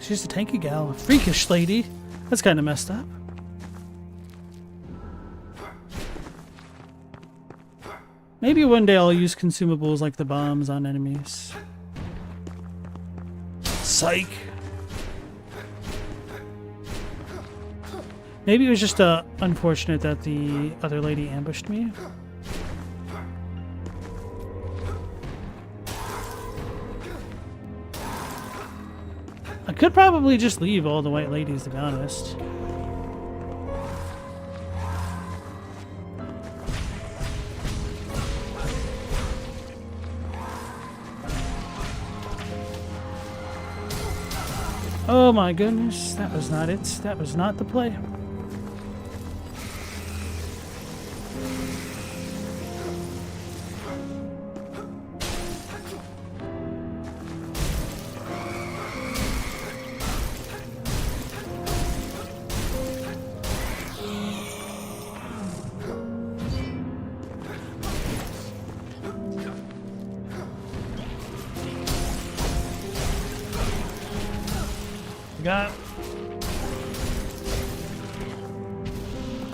She's a tanky gal. A freakish lady. That's kind of messed up. Maybe one day I'll use consumables like the bombs on enemies. Psych! Maybe it was just unfortunate that the other lady ambushed me. I could probably just leave all the white ladies, to be honest. Oh my goodness, that was not it. That was not the play.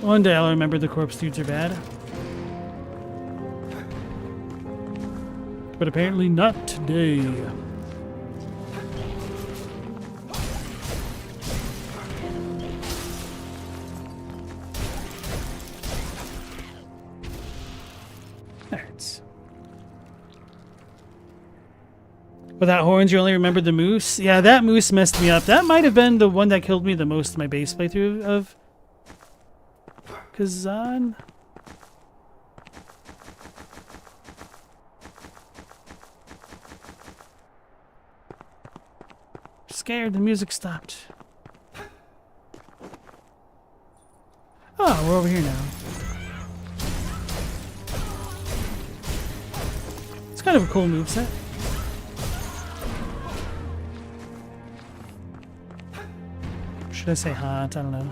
One day I'll remember the corpse dudes are bad. But apparently not today. That hurts. Without horns, you only remember the moose? Yeah, that moose messed me up. That might have been the one that killed me the most in my base playthrough of Kazan. Scared, the music stopped. Oh, we're over here now. It's kind of a cool moveset. Should I say hot? I don't know.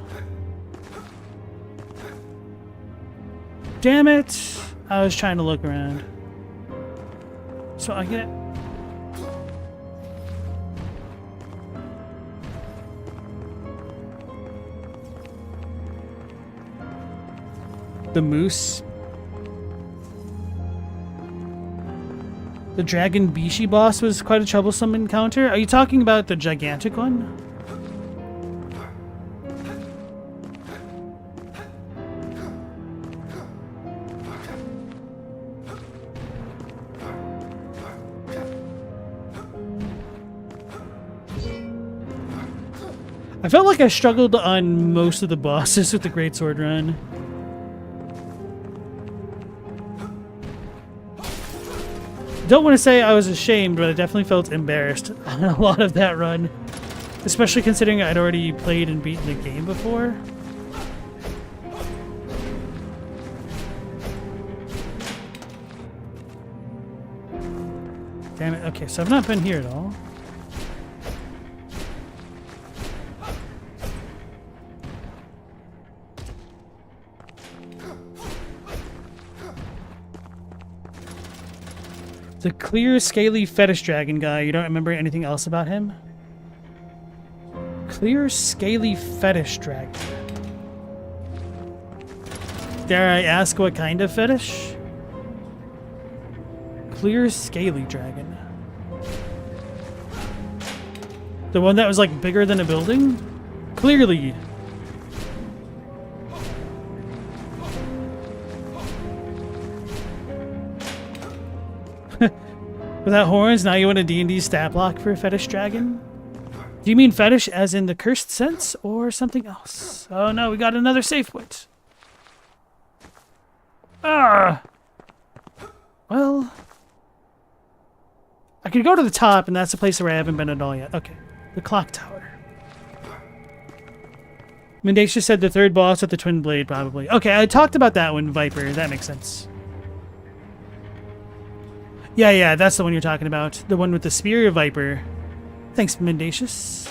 Damn it! I was trying to look around. So I get the moose. The Dragon Bishi boss was quite a troublesome encounter. Are you talking about the gigantic one? I felt like I struggled on most of the bosses with the Greatsword run. Don't want to say I was ashamed, but I definitely felt embarrassed on a lot of that run. Especially considering I'd already played and beaten the game before. Damn it. Okay, so I've not been here at all. The clear, scaly fetish dragon guy. You don't remember anything else about him? Clear, scaly fetish dragon. Dare I ask what kind of fetish? Clear, scaly dragon. The one that was like bigger than a building? Clearly. Without horns, now you want a D&D stat block for a fetish dragon? Do you mean fetish as in the cursed sense or something else? Oh no, we got another save point. Ah! Well, I could go to the top, and that's the place where I haven't been at all yet. Okay, the clock tower. Mendacious said the third boss with the twin blade, probably. Okay, I talked about that one, Viper. That makes sense. Yeah, that's the one you're talking about. The one with the spear Viper. Thanks, Mendacious.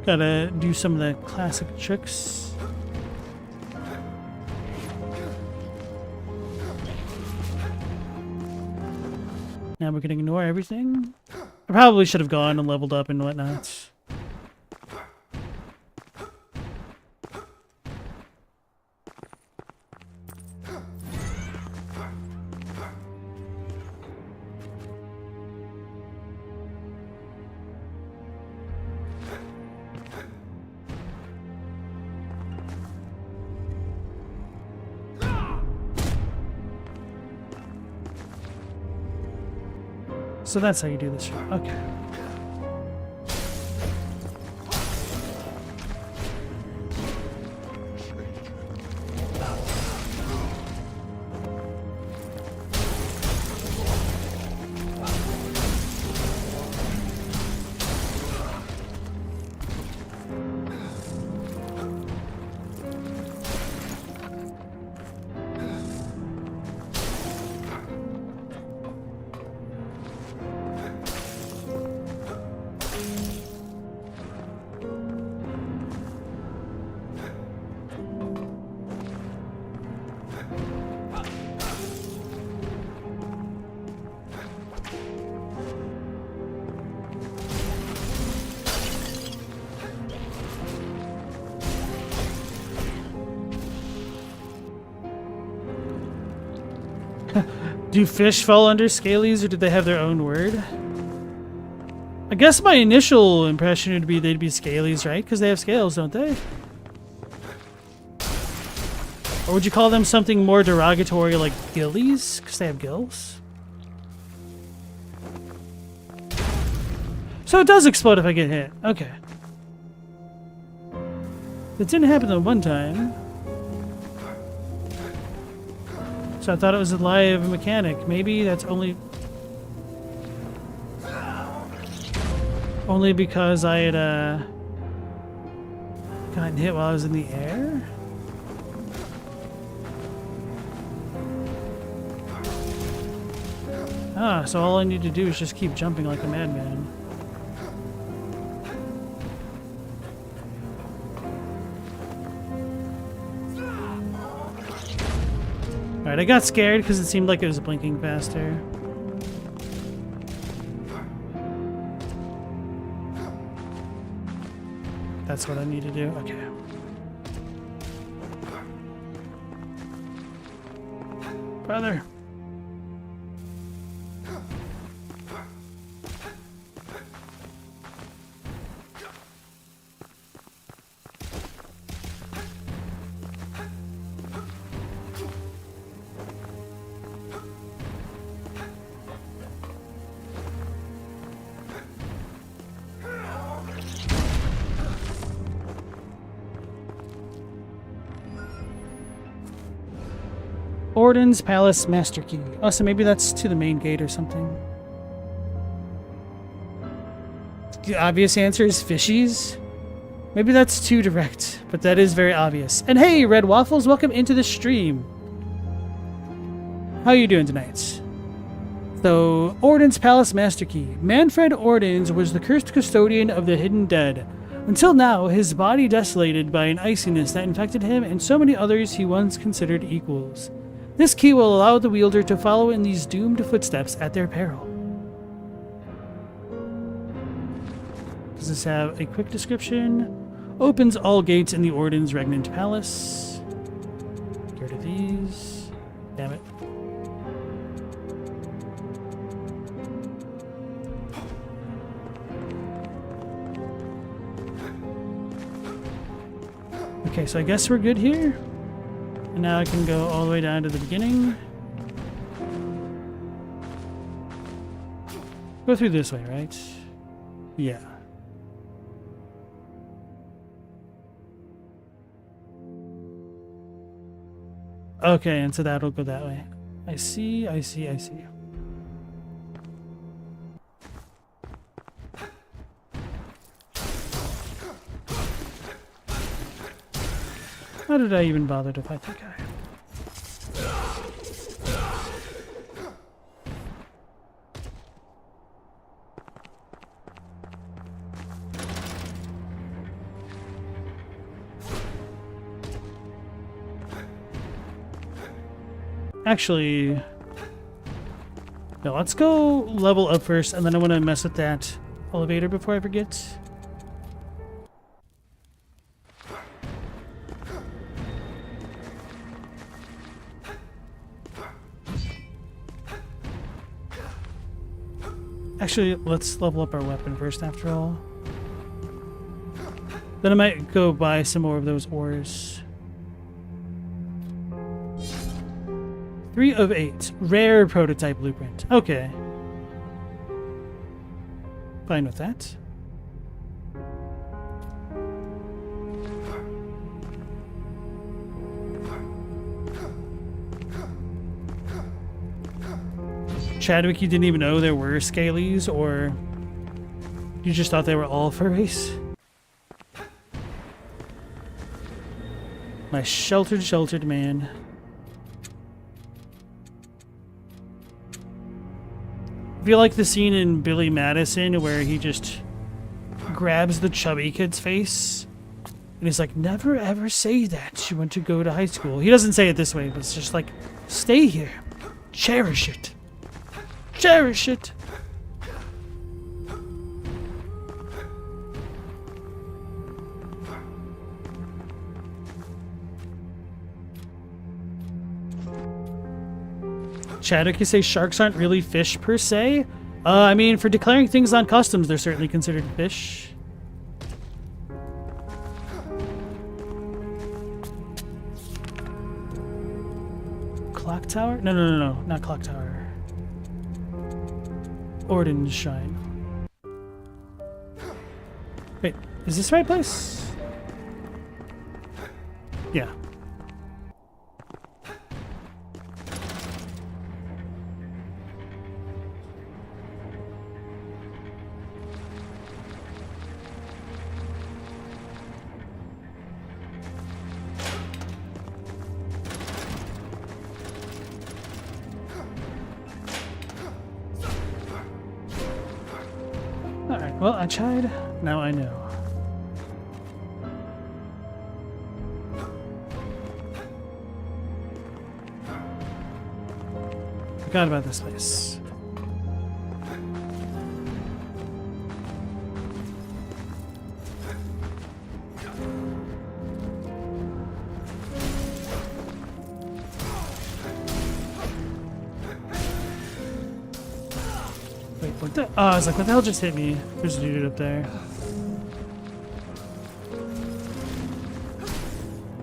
Gotta do some of the classic tricks. Now we're gonna ignore everything. I probably should have gone and leveled up and whatnot. So that's how you do this. Okay. Do fish fall under scalies, or did they have their own word? I guess my initial impression would be they'd be scalies, right? Because they have scales, don't they? Or would you call them something more derogatory like gillies? Because they have gills? So it does explode if I get hit. Okay. It didn't happen the one time. So I thought it was a live mechanic. Maybe that's only because I had gotten hit while I was in the air. Ah, so all I need to do is just keep jumping like a madman. Alright, I got scared because it seemed like it was blinking faster. That's what I need to do. Okay. Brother. Orden's Palace Master Key. Oh, so maybe that's to the main gate or something. The obvious answer is fishies. Maybe that's too direct, but that is very obvious. And hey, Red Waffles, welcome into the stream. How are you doing tonight? So, Orden's Palace Master Key. Manfred Ordens was the cursed custodian of the hidden dead. Until now, his body desolated by an iciness that infected him and so many others he once considered equals. This key will allow the wielder to follow in these doomed footsteps at their peril. Does this have a quick description? Opens all gates in the Orden's regnant palace. Get rid of these. Damn it. Okay, so I guess we're good here. And now I can go all the way down to the beginning. Go through this way, right? Yeah. Okay, and so that'll go that way. I see. How did I even bother to fight that guy? Actually, no, let's go level up first, and then I want to mess with that elevator before I forget. Actually, let's level up our weapon first, after all. Then I might go buy some more of those ores. 3 of 8. Rare prototype blueprint. Okay. Fine with that. Chadwick, you didn't even know there were scalies, or you just thought they were all furries? My sheltered man. I feel like the scene in Billy Madison where he just grabs the chubby kid's face and he's like, never ever say that you want to go to high school. He doesn't say it this way, but it's just like, stay here. Cherish it. Cherish it. Chadwick, you say sharks aren't really fish per se? I mean, for declaring things on customs, they're certainly considered fish. Clock tower? No, not clock tower. Orden's Shrine. Wait, is this the right place? Yeah. Alright, well, I tried. Now I know. Forgot about this place. Wait, what the? Oh, I was like, what the hell just hit me? There's a dude up there.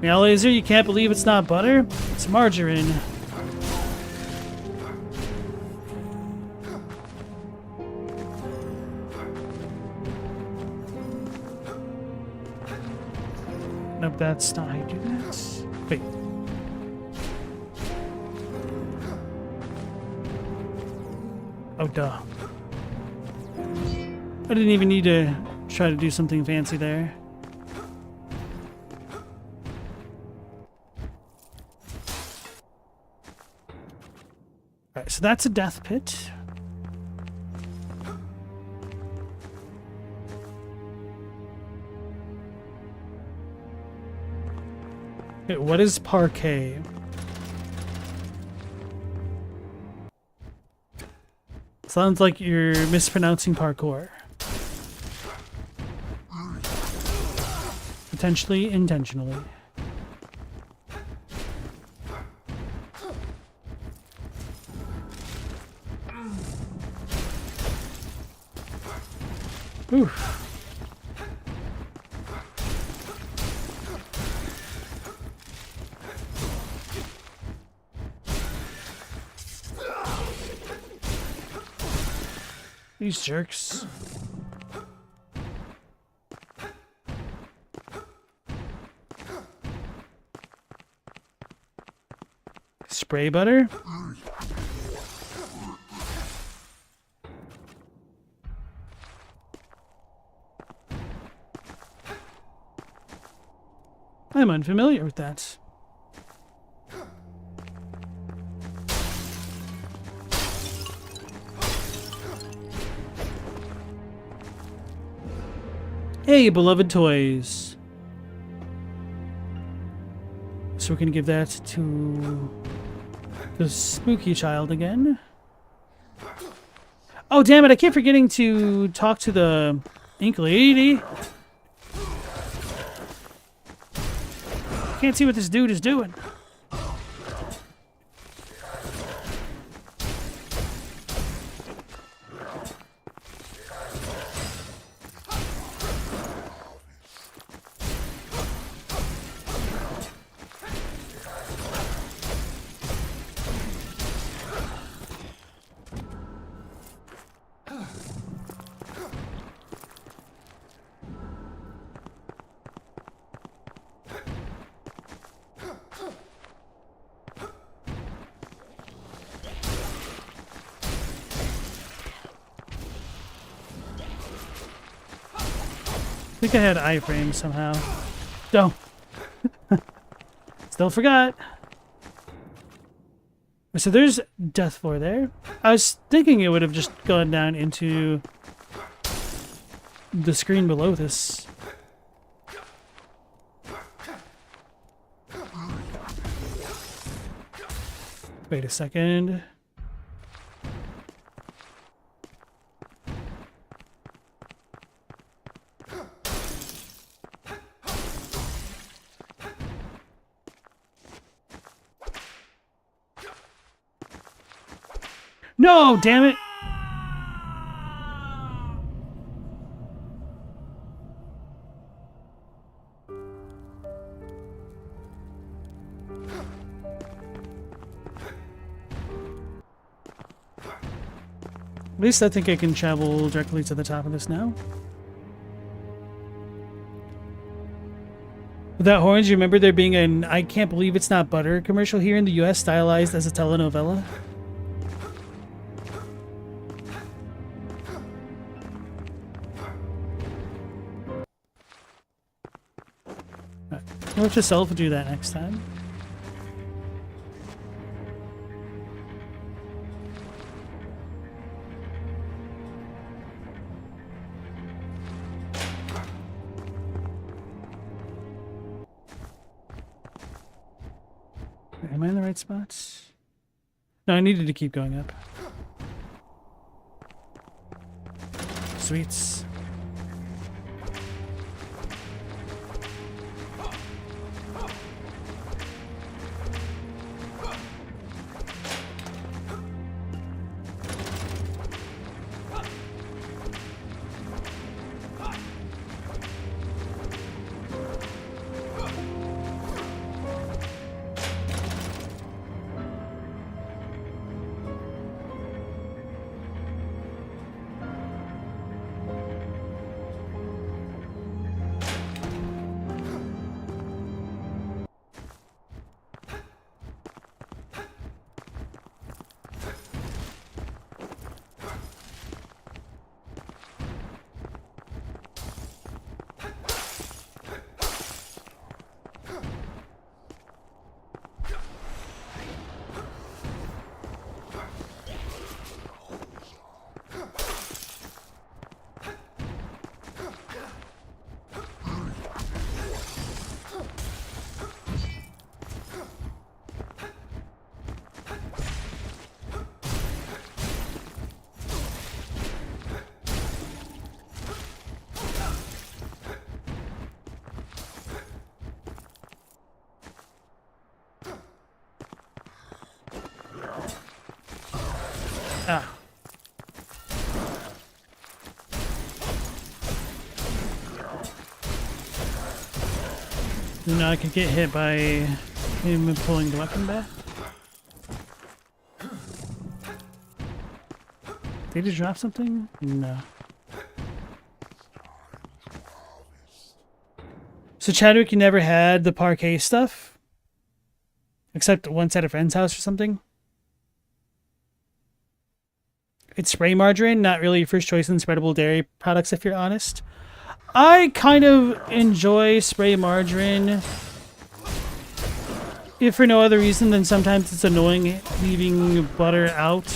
Yeah, Laser, you can't believe it's not butter? It's margarine. Nope, that's not how you do that. Wait. Oh, duh. I didn't even need to try to do something fancy there. Alright, so that's a death pit. Okay, what is parquet? Sounds like you're mispronouncing parkour. Potentially intentionally. Oof. These jerks. Spray butter? I'm unfamiliar with that. Hey, beloved toys. So we're gonna give that to the spooky child again. Oh, damn it, I keep forgetting to talk to the ink lady. Can't see what this dude is doing. I think I had iframe somehow. No. Still forgot. So there's death floor there. I was thinking it would have just gone down into the screen below this. Wait a second. No, damn it. At least I think I can travel directly to the top of this now. Without horns, you remember there being an I can't believe it's not butter commercial here in the US stylized as a telenovela? Note to self, do that next time. Am I in the right spots? No, I needed to keep going up. Sweets. You know, I could get hit by him pulling the weapon back. Did he just drop something? No. So Chadwick, you never had the parquet stuff? Except once at a friend's house or something? It's spray margarine, not really your first choice in spreadable dairy products if you're honest. I kind of enjoy spray margarine. If for no other reason than sometimes it's annoying leaving butter out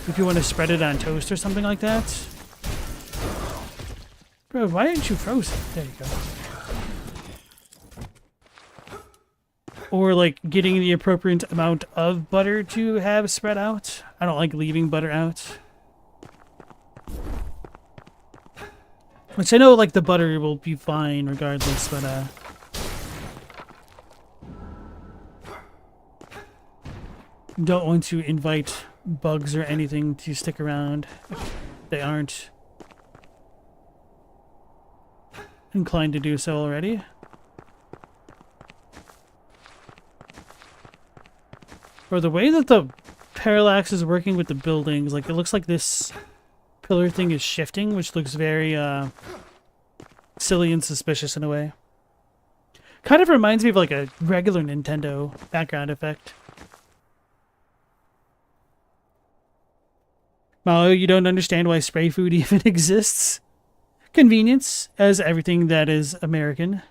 if you want to spread it on toast or something like that. Bro, why didn't you froze it? There you go. Or like getting the appropriate amount of butter to have spread out. I don't like leaving butter out. Which I know like the butter will be fine regardless, but don't want to invite bugs or anything to stick around if they aren't inclined to do so already. Or the way that the parallax is working with the buildings, like it looks like this pillar thing is shifting, which looks very silly and suspicious in a way. Kind of reminds me of like a regular Nintendo background effect. Malo, you don't understand why spray food even exists? Convenience, as everything that is American.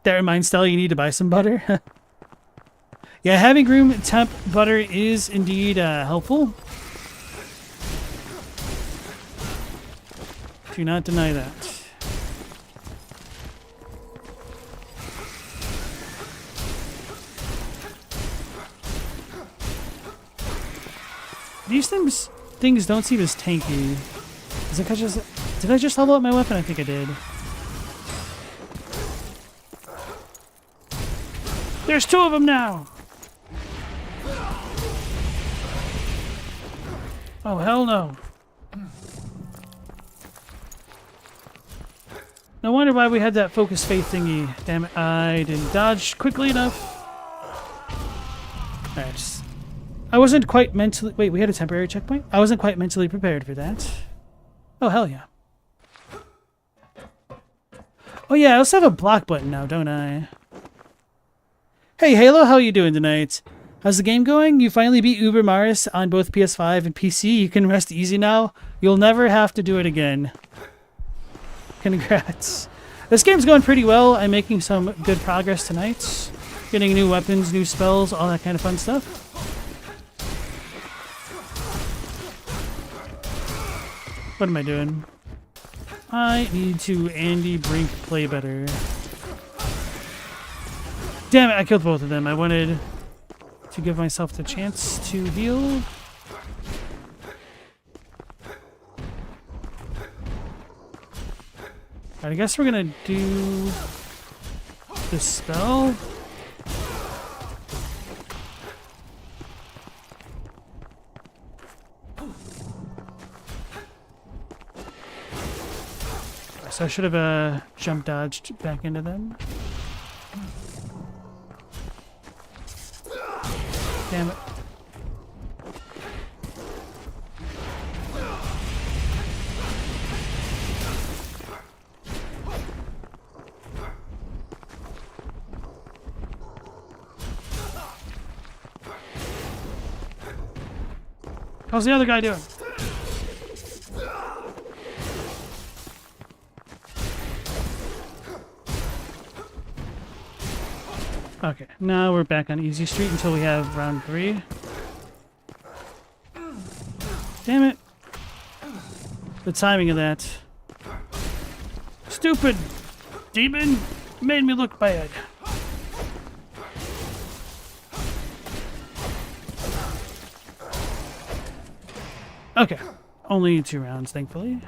That reminds Stella you need to buy some butter. Yeah, having room temp butter is indeed helpful. Do not deny that. These things don't seem as tanky. Is it 'cause did I just level up my weapon? I think I did. There's two of them now! Oh, hell no. No wonder why we had that focus faith thingy. Damn it, I didn't dodge quickly enough. Alright. I wasn't quite mentally... Wait, we had a temporary checkpoint? I wasn't quite mentally prepared for that. Oh, hell yeah. Oh yeah, I also have a block button now, don't I? Hey Halo, how are you doing tonight? How's the game going? You finally beat Uber Maris on both PS5 and PC. You can rest easy now. You'll never have to do it again. Congrats. This game's going pretty well. I'm making some good progress tonight. Getting new weapons, new spells, all that kind of fun stuff. What am I doing? I need to Andy Brink play better. Damn it, I killed both of them. I wanted to give myself the chance to heal. Alright, I guess we're gonna do this spell. So I should have jump dodged back into them. Damn it. How's the other guy doing? Okay, now we're back on easy street until we have round 3. Damn it. The timing of that. Stupid demon made me look bad. Okay, only 2 rounds, thankfully.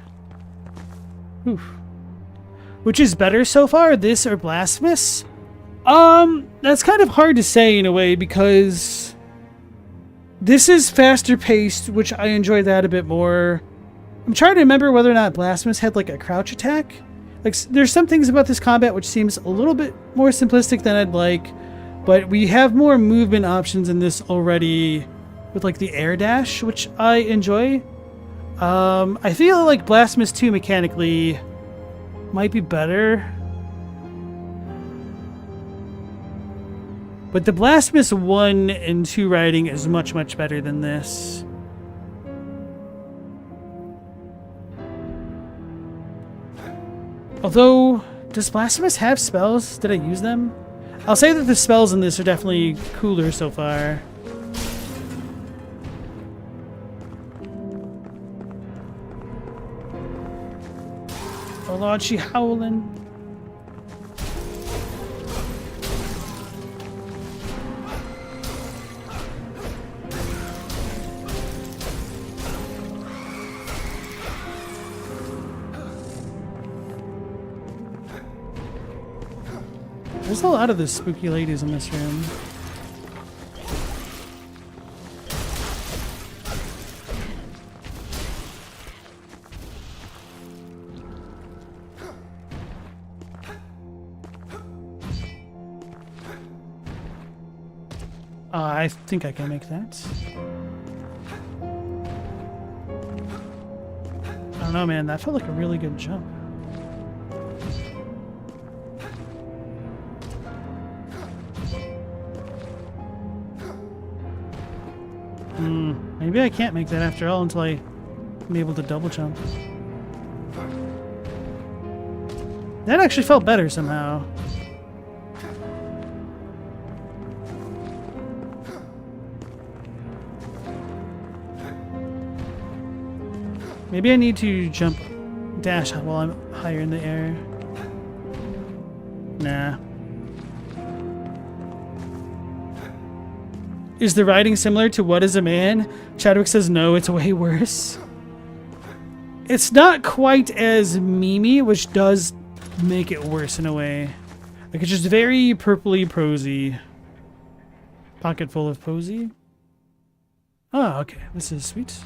Oof. Which is better so far, this or Blasphemous? That's kind of hard to say in a way because this is faster paced, which I enjoy that a bit more. I'm trying to remember whether or not Blasphemous had like a crouch attack. Like, there's some things about this combat which seems a little bit more simplistic than I'd like, but we have more movement options in this already with like the air dash, which I enjoy. I feel like Blasphemous 2 mechanically might be better. But the Blasphemous 1 and 2 riding is much, much better than this. Although, does Blasphemous have spells? Did I use them? I'll say that the spells in this are definitely cooler so far. Oh Lord, she howling. There's a lot of the spooky ladies in this room. I think I can make that. I don't know, man. That felt like a really good jump. Maybe I can't make that after all until I'm able to double jump. That actually felt better somehow. Maybe I need to jump dash while I'm higher in the air. Nah. Is the writing similar to What is a Man? Chadwick says no, it's way worse. It's not quite as memey, which does make it worse in a way. Like, it's just very purpley prosy. Pocket full of posy. Oh, okay. This is sweet.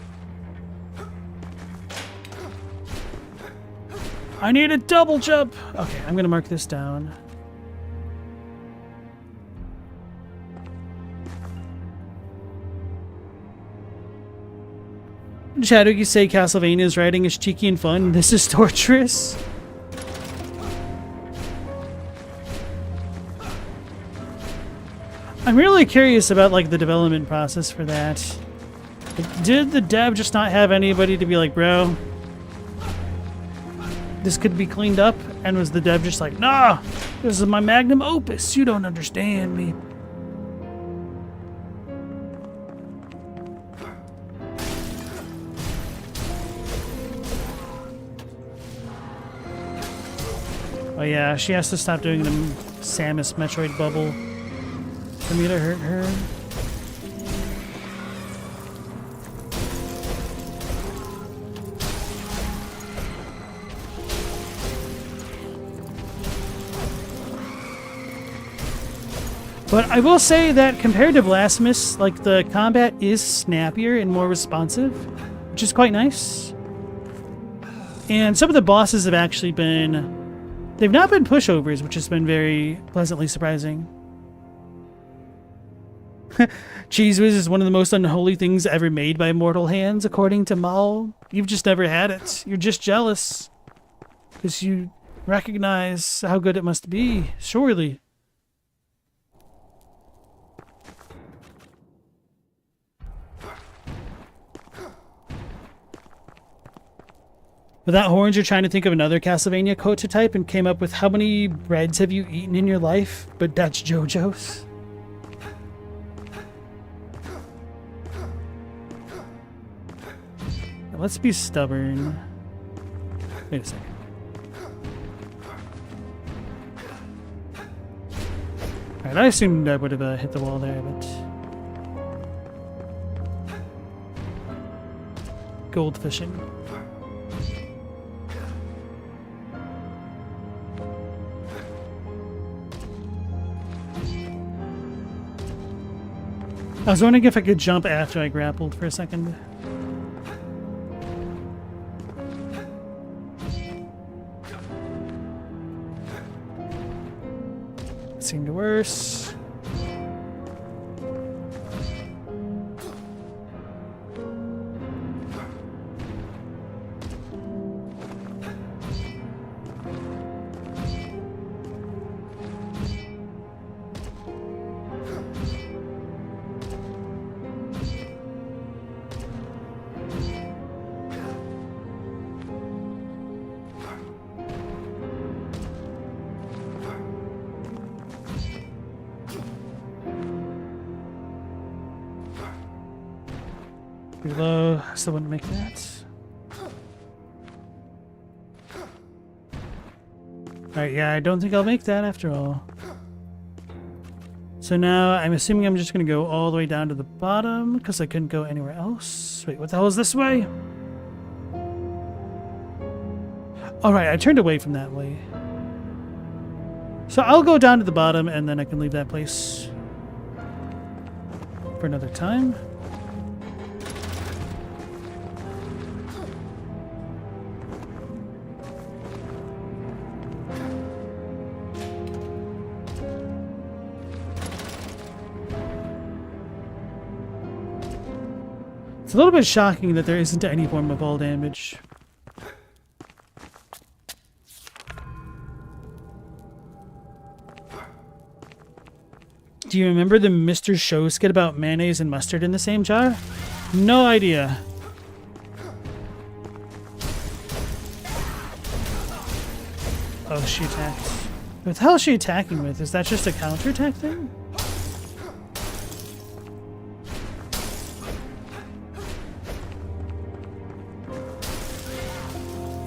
I need a double jump! Okay, I'm gonna mark this down. Chadwick, you say Castlevania's writing is cheeky and fun. This is torturous. I'm really curious about like the development process for that. Like, did the dev just not have anybody to be like, bro, this could be cleaned up? And was the dev just like, nah, this is my magnum opus. You don't understand me. Oh yeah, she has to stop doing the Samus Metroid bubble for me to hurt her. But I will say that compared to Blasphemous, like, the combat is snappier and more responsive, which is quite nice. And some of the bosses have actually been... They've not been pushovers, which has been very pleasantly surprising. Cheese Whiz is one of the most unholy things ever made by mortal hands, according to Mal. You've just never had it. You're just jealous. Because you recognize how good it must be, surely. Without horns, you're trying to think of another Castlevania code to type and came up with how many breads have you eaten in your life? But that's JoJo's. Let's be stubborn. Wait a second. Alright, I assumed I would have hit the wall there, but... Gold fishing. I was wondering if I could jump after I grappled for a second. That's getting worse. Too low. Still wouldn't make that. Alright, yeah, I don't think I'll make that after all. So now I'm assuming I'm just going to go all the way down to the bottom because I couldn't go anywhere else. Wait, what the hell is this way? Alright, I turned away from that way. So I'll go down to the bottom and then I can leave that place for another time. It's a little bit shocking that there isn't any form of fall damage. Do you remember the Mr. Show skit about mayonnaise and mustard in the same jar? No idea. Oh, she attacked. What the hell is she attacking with? Is that just a counterattack thing?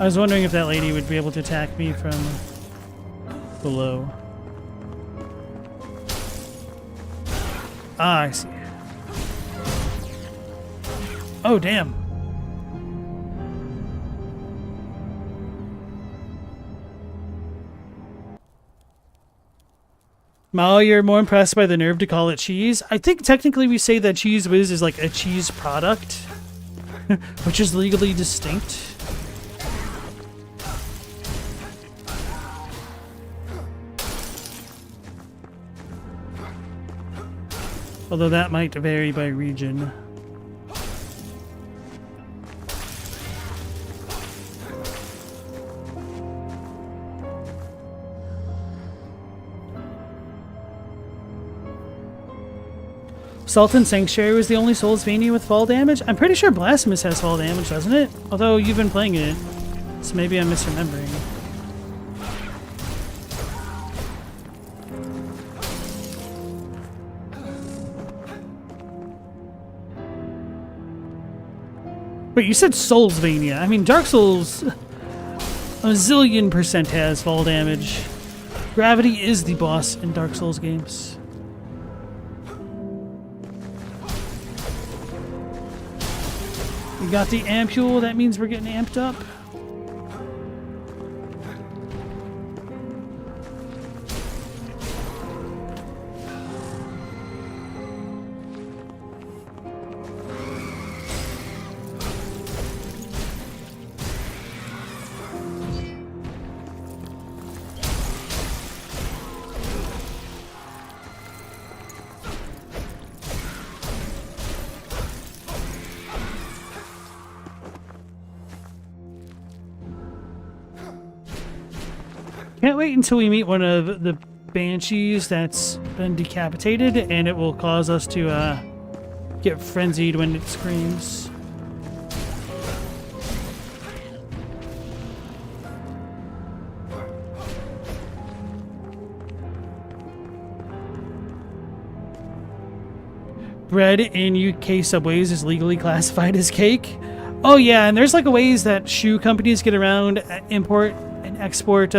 I was wondering if that lady would be able to attack me from below. Ah, I see. Oh, damn. Mal, you're more impressed by the nerve to call it cheese? I think technically we say that Cheese Whiz is like a cheese product, which is legally distinct. Although that might vary by region. Sultan Sanctuary was the only Soulsvania with fall damage? I'm pretty sure Blasphemous has fall damage, doesn't it? Although you've been playing it, so maybe I'm misremembering. Wait, you said Soulsvania. I mean, Dark Souls a zillion % has fall damage. Gravity is the boss in Dark Souls games. We got the ampule, that means we're getting amped up. Can't wait until we meet one of the banshees that's been decapitated, and it will cause us to get frenzied when it screams. Bread in UK subways is legally classified as cake. Oh yeah, and there's like a ways that shoe companies get around import and export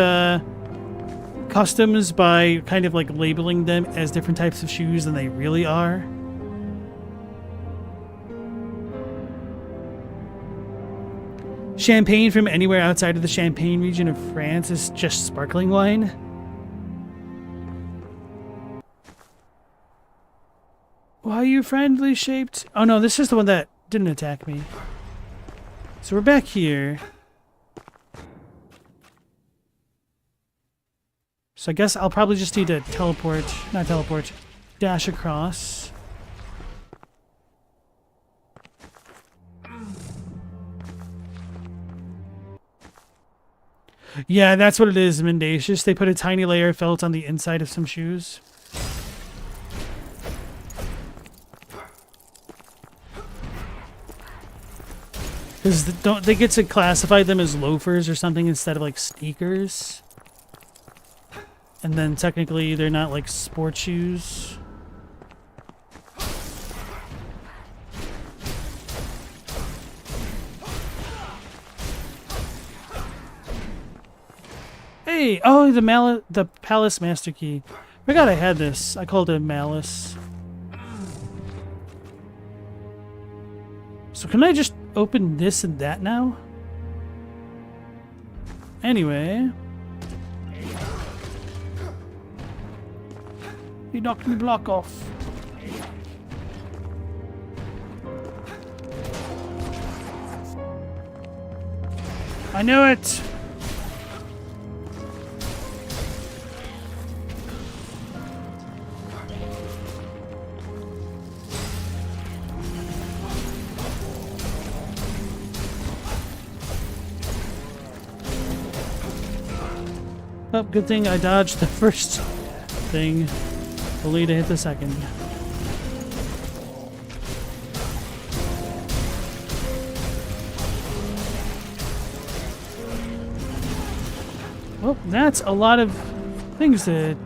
customs by kind of like labeling them as different types of shoes than they really are. Champagne from anywhere outside of the Champagne region of France is just sparkling wine. Why are you friendly shaped? Oh no, this is the one that didn't attack me. So we're back here. So I guess I'll probably just need to dash across. Yeah, that's what it is, Mendacious. They put a tiny layer of felt on the inside of some shoes. Because don't they get to classify them as loafers or something instead of like sneakers? And then technically they're not like sport shoes. Hey, oh, the Palace Master Key. Forgot I had this. I called it Malice. So can I just open this and that now? Anyway. He knocked me block off. I knew it! Oh, good thing I dodged the first thing, only to hit the second. Well, that's a lot of things to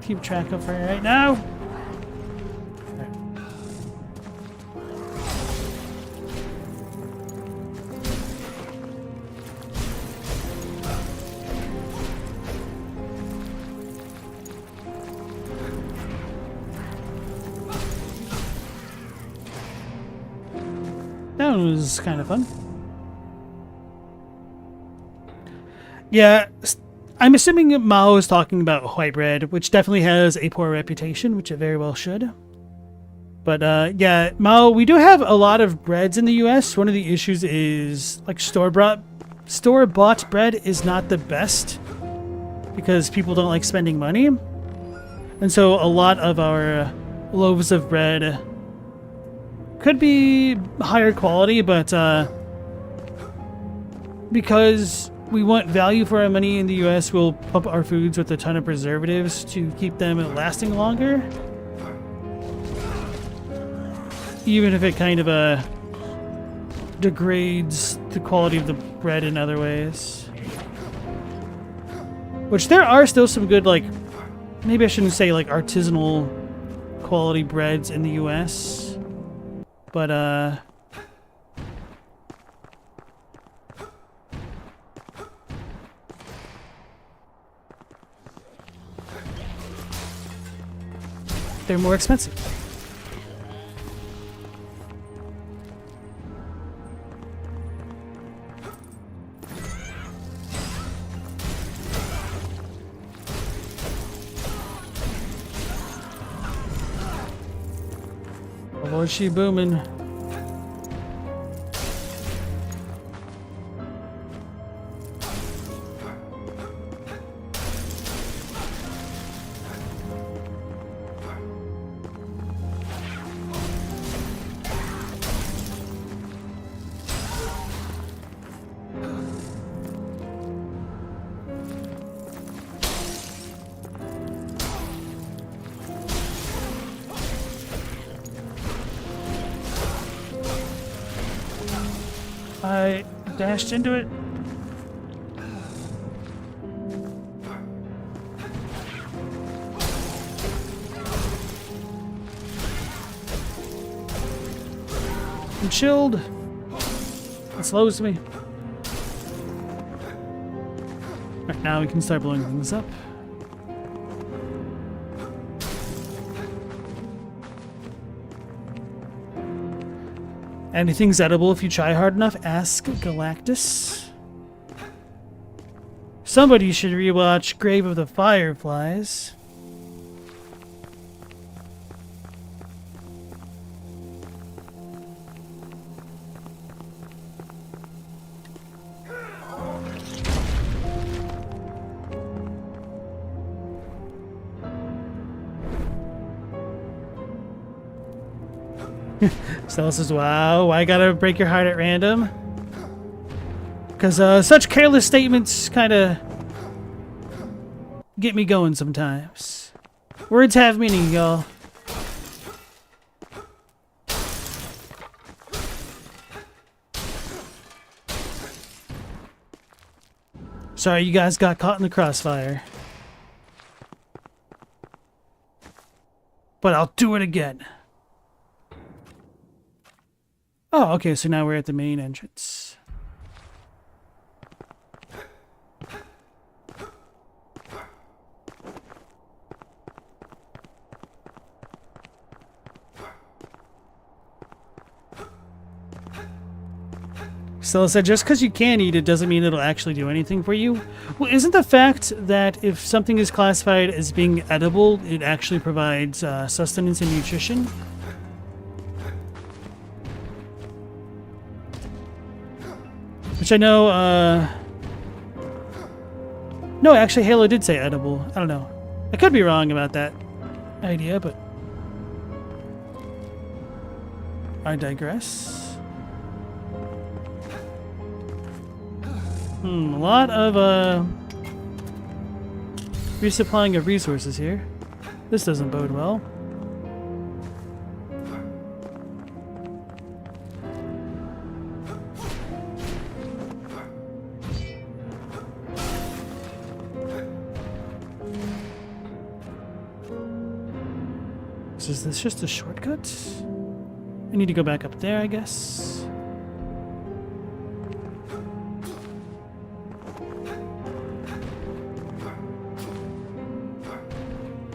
keep track of right now. That one was kind of fun. Yeah, I'm assuming Mao is talking about white bread, which definitely has a poor reputation, which it very well should. But yeah, Mao, we do have a lot of breads in the US. One of the issues is like store-bought bread is not the best because people don't like spending money. And so a lot of our loaves of bread could be higher quality, but because we want value for our money in the US, we'll pump our foods with a ton of preservatives to keep them lasting longer. Even if it kind of degrades the quality of the bread in other ways. Which there are still some good, like, maybe I shouldn't say like artisanal quality breads in the US. But, they're more expensive. Oh, Lord, she booming. I dashed into it. I'm chilled. It slows me. Right, now we can start blowing things up. Anything's edible if you try hard enough? Ask Galactus. Somebody should rewatch Grave of the Fireflies. Stella says, wow, why gotta break your heart at random? Because such careless statements kind of get me going sometimes. Words have meaning, y'all. Sorry, you guys got caught in the crossfire. But I'll do it again. Oh, okay, so now we're at the main entrance. Stella said, just because you can eat it doesn't mean it'll actually do anything for you. Well, isn't the fact that if something is classified as being edible, it actually provides sustenance and nutrition? Which I know, no, actually Halo did say edible. I don't know. I could be wrong about that idea, but I digress. A lot of resupplying of resources here. This doesn't bode well. So is this just a shortcut? I need to go back up there, I guess.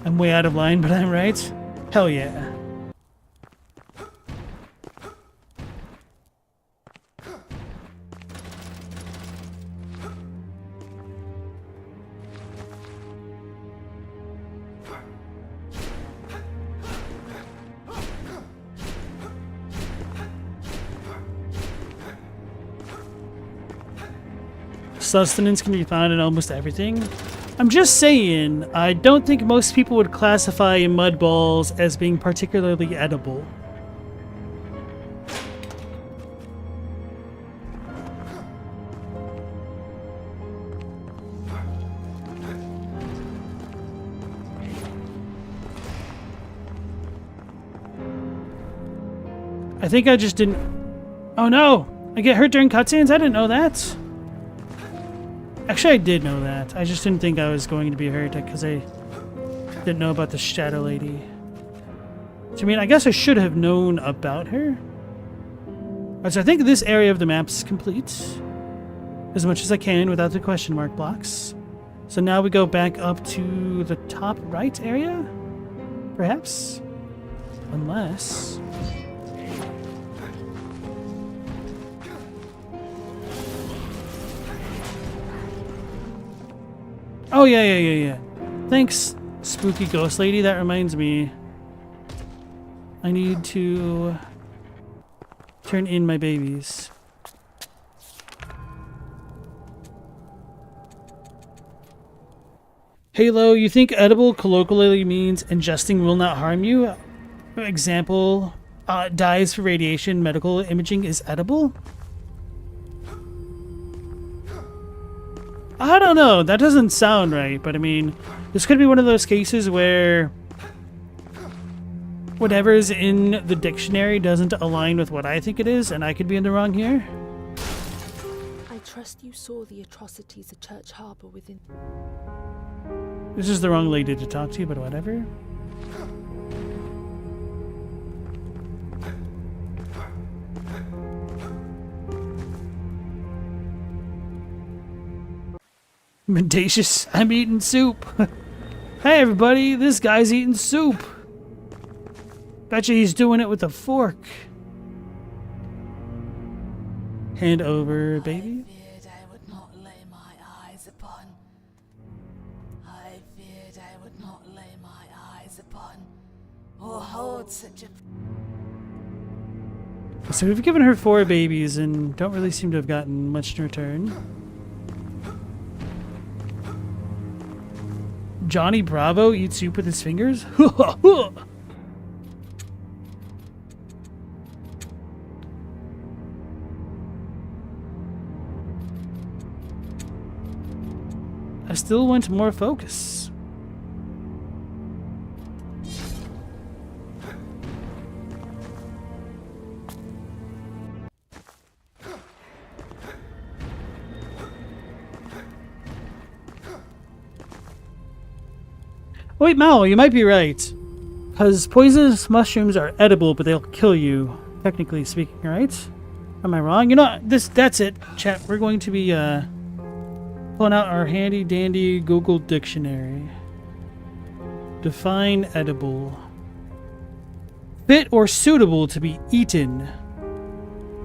I'm way out of line, but I'm right. Hell yeah. Sustenance can be found in almost everything. I'm just saying, I don't think most people would classify mud balls as being particularly edible. I think I just didn't... Oh no! I get hurt during cutscenes? I didn't know that. Actually, I did know that. I just didn't think I was going to be hurt because I didn't know about the Shadow Lady. So, I mean, I guess I should have known about her. Alright, so I think this area of the map's complete. As much as I can without the question mark blocks. So now we go back up to the top right area? Perhaps? Unless... Oh, yeah. Thanks, spooky ghost lady. That reminds me. I need to turn in my babies. Halo, you think edible colloquially means ingesting will not harm you? For example, dyes for radiation, medical imaging is edible? I don't know, that doesn't sound right, but I mean, this could be one of those cases where whatever's in the dictionary doesn't align with what I think it is, and I could be in the wrong here. I trust you saw the atrocities the church harbor within. This is the wrong lady to talk to, but whatever. Mendacious, I'm eating soup. Hey everybody, this guy's eating soup. Betcha he's doing it with a fork. Hand over, baby. I feared I would not lay my eyes upon. I feared I would not lay my eyes upon, or hold such a... So we've given her 4 babies and don't really seem to have gotten much in return. Johnny Bravo eats soup with his fingers? I still want more focus. Wait, Mal, you might be right. Because poisonous mushrooms are edible, but they'll kill you, technically speaking, right? Am I wrong? You know, that's it, chat. We're going to be pulling out our handy dandy Google dictionary. Define edible. Fit or suitable to be eaten.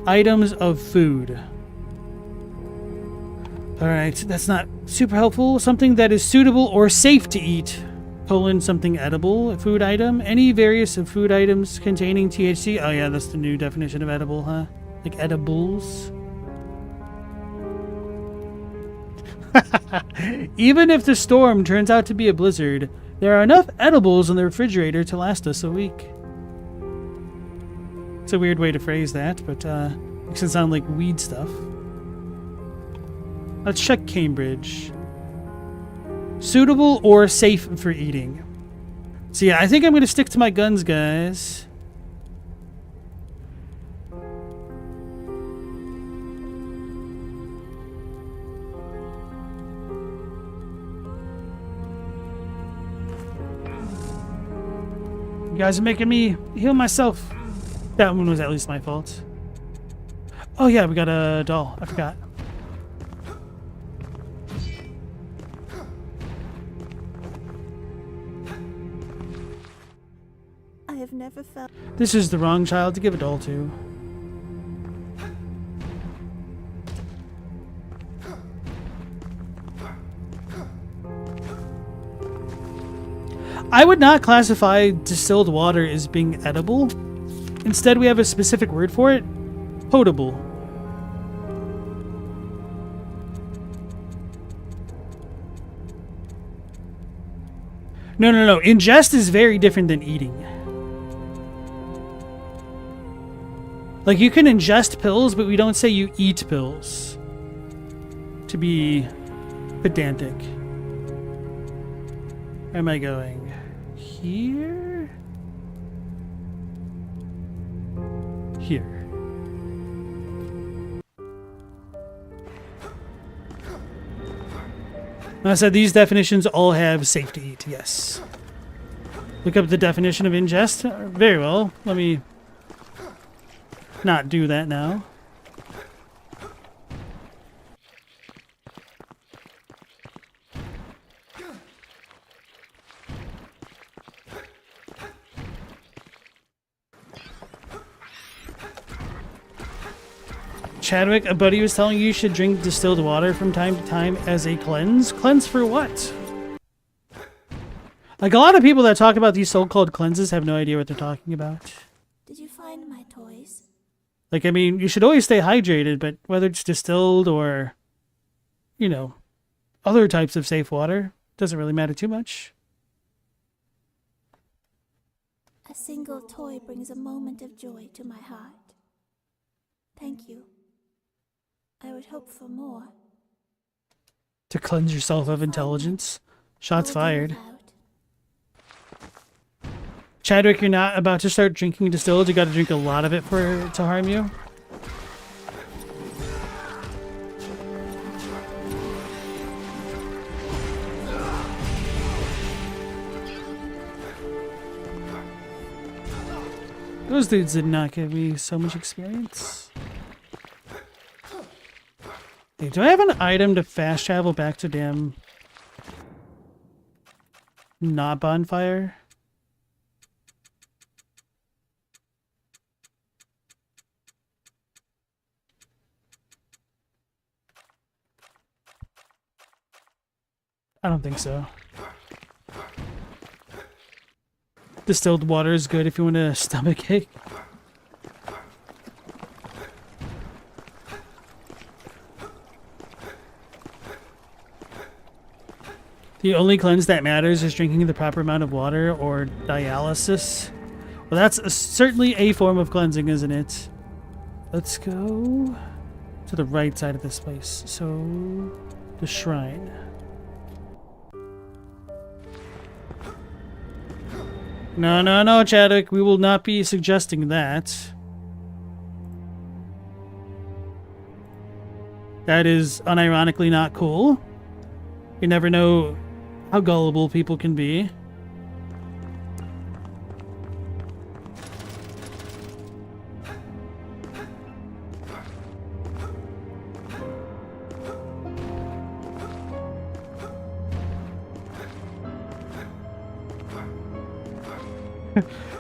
Items of food. Alright, that's not super helpful. Something that is suitable or safe to eat. Something edible, a food item. Any various of food items containing THC. Oh yeah, that's the new definition of edible, huh? Like edibles. Even if the storm turns out to be a blizzard, there are enough edibles in the refrigerator to last us a week. It's a weird way to phrase that, but makes it sound like weed stuff. Let's check Cambridge. Suitable or safe for eating. So yeah, I think I'm going to stick to my guns, guys. You guys are making me heal myself. That one was at least my fault. Oh yeah, we got a doll. I forgot. I have never felt... This is the wrong child to give a doll to. I would not classify distilled water as being edible. Instead, we have a specific word for it. Potable. No. Ingest is very different than eating. Like, you can ingest pills, but we don't say you eat pills. To be pedantic. Where am I going? Here? Here. I said these definitions all have safe to eat, yes. Look up the definition of ingest. Very well. Let me not do that now. Chadwick, a buddy was telling you should drink distilled water from time to time as a cleanse. Cleanse for what? Like, a lot of people that talk about these so-called cleanses have no idea what they're talking about. Did you find my toys? Like, I mean, you should always stay hydrated, but whether it's distilled or, you know, other types of safe water, doesn't really matter too much. A single toy brings a moment of joy to my heart. Thank you. I would hope for more. To cleanse yourself of intelligence. Shots fired. Chadwick, you're not about to start drinking distilled. You got to drink a lot of it for it to harm you. Those dudes did not give me so much experience. Hey, do I have an item to fast travel back to damn not bonfire? I don't think so. Distilled water is good if you want a stomach ache. The only cleanse that matters is drinking the proper amount of water or dialysis. Well, that's certainly a form of cleansing, isn't it? Let's go to the right side of this place. So, the shrine. No, no, no, Chadwick. We will not be suggesting that. That is unironically not cool. You never know how gullible people can be.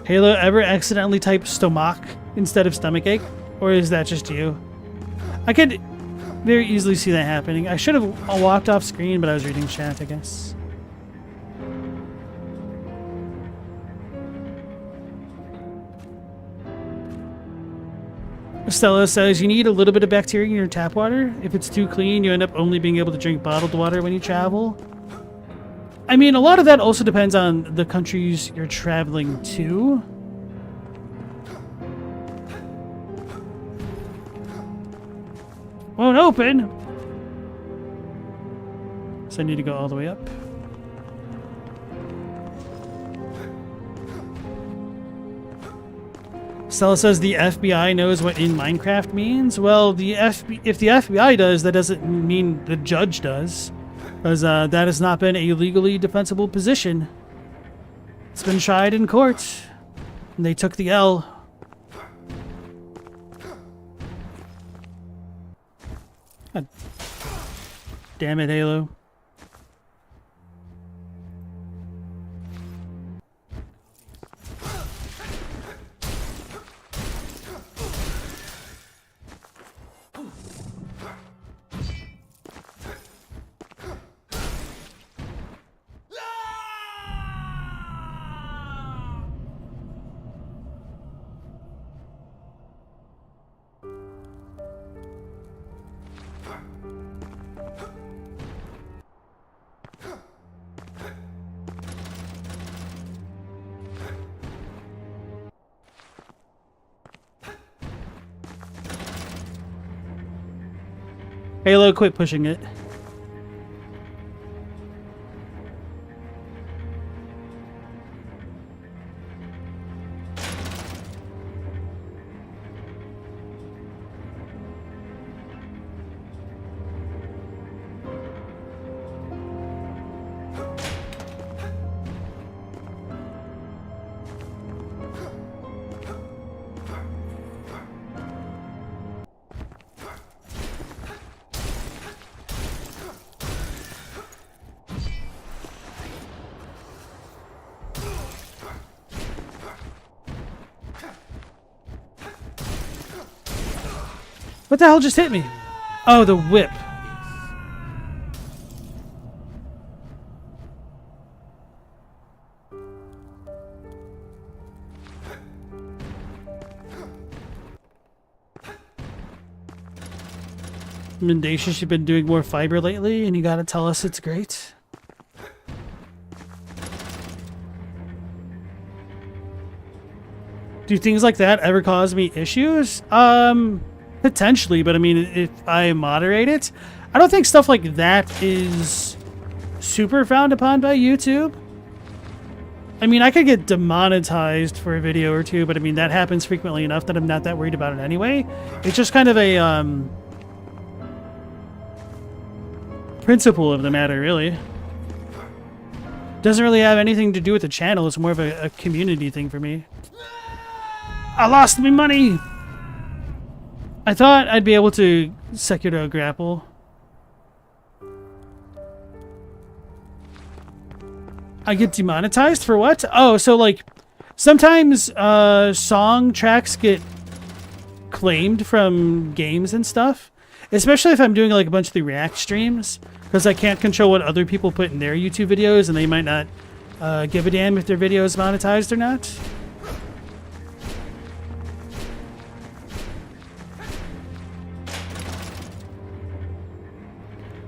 Halo, ever accidentally type stomach instead of stomachache? Or is that just you? I could very easily see that happening. I should have walked off screen, but I was reading chat, I guess. Stella says you need a little bit of bacteria in your tap water. If it's too clean, you end up only being able to drink bottled water when you travel. I mean, a lot of that also depends on the countries you're traveling to. Won't open. So I need to go all the way up. Stella says the FBI knows what in Minecraft means. Well, if the FBI does, that doesn't mean the judge does. Because that has not been a legally defensible position. It's been tried in court. And they took the L. God damn it, Halo. Halo, quit pushing it. What the hell just hit me? Oh, the whip. Mendacious, you've been doing more fiber lately, and you gotta tell us it's great. Do things like that ever cause me issues? Potentially, but I mean, if I moderate it, I don't think stuff like that is super frowned upon by YouTube. I mean, I could get demonetized for a video or two, but I mean, that happens frequently enough that I'm not that worried about it anyway. It's just kind of a, principle of the matter, really. Doesn't really have anything to do with the channel. It's more of a community thing for me. I lost me money! I thought I'd be able to Sekiro grapple. I get demonetized for what? Oh, so like sometimes song tracks get claimed from games and stuff, especially if I'm doing like a bunch of the React streams, because I can't control what other people put in their YouTube videos, and they might not give a damn if their video is monetized or not.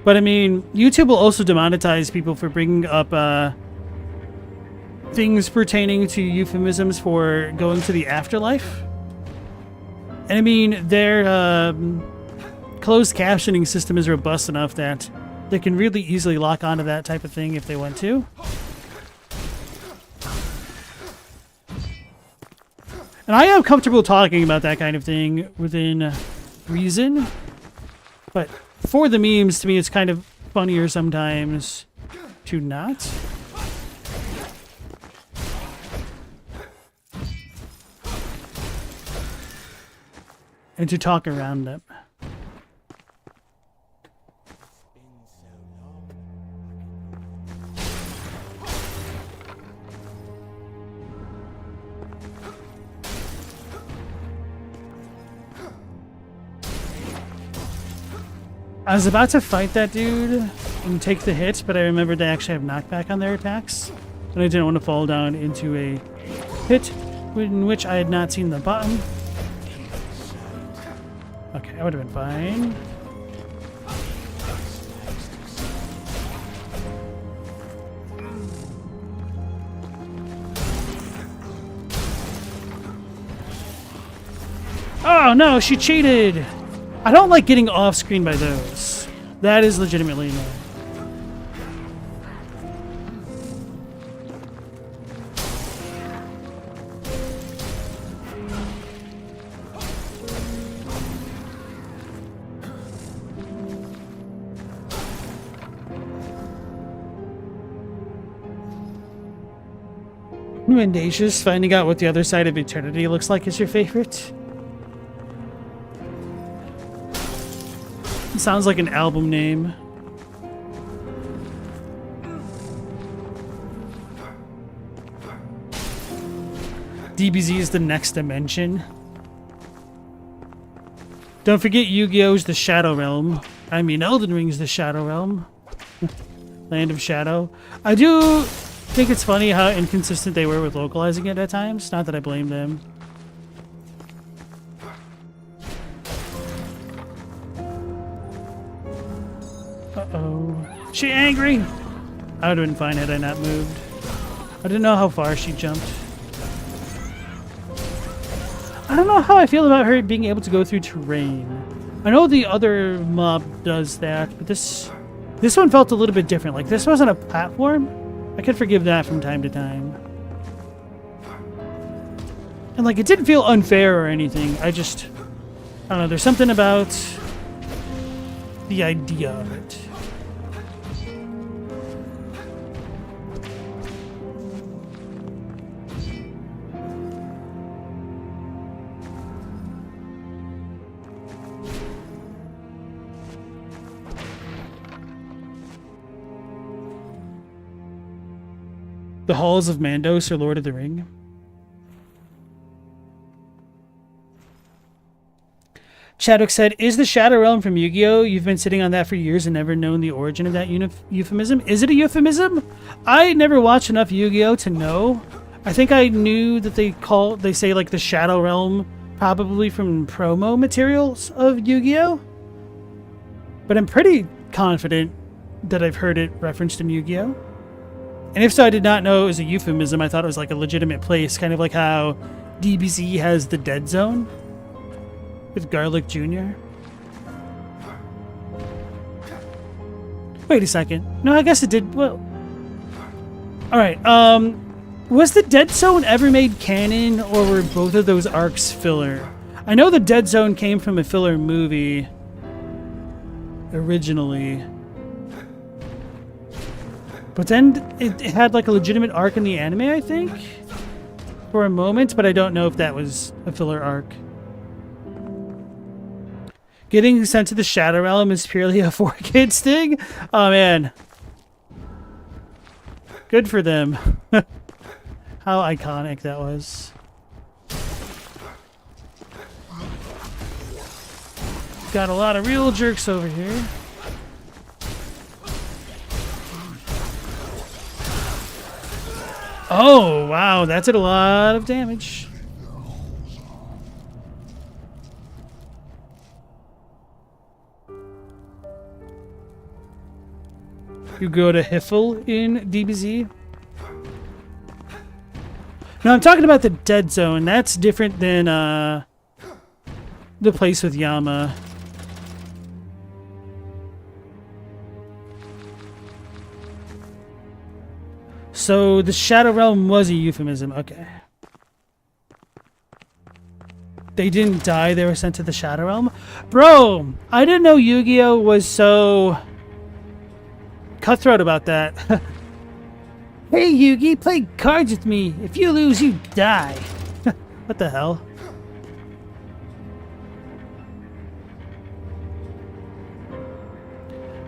But I mean, YouTube will also demonetize people for bringing up things pertaining to euphemisms for going to the afterlife. And I mean, their closed captioning system is robust enough that they can really easily lock onto that type of thing if they want to. And I am comfortable talking about that kind of thing within reason. But for the memes, to me, it's kind of funnier sometimes to not. And to talk around them. I was about to fight that dude and take the hits, but I remembered they actually have knockback on their attacks. And I didn't want to fall down into a pit in which I had not seen the bottom. Okay, I would have been fine. Oh no, she cheated! I don't like getting off screen by those. That is legitimately annoying. Mendacious, finding out what the other side of eternity looks like is your favorite? Sounds like an album name. DBZ is the next dimension. Don't forget Yu-Gi-Oh's the Shadow Realm. I mean, Elden Ring's the Shadow Realm. Land of Shadow. I do think it's funny how inconsistent they were with localizing it at times. Not that I blame them. Uh-oh. She angry? I would have been fine had I not moved. I didn't know how far she jumped. I don't know how I feel about her being able to go through terrain. I know the other mob does that, but this one felt a little bit different. Like, this wasn't a platform. I could forgive that from time to time. And, like, it didn't feel unfair or anything. I don't know, there's something about the idea of it. The Halls of Mandos or Lord of the Ring. Chadwick said, is the Shadow Realm from Yu-Gi-Oh? You've been sitting on that for years and never known the origin of that euphemism. Is it a euphemism? I never watched enough Yu-Gi-Oh to know. I think I knew that they say like the Shadow Realm probably from promo materials of Yu-Gi-Oh. But I'm pretty confident that I've heard it referenced in Yu-Gi-Oh. And if so, I did not know it was a euphemism. I thought it was like a legitimate place, kind of like how DBZ has the Dead Zone with Garlic Jr. Wait a second. No, I guess it did. Well, all right. Was the Dead Zone ever made canon, or were both of those arcs filler? I know the Dead Zone came from a filler movie originally. But then it had like a legitimate arc in the anime, I think, for a moment, but I don't know if that was a filler arc. Getting sent to the Shadow Realm is purely a 4Kids thing? Oh man. Good for them. How iconic that was. Got a lot of real jerks over here. Oh, wow, that did a lot of damage. You go to Hiffle in DBZ? No, I'm talking about the Dead Zone. That's different than the place with Yama. So the Shadow Realm was a euphemism. Okay. they didn't die, they were sent to the Shadow Realm. Bro, I didn't know Yu-Gi-Oh was so cutthroat about that. Hey Yugi, play cards with me. If you lose, you die. What the hell?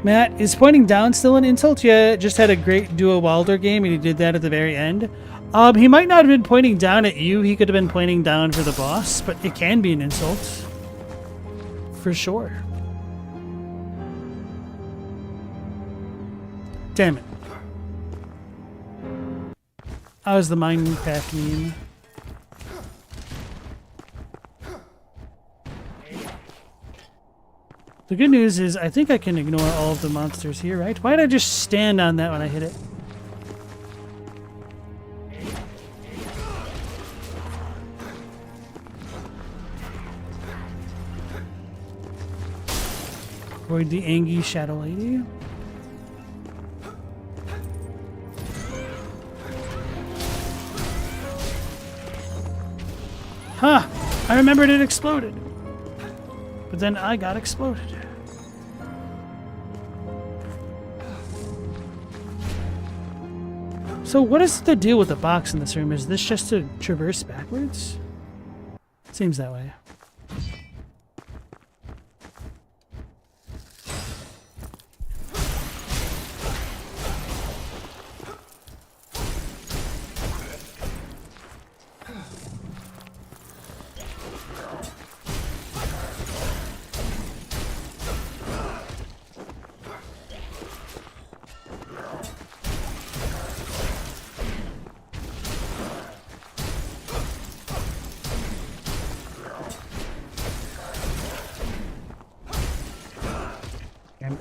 Matt, is pointing down still an insult? Yeah, just had a great Duo Wilder game and he did that at the very end. He might not have been pointing down at you. He could have been pointing down for the boss, but it can be an insult. For sure. Damn it. I was the Minecraft meme. The good news is I think I can ignore all of the monsters here, right? Why did I just stand on that when I hit it? Avoid the Angie Shadow Lady. Huh! I remembered it exploded. But then I got exploded. So what is the deal with the box in this room? Is this just to traverse backwards? Seems that way.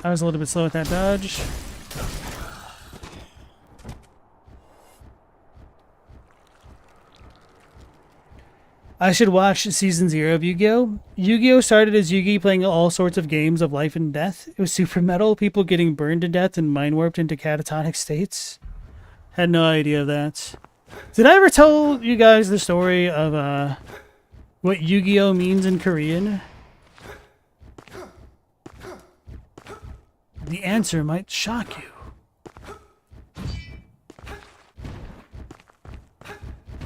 I was a little bit slow with that dodge. I should watch Season 0 of Yu-Gi-Oh! Yu-Gi-Oh! Started as Yugi playing all sorts of games of life and death. It was super metal, people getting burned to death and mind warped into catatonic states. Had no idea of that. Did I ever tell you guys the story of what Yu-Gi-Oh! Means in Korean? The answer might shock you.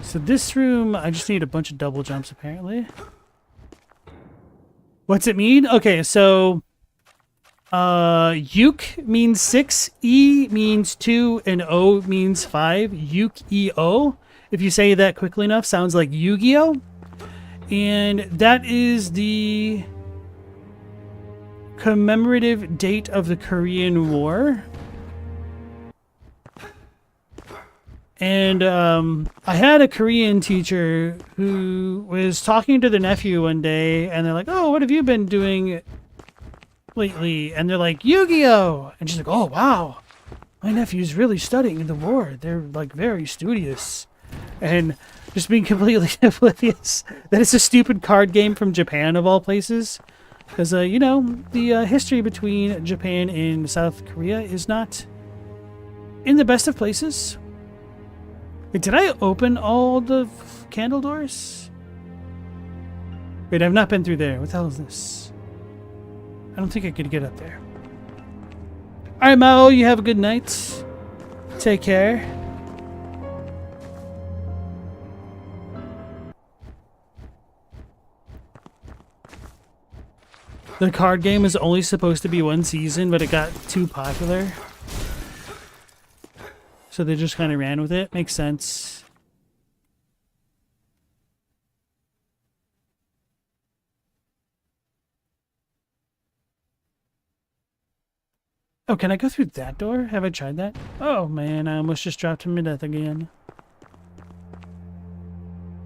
So this room, I just need a bunch of double jumps apparently. What's it mean? Okay, so Yuk means 6, E means 2, and O means 5. Yuk-E-O. If you say that quickly enough, sounds like Yu-Gi-Oh! And that is the commemorative date of the Korean War. And I had a Korean teacher who was talking to their nephew one day, and they're like, oh, what have you been doing lately? And they're like, Yu-Gi-Oh! And she's like, oh, wow. My nephew's really studying the war. They're like very studious. And just being completely oblivious that it's a stupid card game from Japan of all places. Because, you know, the history between Japan and South Korea is not in the best of places. Wait, did I open all the candle doors? Wait, I've not been through there. What the hell is this? I don't think I could get up there. Alright, Mao, you have a good night. Take care. The card game is only supposed to be one season, but it got too popular. So they just kind of ran with it. Makes sense. Oh, can I go through that door? Have I tried that? Oh man, I almost just dropped him to death again.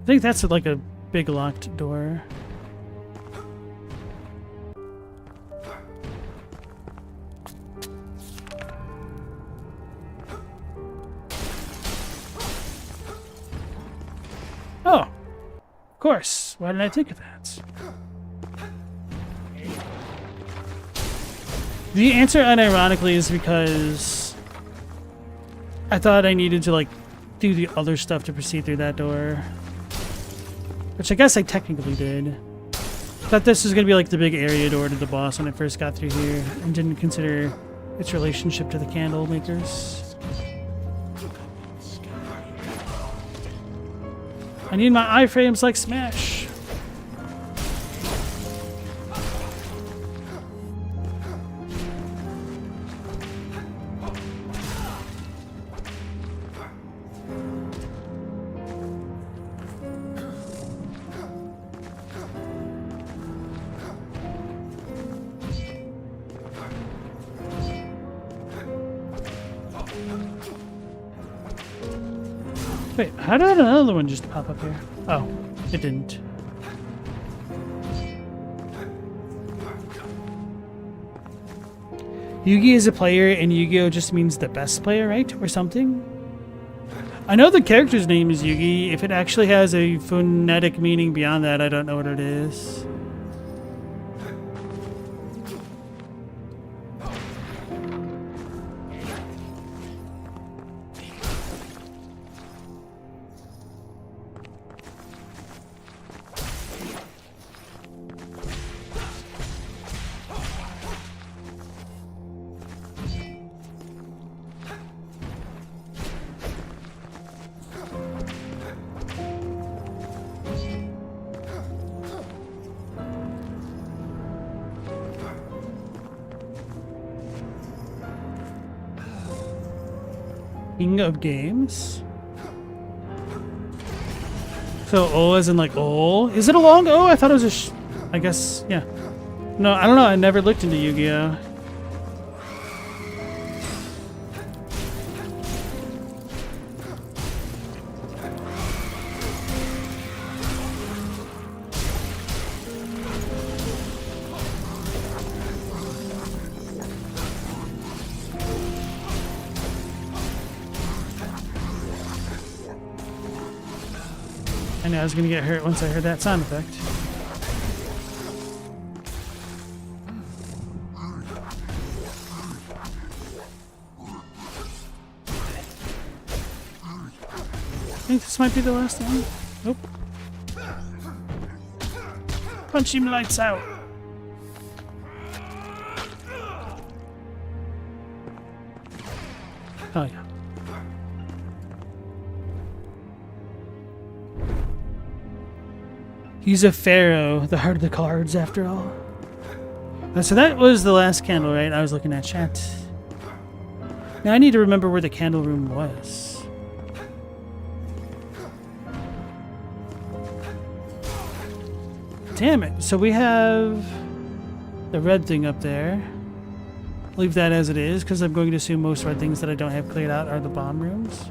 I think that's like a big locked door. Oh, of course. Why didn't I think of that? The answer, unironically, is because I thought I needed to, like, do the other stuff to proceed through that door. Which I guess I technically did. Thought this was going to be like the big area door to the boss when I first got through here, and didn't consider its relationship to the candle makers. I need my iframes like Smash. Wait, how did another one just pop up here? Oh, it didn't. Yugi is a player and Yu-Gi-Oh just means the best player, right? Or something? I know the character's name is Yugi. If it actually has a phonetic meaning beyond that, I don't know what it is. King of Games. So O as in like O? Is it a long O? I thought it was a I guess, yeah. No, I don't know. I never looked into Yu-Gi-Oh. I knew I was going to get hurt once I heard that sound effect. I think this might be the last one. Nope. Punch him lights out. Oh yeah. He's a pharaoh, the heart of the cards, after all. So that was the last candle, right? I was looking at chat. Now I need to remember where the candle room was. Damn it. So we have the red thing up there. Leave that as it is, because I'm going to assume most red things that I don't have cleared out are the bomb rooms.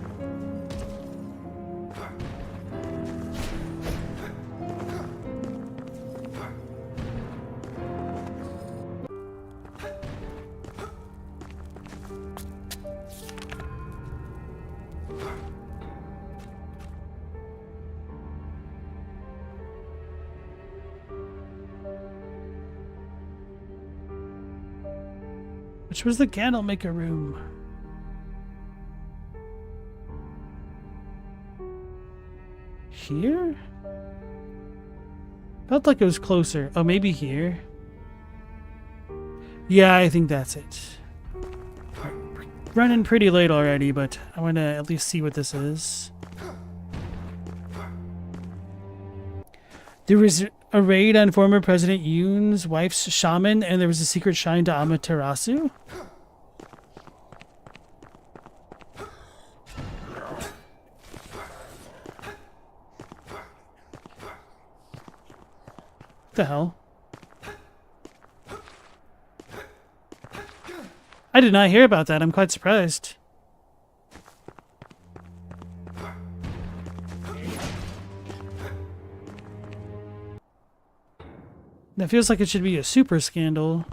Which was the candle maker room? Here? Felt like it was closer. Oh, maybe here? Yeah, I think that's it. Running pretty late already, but I want to at least see what this is. There was a raid on former President Yoon's wife's shaman, and there was a secret shrine to Amaterasu. What the hell? I did not hear about that. I'm quite surprised. That feels like it should be a super scandal.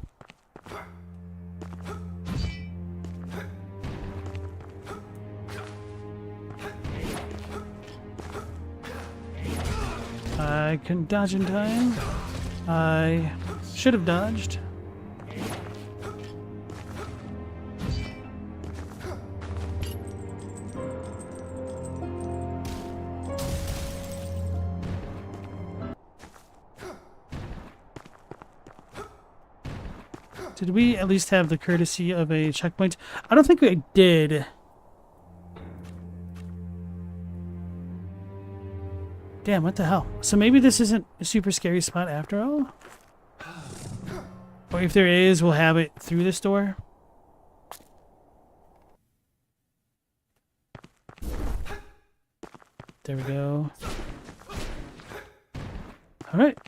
I couldn't dodge in time. I should have dodged. Did we at least have the courtesy of a checkpoint? I don't think we did. Damn, what the hell? So maybe this isn't a super scary spot after all? Or if there is, we'll have it through this door. There we go. Alright.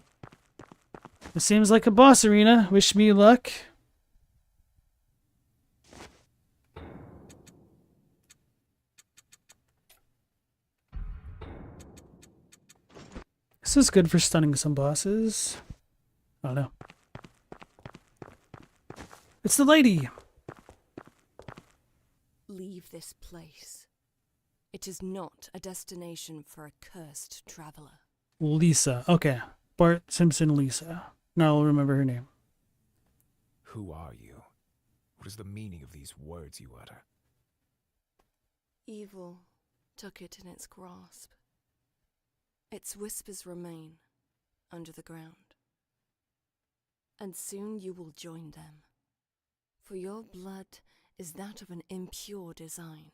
This seems like a boss arena. Wish me luck. This is good for stunning some bosses. Oh no. It's the lady! Leave this place. It is not a destination for a cursed traveler. Lisa. Okay. Bart Simpson Lisa. Now I'll remember her name. Who are you? What is the meaning of these words you utter? Evil took it in its grasp. Its whispers remain under the ground. And soon you will join them. For your blood is that of an impure design.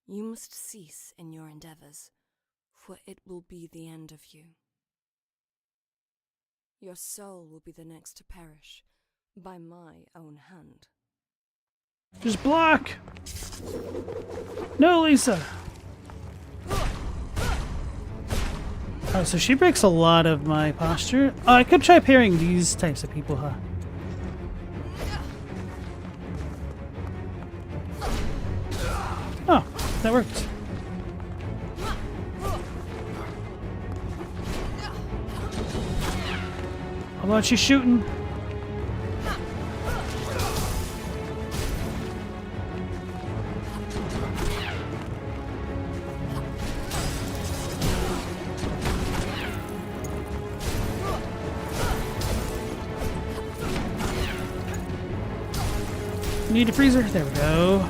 You must cease in your endeavors, for it will be the end of you. Your soul will be the next to perish by my own hand. Just block! No, Lisa! Oh, so she breaks a lot of my posture. Oh, I could try parrying these types of people, huh? Oh, that worked. How about you shooting? Need a freezer. There we go.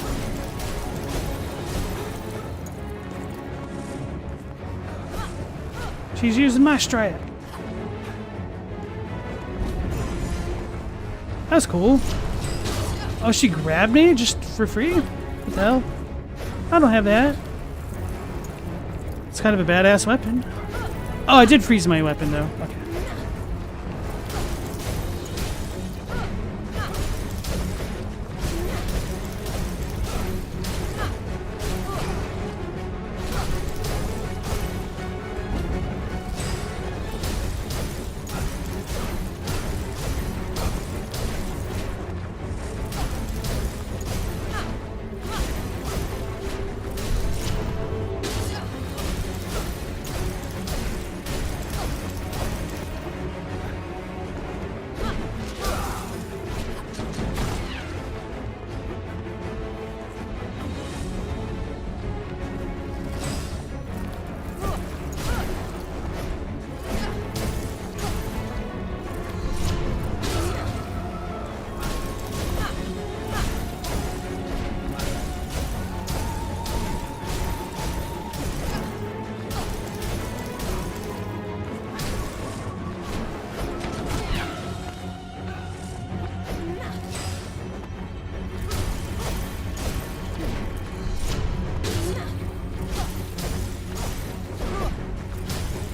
She's using my strat. That's cool. Oh, she grabbed me just for free? What the hell? I don't have that. It's kind of a badass weapon. Oh, I did freeze my weapon though. Okay.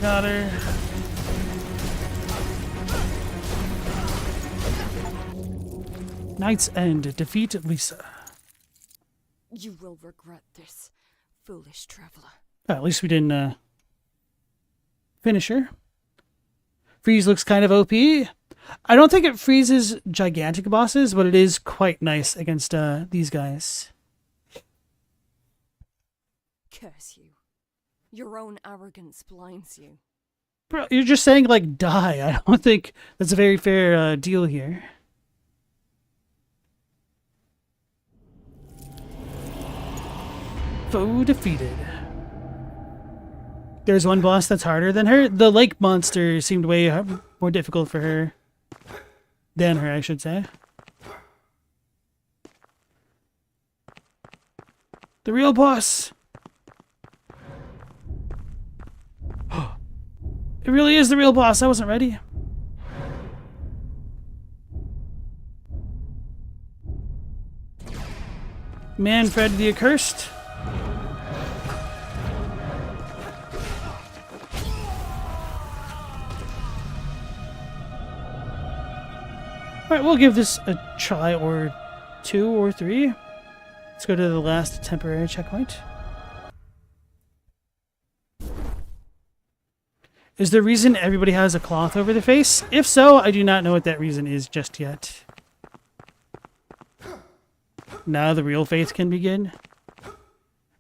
Got her. Knight's End. Defeat Lisa. You will regret this, foolish traveler. At least we didn't finish her. Freeze looks kind of OP. I don't think it freezes gigantic bosses, but it is quite nice against these guys. Curse you. Your own arrogance blinds you. Bro, you're just saying, like, die. I don't think that's a very fair deal here. Foe defeated. There's one boss that's harder than her. The lake monster seemed way more difficult for her. Than her, I should say. The real boss! It really is the real boss. I wasn't ready. Manfred the Accursed. Alright, we'll give this a try, or 2 or 3. Let's go to the last temporary checkpoint. Is the reason everybody has a cloth over their face? If so, I do not know what that reason is just yet. Now the real faith can begin.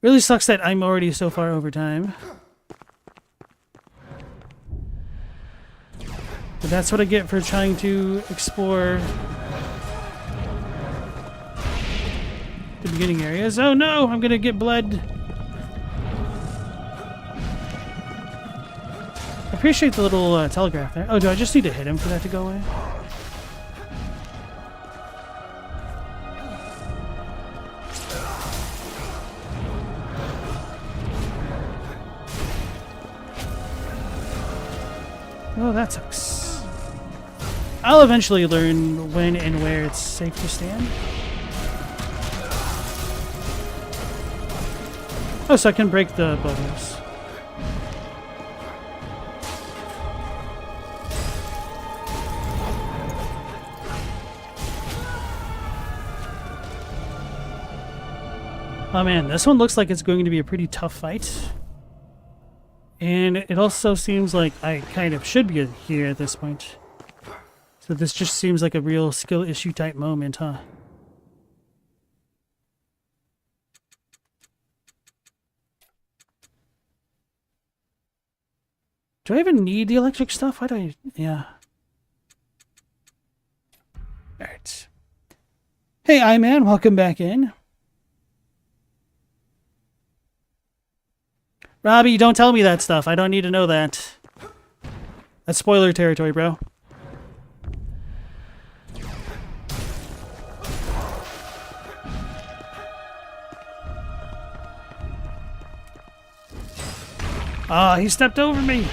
Really sucks that I'm already so far over time. But that's what I get for trying to explore the beginning areas. Oh no, I'm gonna get blood. I appreciate the little telegraph there. Oh, do I just need to hit him for that to go away? Oh, that sucks. I'll eventually learn when and where it's safe to stand. Oh, so I can break the bubbles. Oh man, this one looks like it's going to be a pretty tough fight. And it also seems like I kind of should be here at this point. So this just seems like a real skill issue type moment, huh? Do I even need the electric stuff? Why do I... Yeah. Alright. Hey, I-Man, welcome back in. Robbie, don't tell me that stuff. I don't need to know that. That's spoiler territory, bro. Ah, he stepped over me.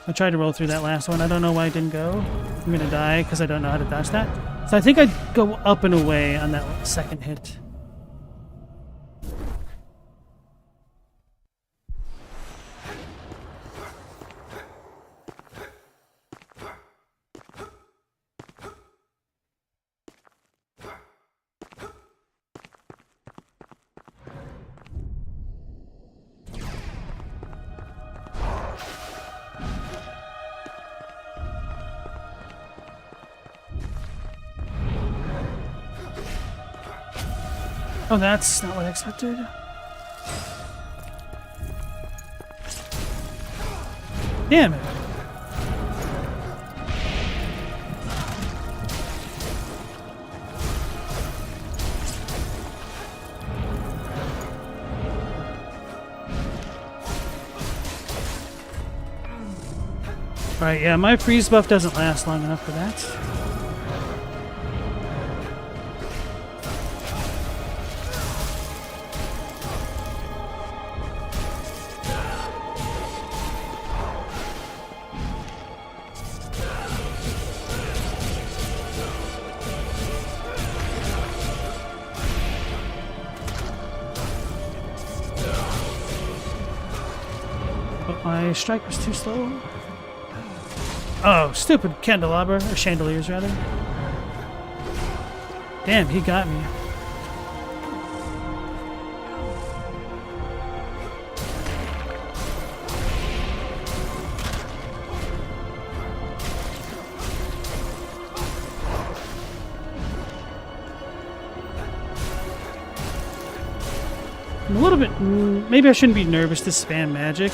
I tried to roll through that last one. I don't know why it didn't go. I'm gonna die because I don't know how to dodge that. So I think I'd go up and away on that second hit. Oh, that's not what I expected. Damn it. Alright, yeah, my freeze buff doesn't last long enough for that. My strike was too slow. Oh, stupid candelabra, or chandeliers rather. Damn, he got me. I'm a little bit... Maybe I shouldn't be nervous to spam magic.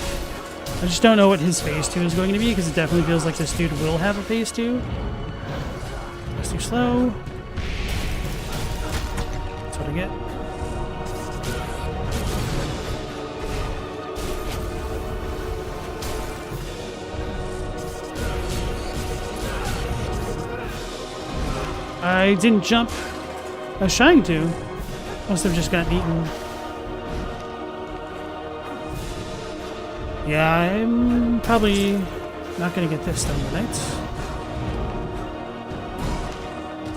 I just don't know what his phase 2 is going to be, because it definitely feels like this dude will have a phase 2. That's too slow. That's what I get. I didn't jump. I was trying to. Must have just gotten eaten. Yeah, I'm probably not going to get this done tonight.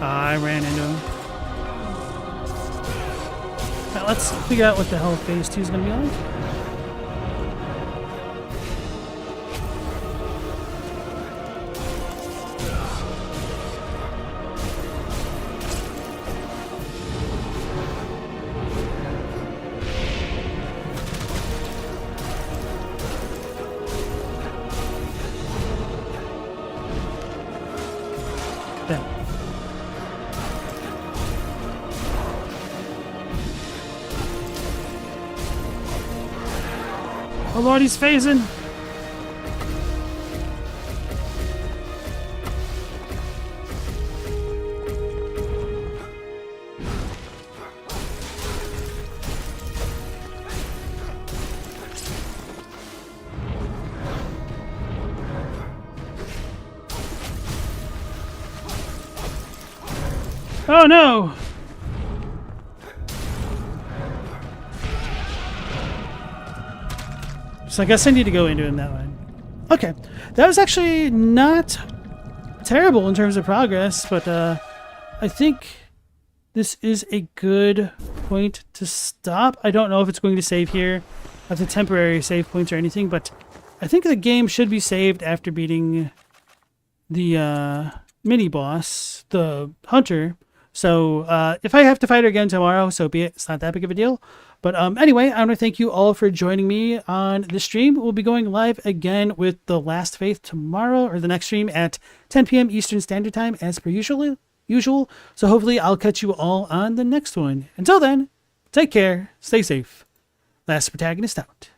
I ran into him. Now let's figure out what the hell phase 2 is going to be like. Oh Lord, he's phasing. Oh no! So I guess I need to go into him that way. Okay, that was actually not terrible in terms of progress, but I think this is a good point to stop. I don't know if it's going to save here at the temporary save points or anything, but I think the game should be saved after beating the mini-boss, the hunter. So if I have to fight her again tomorrow, so be it. It's not that big of a deal. But anyway, I want to thank you all for joining me on the stream. We'll be going live again with The Last Faith tomorrow, or the next stream at 10 p.m. Eastern Standard Time as per usual. So hopefully I'll catch you all on the next one. Until then, take care, stay safe. Last Protagonist out.